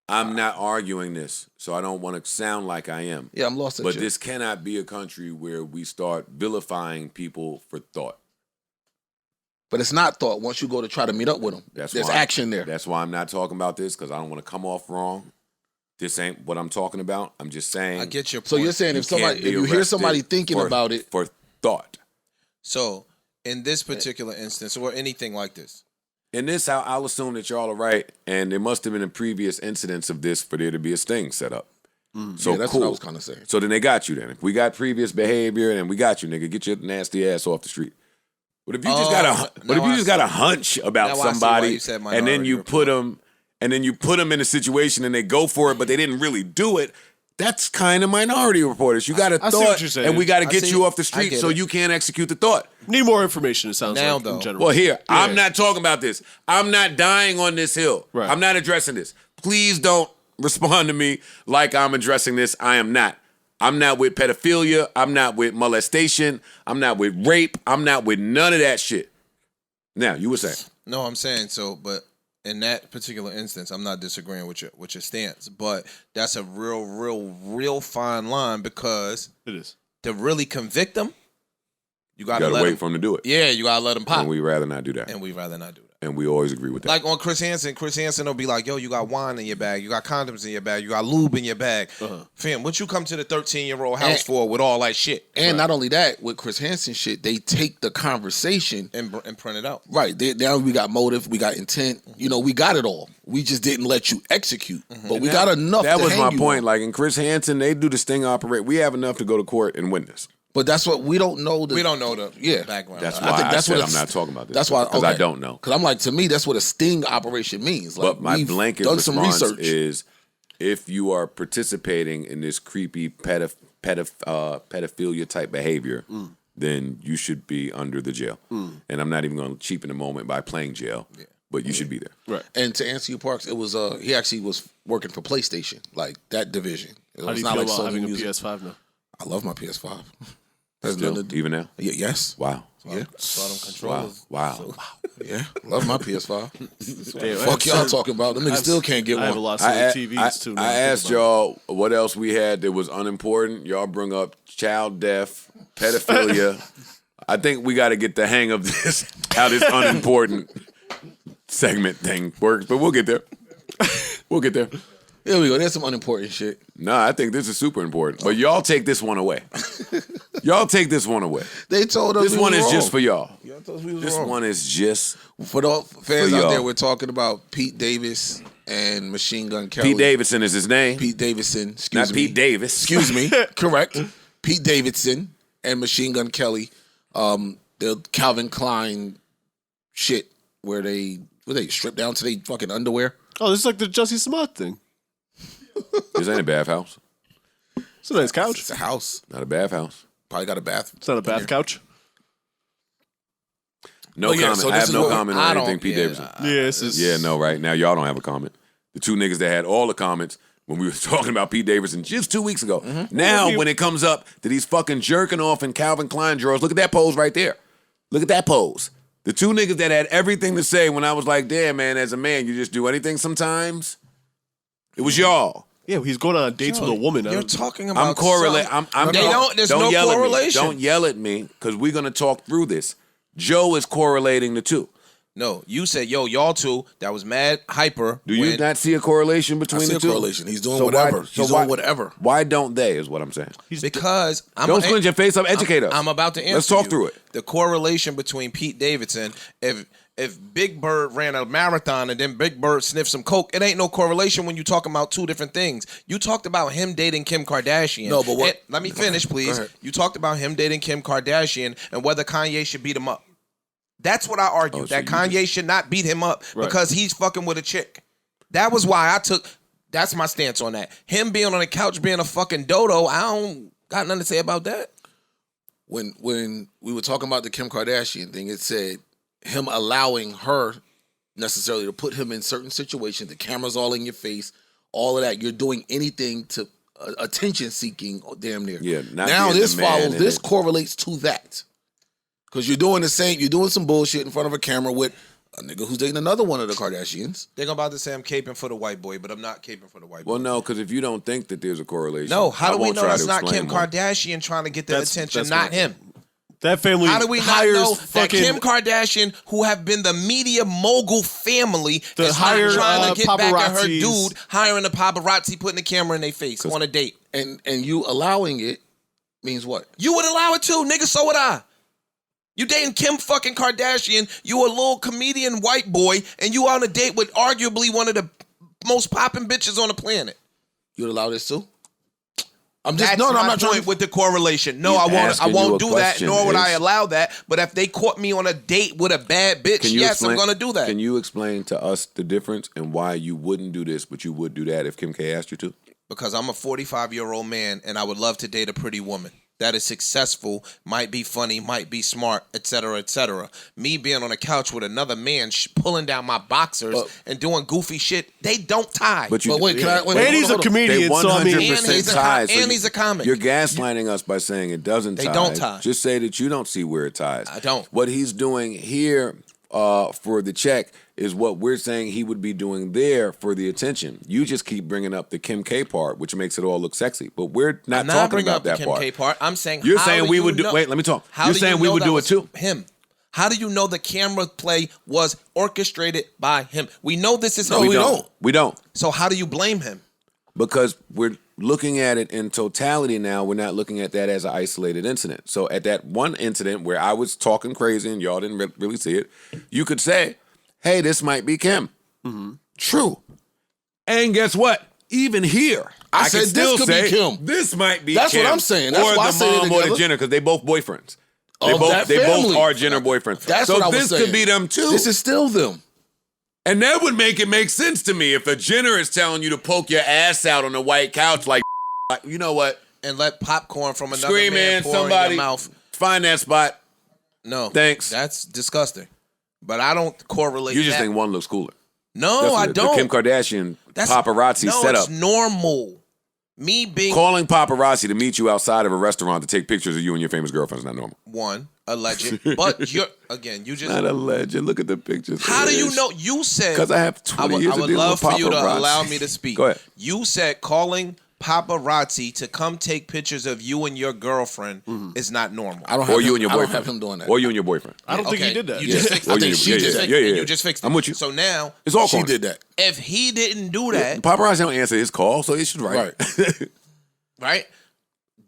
I'm not arguing this, so I don't want to sound like I am. Yeah, I'm lost. But this cannot be a country where we start vilifying people for thought. But it's not thought once you go to try to meet up with them. There's action there. That's why I'm not talking about this, because I don't want to come off wrong. This ain't what I'm talking about. I'm just saying. I get your point. So you're saying if you hear somebody thinking about it for thought. So in this particular instance, or anything like this, in this, I'll assume that y'all are right, and there must have been a previous incidents of this for there to be a sting set up. So yeah, that's cool. what I was kind of saying. So then they got you then. If we got previous behavior, then we got you, nigga. Get your nasty ass off the street. But if you just got a hunch about somebody, and then you put them in a situation and they go for it, but they didn't really do it, that's kind of Minority Reporters. You got a thought, and we got to get you off the street so you can't execute the thought. Need more information, it sounds now, like, though. in general. Well, here, I'm not talking about this. I'm not dying on this hill. Right. I'm not addressing this. Please don't respond to me like I'm addressing this. I am not. I'm not with pedophilia. I'm not with molestation. I'm not with rape. I'm not with none of that shit. Now, you were saying. No, I'm saying so, but in that particular instance, I'm not disagreeing with your stance, but that's a real fine line, because It is. to really convict them, you gotta wait for him to do it. Yeah, you gotta let them pop. And we'd rather not do that. And we'd rather not do that. And we always agree with that. Like on Chris Hansen will be like, yo, you got wine in your bag, you got condoms in your bag, you got lube in your bag. Fam, what you come to the 13-year-old house for with all that shit? And not only that, with Chris Hansen shit, they take the conversation and print it out. Right. Now we got motive, we got intent. You know, we got it all. We just didn't let you execute. But we got enough That to was hang my you point. on. Like in Chris Hansen, they do the sting operate. We have enough to go to court and win this. But that's what we don't know. We don't know the background. That's why I said I'm not talking about this. That's why, because I don't know. Because I'm like, to me, that's what a sting operation means. Like, But my blanket done response some research. is, if you are participating in this creepy pedophilia type behavior, then you should be under the jail. And I'm not even going to cheapen the moment by playing jail, but you should be there. Right. And to answer you, Parks, it was he actually was working for PlayStation, like that division. How do you feel about having a PS5 now? I love my PS5. Still, even now? Yes. Wow. Yeah. Saw them controllers. Wow. Yeah. Love my PS5. Damn, Fuck y'all talking about. Them niggas still can't get I have a one. lot of TVs too. I asked y'all what else we had that was unimportant. Y'all bring up child death, pedophilia. I think we got to get the hang of this, how this unimportant segment thing works, but we'll get there. We'll get there. There we go. There's some unimportant shit. Nah, I think this is super important. But y'all take this one away. Y'all take this one away. They told us this one is just for y'all. Y'all told us we was This wrong. one is just For the fans for out y'all. there, we're talking about Pete Davis and Machine Gun Kelly. Pete Davidson is his name. Pete Davidson. Not Pete Davis. Excuse me. Correct. Pete Davidson and Machine Gun Kelly. The Calvin Klein shit where they strip down to their fucking underwear. Oh, this is like the Jussie Smollet thing. This ain't a bathhouse. It's a nice couch. It's a house. Not a bathhouse. Probably got a bath. It's not a bath couch. No Oh, yeah, comment. so I this have is no what- comment I on don't- anything Pete yeah, Davidson. Yeah, this is. Yeah, no, right now y'all don't have a comment. The two niggas that had all the comments when we were talking about Pete Davidson just 2 weeks ago. Now, when it comes up to these fucking jerking off in Calvin Klein drawers, look at that pose right there. Look at that pose. The two niggas that had everything to say when I was like, damn, man, as a man, you just do anything sometimes. It was y'all. Yeah, he's going on dates with a woman. You're talking about. I'm correlating. There's don't no yell correlation. At me. Don't yell at me, because we're gonna talk through this. Joe is correlating the two. No, you said, yo, y'all two, that was mad hyper. Do you not see a correlation I between see the a two? correlation. He's doing So whatever. why- He's doing whatever. Why don't they? Is what I'm saying. Because Don't squint your face up. Educate us. I'm about to answer. Let's talk you. through it. The correlation between Pete Davidson, if Big Bird ran a marathon and then Big Bird sniffed some coke, it ain't no correlation when you talking about two different things. You talked about him dating Kim Kardashian. No, but what? Let me finish, please. You talked about him dating Kim Kardashian and whether Kanye should beat him up. That's what I argued, that Kanye should not beat him up because he's fucking with a chick. That was why that's my stance on that. Him being on the couch being a fucking dodo, I don't got nothing to say about that. When we were talking about the Kim Kardashian thing, it said him allowing her necessarily to put him in certain situations, the camera's all in your face, all of that. You're doing anything to attention seeking, damn near. Yeah. Now this follows. This correlates to that. Because you're doing some bullshit in front of a camera with a nigga who's dating another one of the Kardashians. They're about to say I'm caping for the white boy, but I'm not caping for the white boy. Well, no, because if you don't think that there's a correlation, no, how do we know that's not Kim Kardashian trying to get the attention, not him? That family. How do we not know that Kim Kardashian, who have been the media mogul family, is not trying to get back at her dude, hiring a paparazzi, putting the camera in their face on a date? And you allowing it means what? You would allow it too, nigga, so would I. You dating Kim fucking Kardashian, you a little comedian white boy, and you on a date with arguably one of the most popping bitches on the planet. You'd allow this too? I'm not trying with the correlation. No, I won't do that, nor would I allow that. But if they caught me on a date with a bad bitch, yes, I'm gonna do that. Can you explain to us the difference and why you wouldn't do this, but you would do that if Kim K asked you to? Because I'm a 45-year-old man, and I would love to date a pretty woman that is successful, might be funny, might be smart, etc., etc. Me being on a couch with another man pulling down my boxers and doing goofy shit, they don't tie. But wait, and he's a comedian, so I mean, and he's a comic. You're gaslighting us by saying it doesn't tie. They don't tie. Just say that you don't see where it ties. I don't. What he's doing here for the check is what we're saying he would be doing there for the attention. You just keep bringing up the Kim K part, which makes it all look sexy. But we're not talking about that part. Kim K part. I'm saying you're saying we would do. Wait, let me talk. You're saying we would do it too. Him. How do you know the camera play was orchestrated by him? We know this is. No, we don't. We don't. So how do you blame him? Because we're looking at it in totality now. We're not looking at that as an isolated incident. So at that one incident where I was talking crazy and y'all didn't really see it, you could say, hey, this might be Kim. Mm-hmm. True. And guess what? Even here, I said can still this could be Kim. This might be That's Kim. what I'm saying. That's or why I the say mom or the Jenner, because they both boyfriends. They both are Jenner boyfriends. That's so what I was this saying. could be them too. This is still them. And that would make it make sense to me if a Jenner is telling you to poke your ass out on the white couch like, you know what? And let popcorn from another Scream man in, pour somebody in your mouth. Find that spot. No. Thanks. That's disgusting. But I don't correlate You just that. think one looks cooler. No, I don't. The Kim Kardashian paparazzi setup. It's normal. Me being... Calling paparazzi to meet you outside of a restaurant to take pictures of you and your famous girlfriend is not normal. One, alleged. But you're... Again, you just... Not alleged. Look at the pictures. How do you know? You said... Because I have 20 years I would love for you to allow me to speak. Go ahead. You said calling paparazzi to come take pictures of you and your girlfriend is not normal. I don't have or you and your boyfriend. I don't have him doing that. Or you and your boyfriend. I don't think he did that. You just fixed it. I think she did that. You just fixed it. I'm with you. So now... It's all She corny. did that. If he didn't do that... Paparazzi don't answer his call, so it should Right. Right?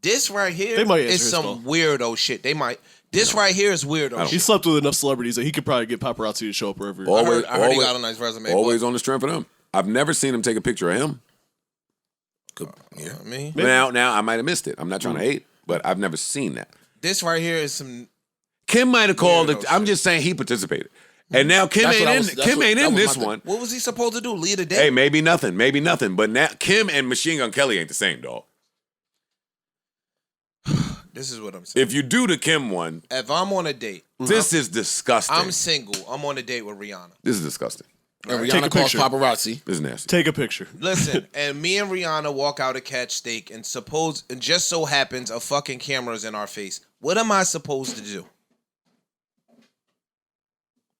This right here They might answer is his some call. weirdo shit. They might. This right here is weirdo He shit. slept with enough celebrities that he could probably get paparazzi to show up wherever. I heard he got a nice resume. Always on the strength of them. I've never seen him take a picture of him. Yeah, I mean, Now I might have missed it. I'm not trying to hate, but I've never seen that. this right here is some. Kim might have called Weirdo it. I'm just saying he participated. And now Kim That's what I ain't was- in. that's Kim what- ain't that in was this my thing. one. What was he supposed to do? Lead a day? Hey, maybe nothing. But now Kim and Machine Gun Kelly ain't the same, dog. This is what I'm saying. If you do the Kim one, If I'm on a date, this is disgusting. I'm single. I'm on a date with Rihanna. This is disgusting. And Take Rihanna a calls picture. paparazzi. This is nasty. Take a picture. Listen, and me and Rihanna walk out to catch steak, and just so happens a fucking camera's in our face. What am I supposed to do?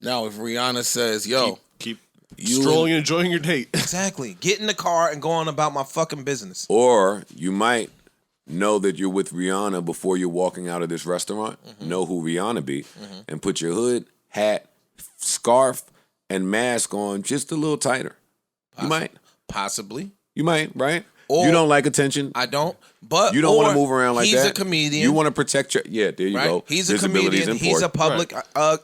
Now, if Rihanna says, yo, Keep You strolling and enjoying your date. Exactly. Get in the car and go on about my fucking business. Or you might know that you're with Rihanna before you're walking out of this restaurant, know who Rihanna be, and put your hood, hat, scarf, and mask on just a little tighter. You might. Possibly. You might, right? You don't like attention. I don't. But you don't want to move around like he's that. He's a comedian. You want to protect your. Yeah, there you go. He's a comedian. He's a public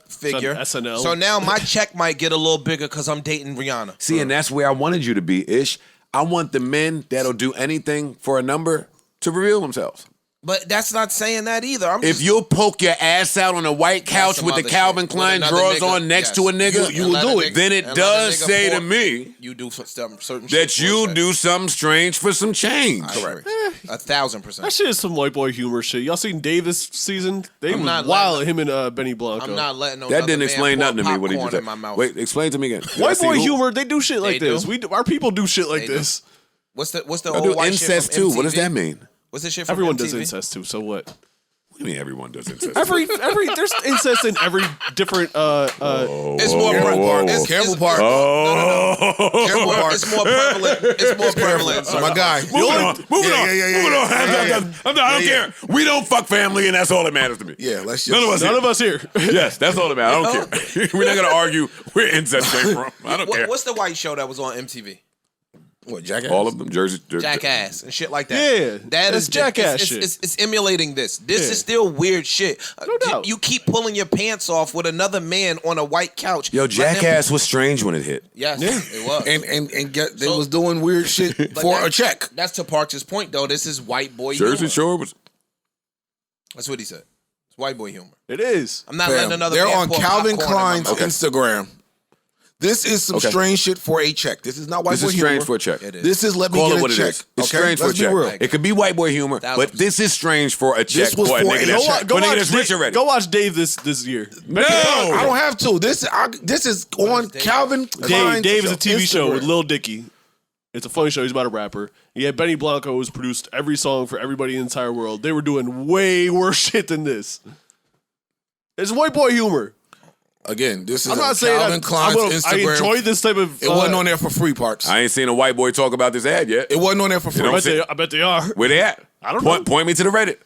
figure. SNL. So now my check might get a little bigger because I'm dating Rihanna. See, and that's where I wanted you to be, Ish. I want the men that'll do anything for a number to reveal themselves. But that's not saying that either. If you'll poke your ass out on a white couch with the Calvin Klein drawers on next to a nigga, you will do it. Then it does say to me you do certain shit that you do something strange for some change. Correct. 1,000%. That shit is some white boy humor shit. Y'all seen Dave this season? They was wild, him and Benny Blanco. I'm not letting no that didn't man explain pour nothing to me. What did you popcorn say? Wait, explain to me again. White boy humor, they do shit like They this. do? Our people do shit like this. What's the I old do white incest shit from too. What does MTV? that mean? What's this shit from Everyone MTV? does incest too, so what? What do you mean everyone does incest? There's incest in every different It's more prevalent. Careful part. Careful part. It's more prevalent. It's more prevalent. My guy. Moving on. Moving on. Yeah. I don't care. We don't fuck family, and that's all that matters to me. Yeah, let's just. none of us here. Yes, that's all that matters. I don't care. We're not gonna argue where incest came from. I don't care. What's the white show that was on MTV? What, Jackass? All of them, Jersey. Jackass and shit like that. Yeah, that's Jackass it's, shit. It's emulating this. This is still weird shit. No doubt. You keep pulling your pants off with another man on a white couch. Yo, Jackass was strange when it hit. Yes, it was. And they was doing weird shit for a check. That's to Parks' point, though. This is white boy Jersey humor. Shore was. That's what he said. It's white boy humor. It is. I'm not letting another They're man on pour Calvin popcorn in my Klein's mouth. Instagram. This is some strange shit for a check. This is not white This boy is humor. strange for a check. It is. This is let me Call get it a what it check. is. It's Okay? strange for a Let's be check. real. It could be white boy humor, but this is strange for a check. This was for a for nigga a that's check. Go watch that's rich already. Go watch Dave this year. No, I don't have to. This is on Calvin Klein's Dave is a TV show Instagram. with Lil Dicky. It's a funny show. He's about a rapper. Yeah, Benny Blanco who's produced every song for everybody in the entire world. They were doing way worse shit than this. It's white boy humor. Again, this is I'm on not saying Calvin Klein's I Instagram. enjoy this type of. It wasn't on there for free, Parks. I ain't seen a white boy talk about this ad yet. It wasn't on there for free. I bet they are. Where they at? I don't know. Point me to the Reddit.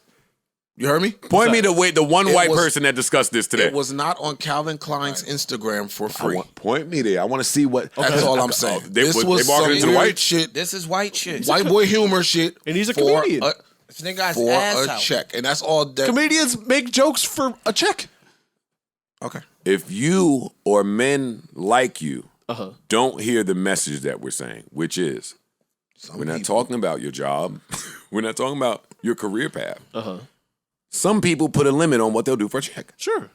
You heard me? Point me to the one It white was- person that discussed this today. It was not on Calvin Klein's Instagram for free. Point me there. I want to see what. That's all I'm saying. They was some marketed to the weird white shit. This is white shit. White boy humor shit. And he's a for comedian. This nigga got his For ass a out. check. And that's all that. Comedians make jokes for a check. Okay. If you or men like you don't hear the message that we're saying, which is we're not talking about your job, we're not talking about your career path. Some people put a limit on what they'll do for a check. Sure.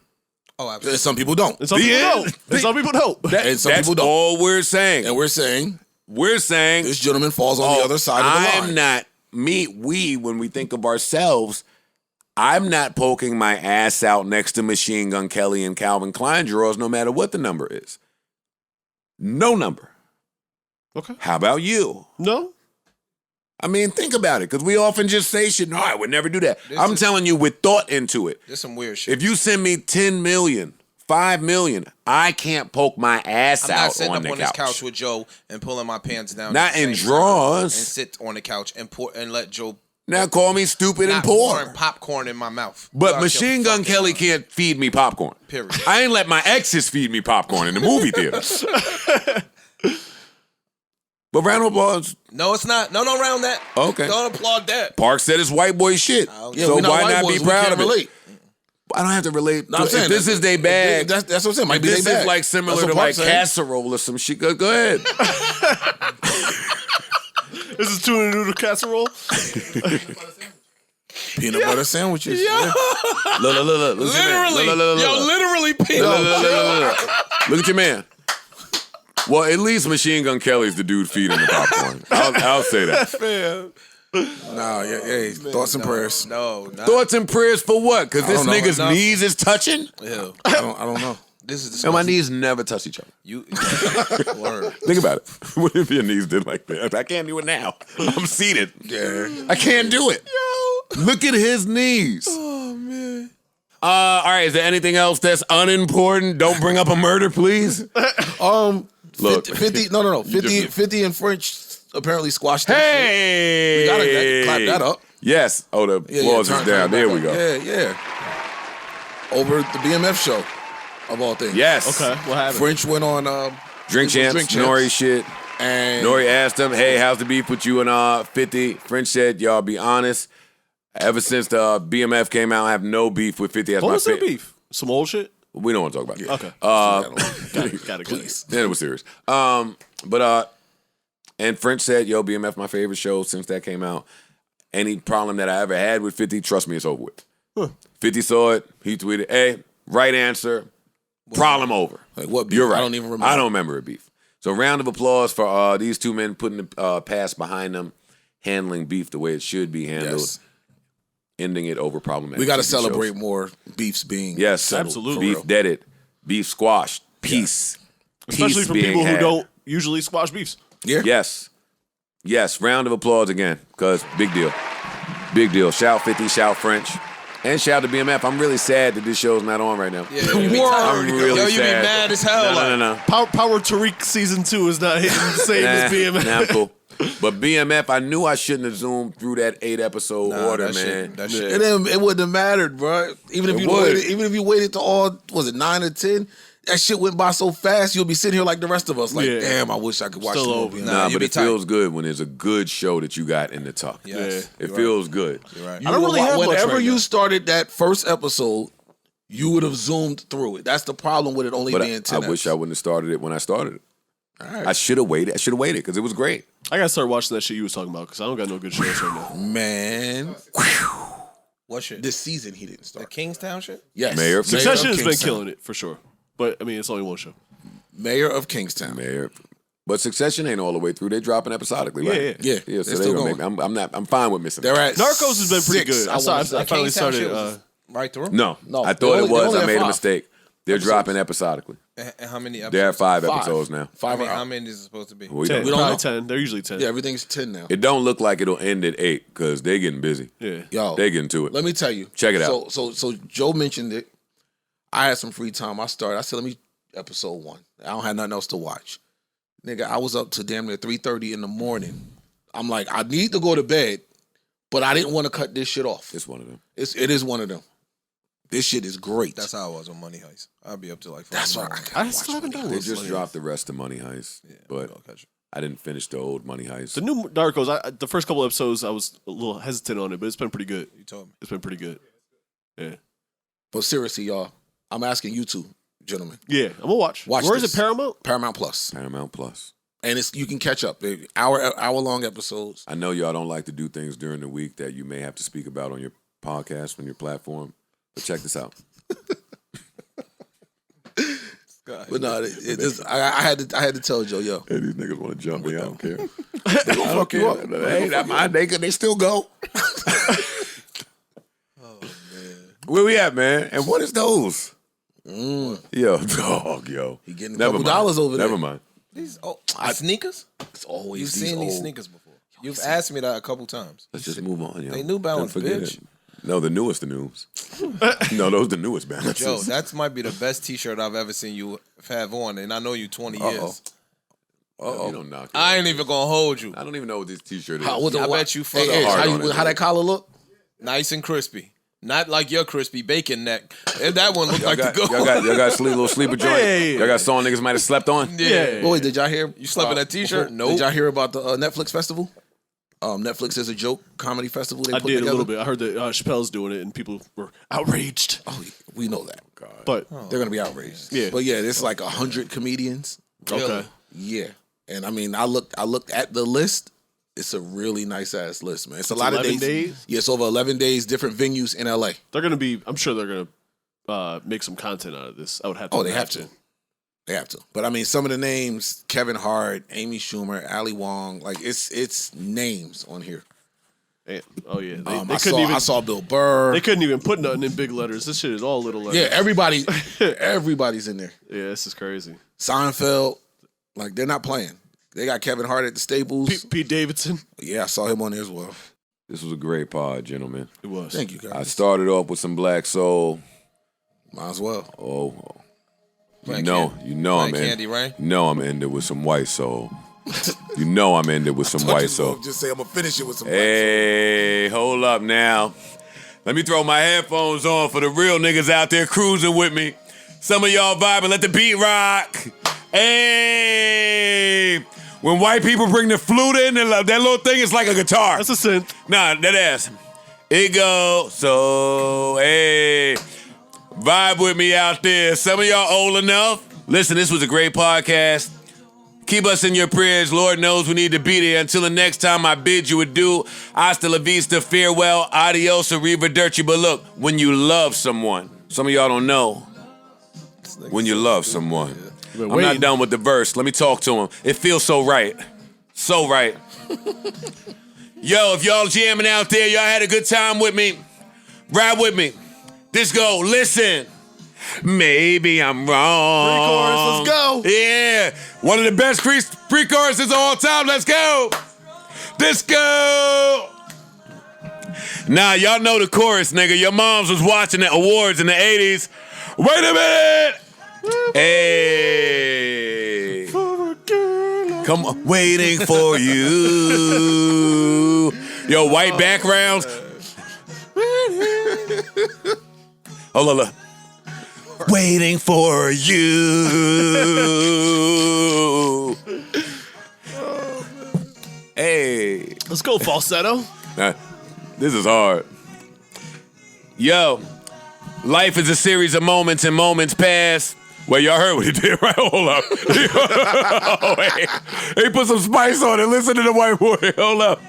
Oh, absolutely. And some people don't. And some people don't. And some people don't. And some That's people don't. all we're saying. And we're saying This gentleman falls on the other side of the line. I'm not we when we think of ourselves. I'm not poking my ass out next to Machine Gun Kelly and Calvin Klein drawers, no matter what the number is. No number. Okay. How about you? No. I mean, think about it, because we often just say shit. No, I would never do that. I'm telling you with thought into it. There's some weird shit. If you send me 10 million, 5 million, I can't poke my ass I'm not out sitting on up the on this couch with Joe and pulling my pants down. Not at the in same time drawers. And sit on the couch and pour and let Joe Now call me stupid and not poor. pouring popcorn in my mouth. But Out Machine your Gun fucking Kelly mouth. can't feed me popcorn. Period. I ain't let my exes feed me popcorn in the movie theater. But round of applause. No, it's not. No, around that. Okay. Don't applaud that. Park said it's white boy shit. Yeah, So we why white not boys, be we proud can't of it? relate. I don't have to relate. No, I'm saying if this is their bag, That's what I'm saying. Might if be this their is bag. like similar That's to what like Park's saying. casserole or some shit. Go ahead. This is tuna noodle casserole. Peanut butter sandwiches. Yeah. Look. Literally. Literally Look at your man. Well, at least Machine Gun Kelly's the dude feeding the popcorn. I'll say that. Nah, yeah. Thoughts and prayers. No. Thoughts and prayers for what? Because this don't know. nigga's Enough. knees is touching? Ew. I don't know. This is And my disgusting. knees never touch each other. You word. Think about it. What if your knees did like that? I can't do it now. I'm seated. Yeah. I can't do it. Look at his knees. Oh man. All right, is there anything else that's unimportant? Don't bring up a murder, please. Look. 50 no. 50 in French apparently squashed that Hey! shit. We gotta clap that up. Yes. Oh, the applause is turn down. it There back we up. go. Yeah. Over the BMF show, of all things. Yes. Okay, what happened? French went on Drink Champs, Drink Champs. Nori shit. And Nori asked him, hey, how's the beef with you and 50? French said, y'all be honest. Ever since the BMF came out, I have no beef with 50. What was their beef? Some old shit? We don't want to talk about it. Okay. Got it. please. Then it was serious. And French said, yo, BMF my favorite show since that came out. Any problem that I ever had with 50, trust me, it's over with. 50 saw it. He tweeted, hey, right answer. Problem over. Like, what beef? You're right. I don't even remember. I don't remember a beef. So round of applause for these two men putting the past behind them, handling beef the way it should be handled, ending it over problematic. We got to TV celebrate shows. more beefs being settled. Absolutely. Beef deaded, beef squashed, peace. Especially Peace for being people had. who don't usually squash beefs. Yeah. Yes. Round of applause again, because big deal. Big deal. Shout 50, shout French. And shout to BMF. I'm really sad that this show's not on right now. Yeah, you be tired. I'm really Yo, you sad. be mad as hell. No. Power Tariq season 2 is not hitting the same as BMF. Nah, I'm cool. But BMF, I knew I shouldn't have zoomed through that 8-episode order, that man. That shit. It wouldn't have mattered, bro. Even if you waited to all, was it 9 or 10? That shit went by so fast. You'll be sitting here like the rest of us, like, damn, I wish I could watch Still the over. movie. Nah, you but be it tight. feels good when there's a good show that you got in the tuck. Yes. It feels good. You're right. I don't really have much Whenever right you now. started that first episode, you would have zoomed through it. That's the problem with it only But being 10. I wish I wouldn't have started it when I started it. All right. I should have waited. because it was great. I gotta start watching that shit you was talking about because I don't got no good shows right now. Man, What shit? this season he didn't The start. Kingstown shit? Yes, Mayor of Succession has been Kingstown. killing it for sure, but I mean it's only one show. Mayor of Kingstown. Mayor. But Succession ain't all the way through. They dropping episodically, right? Yeah, So they're they still gonna going. make. I'm fine with missing. They're at Narcos has been pretty 6, good. I wanna say. I finally Kingstown started. shit was right through? No, No, I they thought only- it was. they only I have made a 5 mistake. They're dropping episodically. And how many episodes? They're at 5 5. episodes now. 5 are How out. many is it supposed to be? We 10, don't- We don't probably know. 10. They're usually 10. Yeah, everything's 10 now. It don't look like it'll end at 8 because they getting busy. Yeah. Yo, They getting to it. let me tell you. Check it out. So Joe mentioned it. I had some free time. I said, let me episode 1. I don't have nothing else to watch. Nigga, I was up to damn near 3:30 in the morning. I'm like, I need to go to bed, but I didn't want to cut this shit off. It's one of them. It is one of them. This shit is great. That's how I was on Money Heist. I'll be up to like 5 That's in the what morning. I still haven't done They this. just dropped the rest of Money Heist, but I'll catch it. I didn't finish the old Money Heist. The new Narcos. The first couple episodes, I was a little hesitant on it, but it's been pretty good. You told me. It's been pretty good. Yeah. But seriously, y'all, I'm asking you two, gentlemen. Yeah, I'm gonna watch. Watch Where is this. it? Paramount? Paramount Plus. Paramount Plus. And you can catch up. Hour long episodes. I know y'all don't like to do things during the week that you may have to speak about on your podcast, on your platform, but check this out. But no, I had to tell Joe, yo. Hey, these niggas want to jump me. I don't care. They gonna fuck you up. Hey, that mine. They still go. Where we at, man? And what is those? Yo, dog, yo. He getting a Never couple mind. dollars over there. Never mind. These sneakers? It's always You've these seen these old- sneakers before. You've asked me that a couple times. Let's just move on, yo. They New Balance, Don't forget bitch. it. No, the newest news. No, those the newest balances. Joe, that might be the best T-shirt I've ever seen you have on, and I know you 20 years. You don't knock it. I ain't even gonna hold you. I don't even know what this T-shirt is. How, what the, I what- bet you Hey, further Edge, hard how, on it, how that collar look? Nice and crispy. Not like your crispy bacon neck. And that one looked like the good y'all got little sleeper joint. Hey. Y'all got song niggas might have slept on. Yeah. Wait, did y'all hear? You slept in that T-shirt? before- Nope. Did y'all hear about the Netflix festival? Netflix is a joke comedy festival. They I put did together. a little bit. I heard that Chappelle's doing it, and people were outraged. Oh, we know that. But They're gonna be outraged. Yeah. But yeah, it's like 100 comedians. okay, Yeah, and I mean, I looked at the list. It's a really nice ass list, man. It's a lot of 11 days. days? Yeah, it's over 11 days, different venues in LA. they're gonna be. I'm sure they're gonna make some content out of this. I would have to. Oh, they have to. They have to. But I mean, some of the names: Kevin Hart, Amy Schumer, Ali Wong. Like it's names on here. And, oh yeah, they I couldn't even. I saw Bill Burr. They couldn't even put nothing in big letters. This shit is all little letters. Yeah, everybody's in there. Yeah, this is crazy. Seinfeld, like they're not playing. They got Kevin Hart at the Staples. Pete Davidson. Yeah, I saw him on there as well. This was a great pod, gentlemen. It was. Thank you, guys. I started off with some Black Soul. Might as well. Oh, Playing you know I'm in. Candy Rain? No, I'm ended with some White Soul. You know I'm ended with some White Soul. Just say I'm gonna finish it with some. Hey, hold up now. Let me throw my headphones on for the real niggas out there cruising with me. Some of y'all vibing, let the beat rock. Hey, When white people bring the flute in, that little thing is like a guitar. That's a synth. Nah, that ass. It goes, so, hey, vibe with me out there. Some of y'all old enough. Listen, this was a great podcast. Keep us in your prayers. Lord knows we need to be there. Until the next time I bid you adieu. Hasta la vista, farewell, adios, arrivederci. But look, when you love someone, some of y'all don't know, when you love someone. I'm not done with the verse. Let me talk to him. It feels so right. So right. Yo, if y'all jamming out there, y'all had a good time with me, ride with me. This go, listen. Maybe I'm wrong. Pre-chorus, let's go. Yeah. One of the best pre-choruses of all time. Let's go. Let's go. Nah, y'all know the chorus, nigga. Your moms was watching the awards in the 80s. Wait a minute. Hey. Come on. Waiting for you. Yo, white backgrounds. Hold on, look. Waiting for you. Hey. Let's go, falsetto. This is hard. Yo, life is a series of moments and moments pass. Well, y'all heard what he did, right? Hold up. Oh, wait. He put some spice on it. Listen to the white boy. Hold up.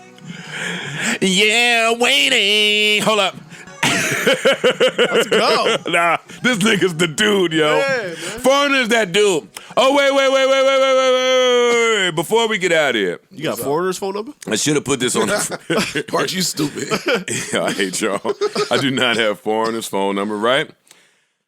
Yeah, waiting. Hold up. Let's go. Nah, this nigga's the dude, yo. Yeah, Foreigner's that dude. Oh, wait. Before we get out of here. You got Foreigner's phone number? I should have put this on the... Parks, you stupid. Yeah, I hate y'all. I do not have Foreigner's phone number, right?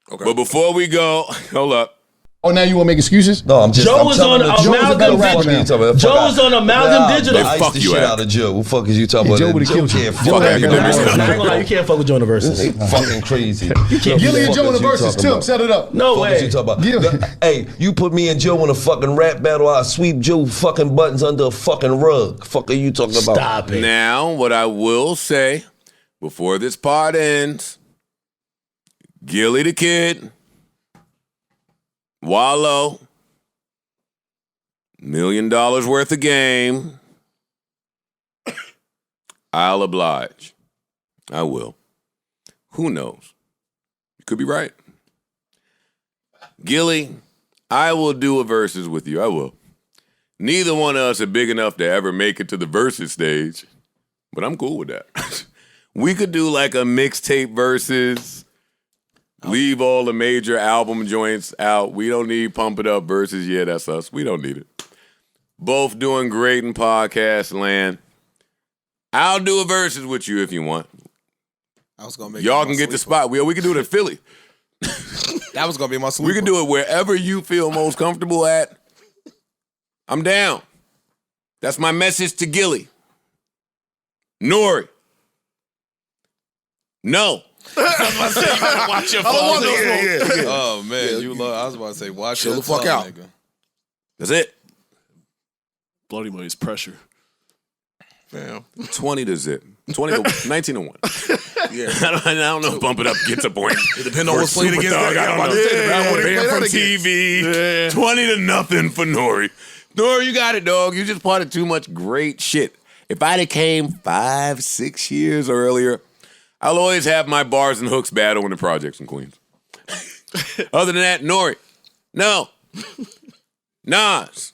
Okay. But before we go, hold up. Oh, now you want to make excuses? No, I'm just. Joe is on Amalgam Digital. Joe is on Amalgam Digital. I Fuck the you, shit Ab. out of Joe. What the fuck is you talking about? Joe would've killed you. Can't Joe fuck had you. to I ain't gonna lie, you can't fuck with Joe in the verses. Fucking crazy. Gilly and Joe in the verses, Tim, set it up. No Fuck way. is you talking about? Gilly. Hey, you put me and Joe in a fucking rap battle, I'll sweep Joe fucking buttons under a fucking rug. Fuck are you talking about? Stop it. Now, what I will say before this part ends, Gilly the Kid, Wallow, $1 million worth of game. I'll oblige. I will. Who knows? You could be right. Gilly, I will do a versus with you. I will. Neither one of us are big enough to ever make it to the versus stage, but I'm cool with that. We could do like a mixtape versus, leave all the major album joints out. We don't need Pump It Up versus, yeah, that's us. We don't need it. Both doing great in podcast land. I'll do a versus with you if you want. I was gonna make Y'all can get the spot. We can do it in Philly. That was gonna be my sleeper. We can do it wherever you feel most comfortable at. I'm down. That's my message to Gilly. Nori. No. Watch your phone. Oh man, you love. I was about to say, watch Chill your the fuck tongue, out. nigga. That's it. Bloody Money's pressure. Fam. 20 to zip. 19 to 1. Yeah. I don't know if Bump It Up gets a point. It depends on what's played Super against Thug, that. I don't know. Yeah, Banned from TV. 20-0 for Nori. Nori, you got it, dog. You just part of too much great shit. If I'd have came 5-6 years earlier, I'll always have my bars and hooks battle in the projects in Queens. Other than that, Nori. No. Nas.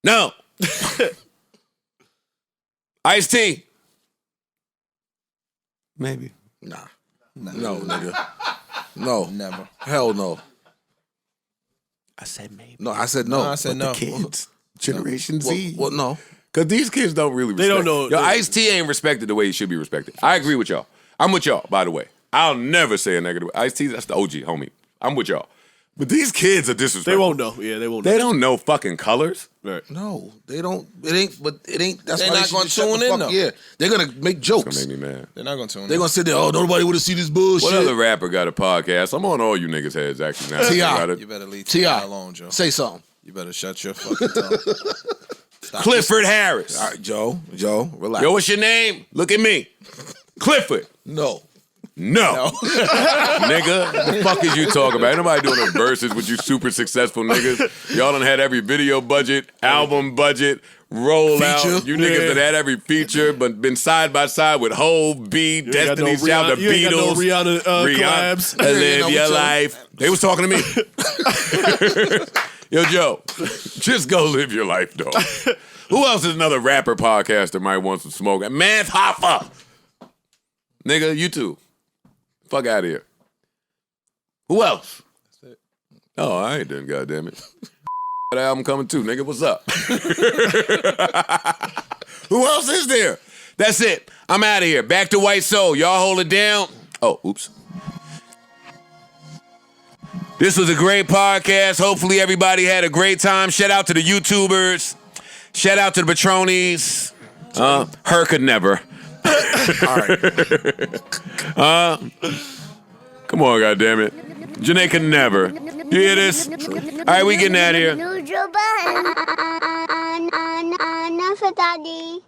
No. Ice-T. Maybe. Nah. No, nigga. No. Never. Hell no. I said maybe. No, I said no. I said no. The kids. Generation Z. Well, no. Because these kids don't really respect. They don't know. Yo, Ice-T ain't respected the way he should be respected. I agree with y'all. I'm with y'all, by the way. I'll never say a negative. Ice-T, that's the OG, homie. I'm with y'all. But these kids are disrespectful. They won't know. Yeah, they won't know. They don't know fucking colors. Right. No, they don't. It ain't. But it ain't. That's They're why not they should gonna just shut the tune in, fuck- though. Yeah, they're gonna make It's jokes. gonna make me mad. They're not gonna tune in. They're gonna sit there. Oh, nobody would have seen this bullshit. What other rapper got a podcast? I'm on all you niggas' heads actually now. T.I. About You it. better leave T.I. T.I. alone, Joe. Say something. You better shut your fucking tongue. Stop. Clifford Harris. All right, Joe, relax. Yo, what's your name? Look at me. Clifford. No. No. Nigga, the fuck is you talking about? Ain't nobody doing a verses with you super successful niggas. Y'all done had every video budget, album budget, rollout. You niggas that had every feature, but been side by side with Hov, B, Destiny's Child, the Beatles, Rihanna collabs. Live your life. They was talking to me. Yo, Joe, just go live your life, dog. Who else is another rapper podcaster might want some smoke? Math Hoffa. Nigga, you too. Fuck out of here. Who else? That's it. Oh, all right then, goddammit. That album coming too, nigga. What's up? Who else is there? That's it. I'm out of here. Back to White Soul. Y'all hold it down. Oh, oops. This was a great podcast. Hopefully everybody had a great time. Shout out to the YouTubers. Shout out to the Patronis. Her could never. All right. Come on, goddammit. Janae could never. You hear this? All right, we getting out of here. Enough, Daddy.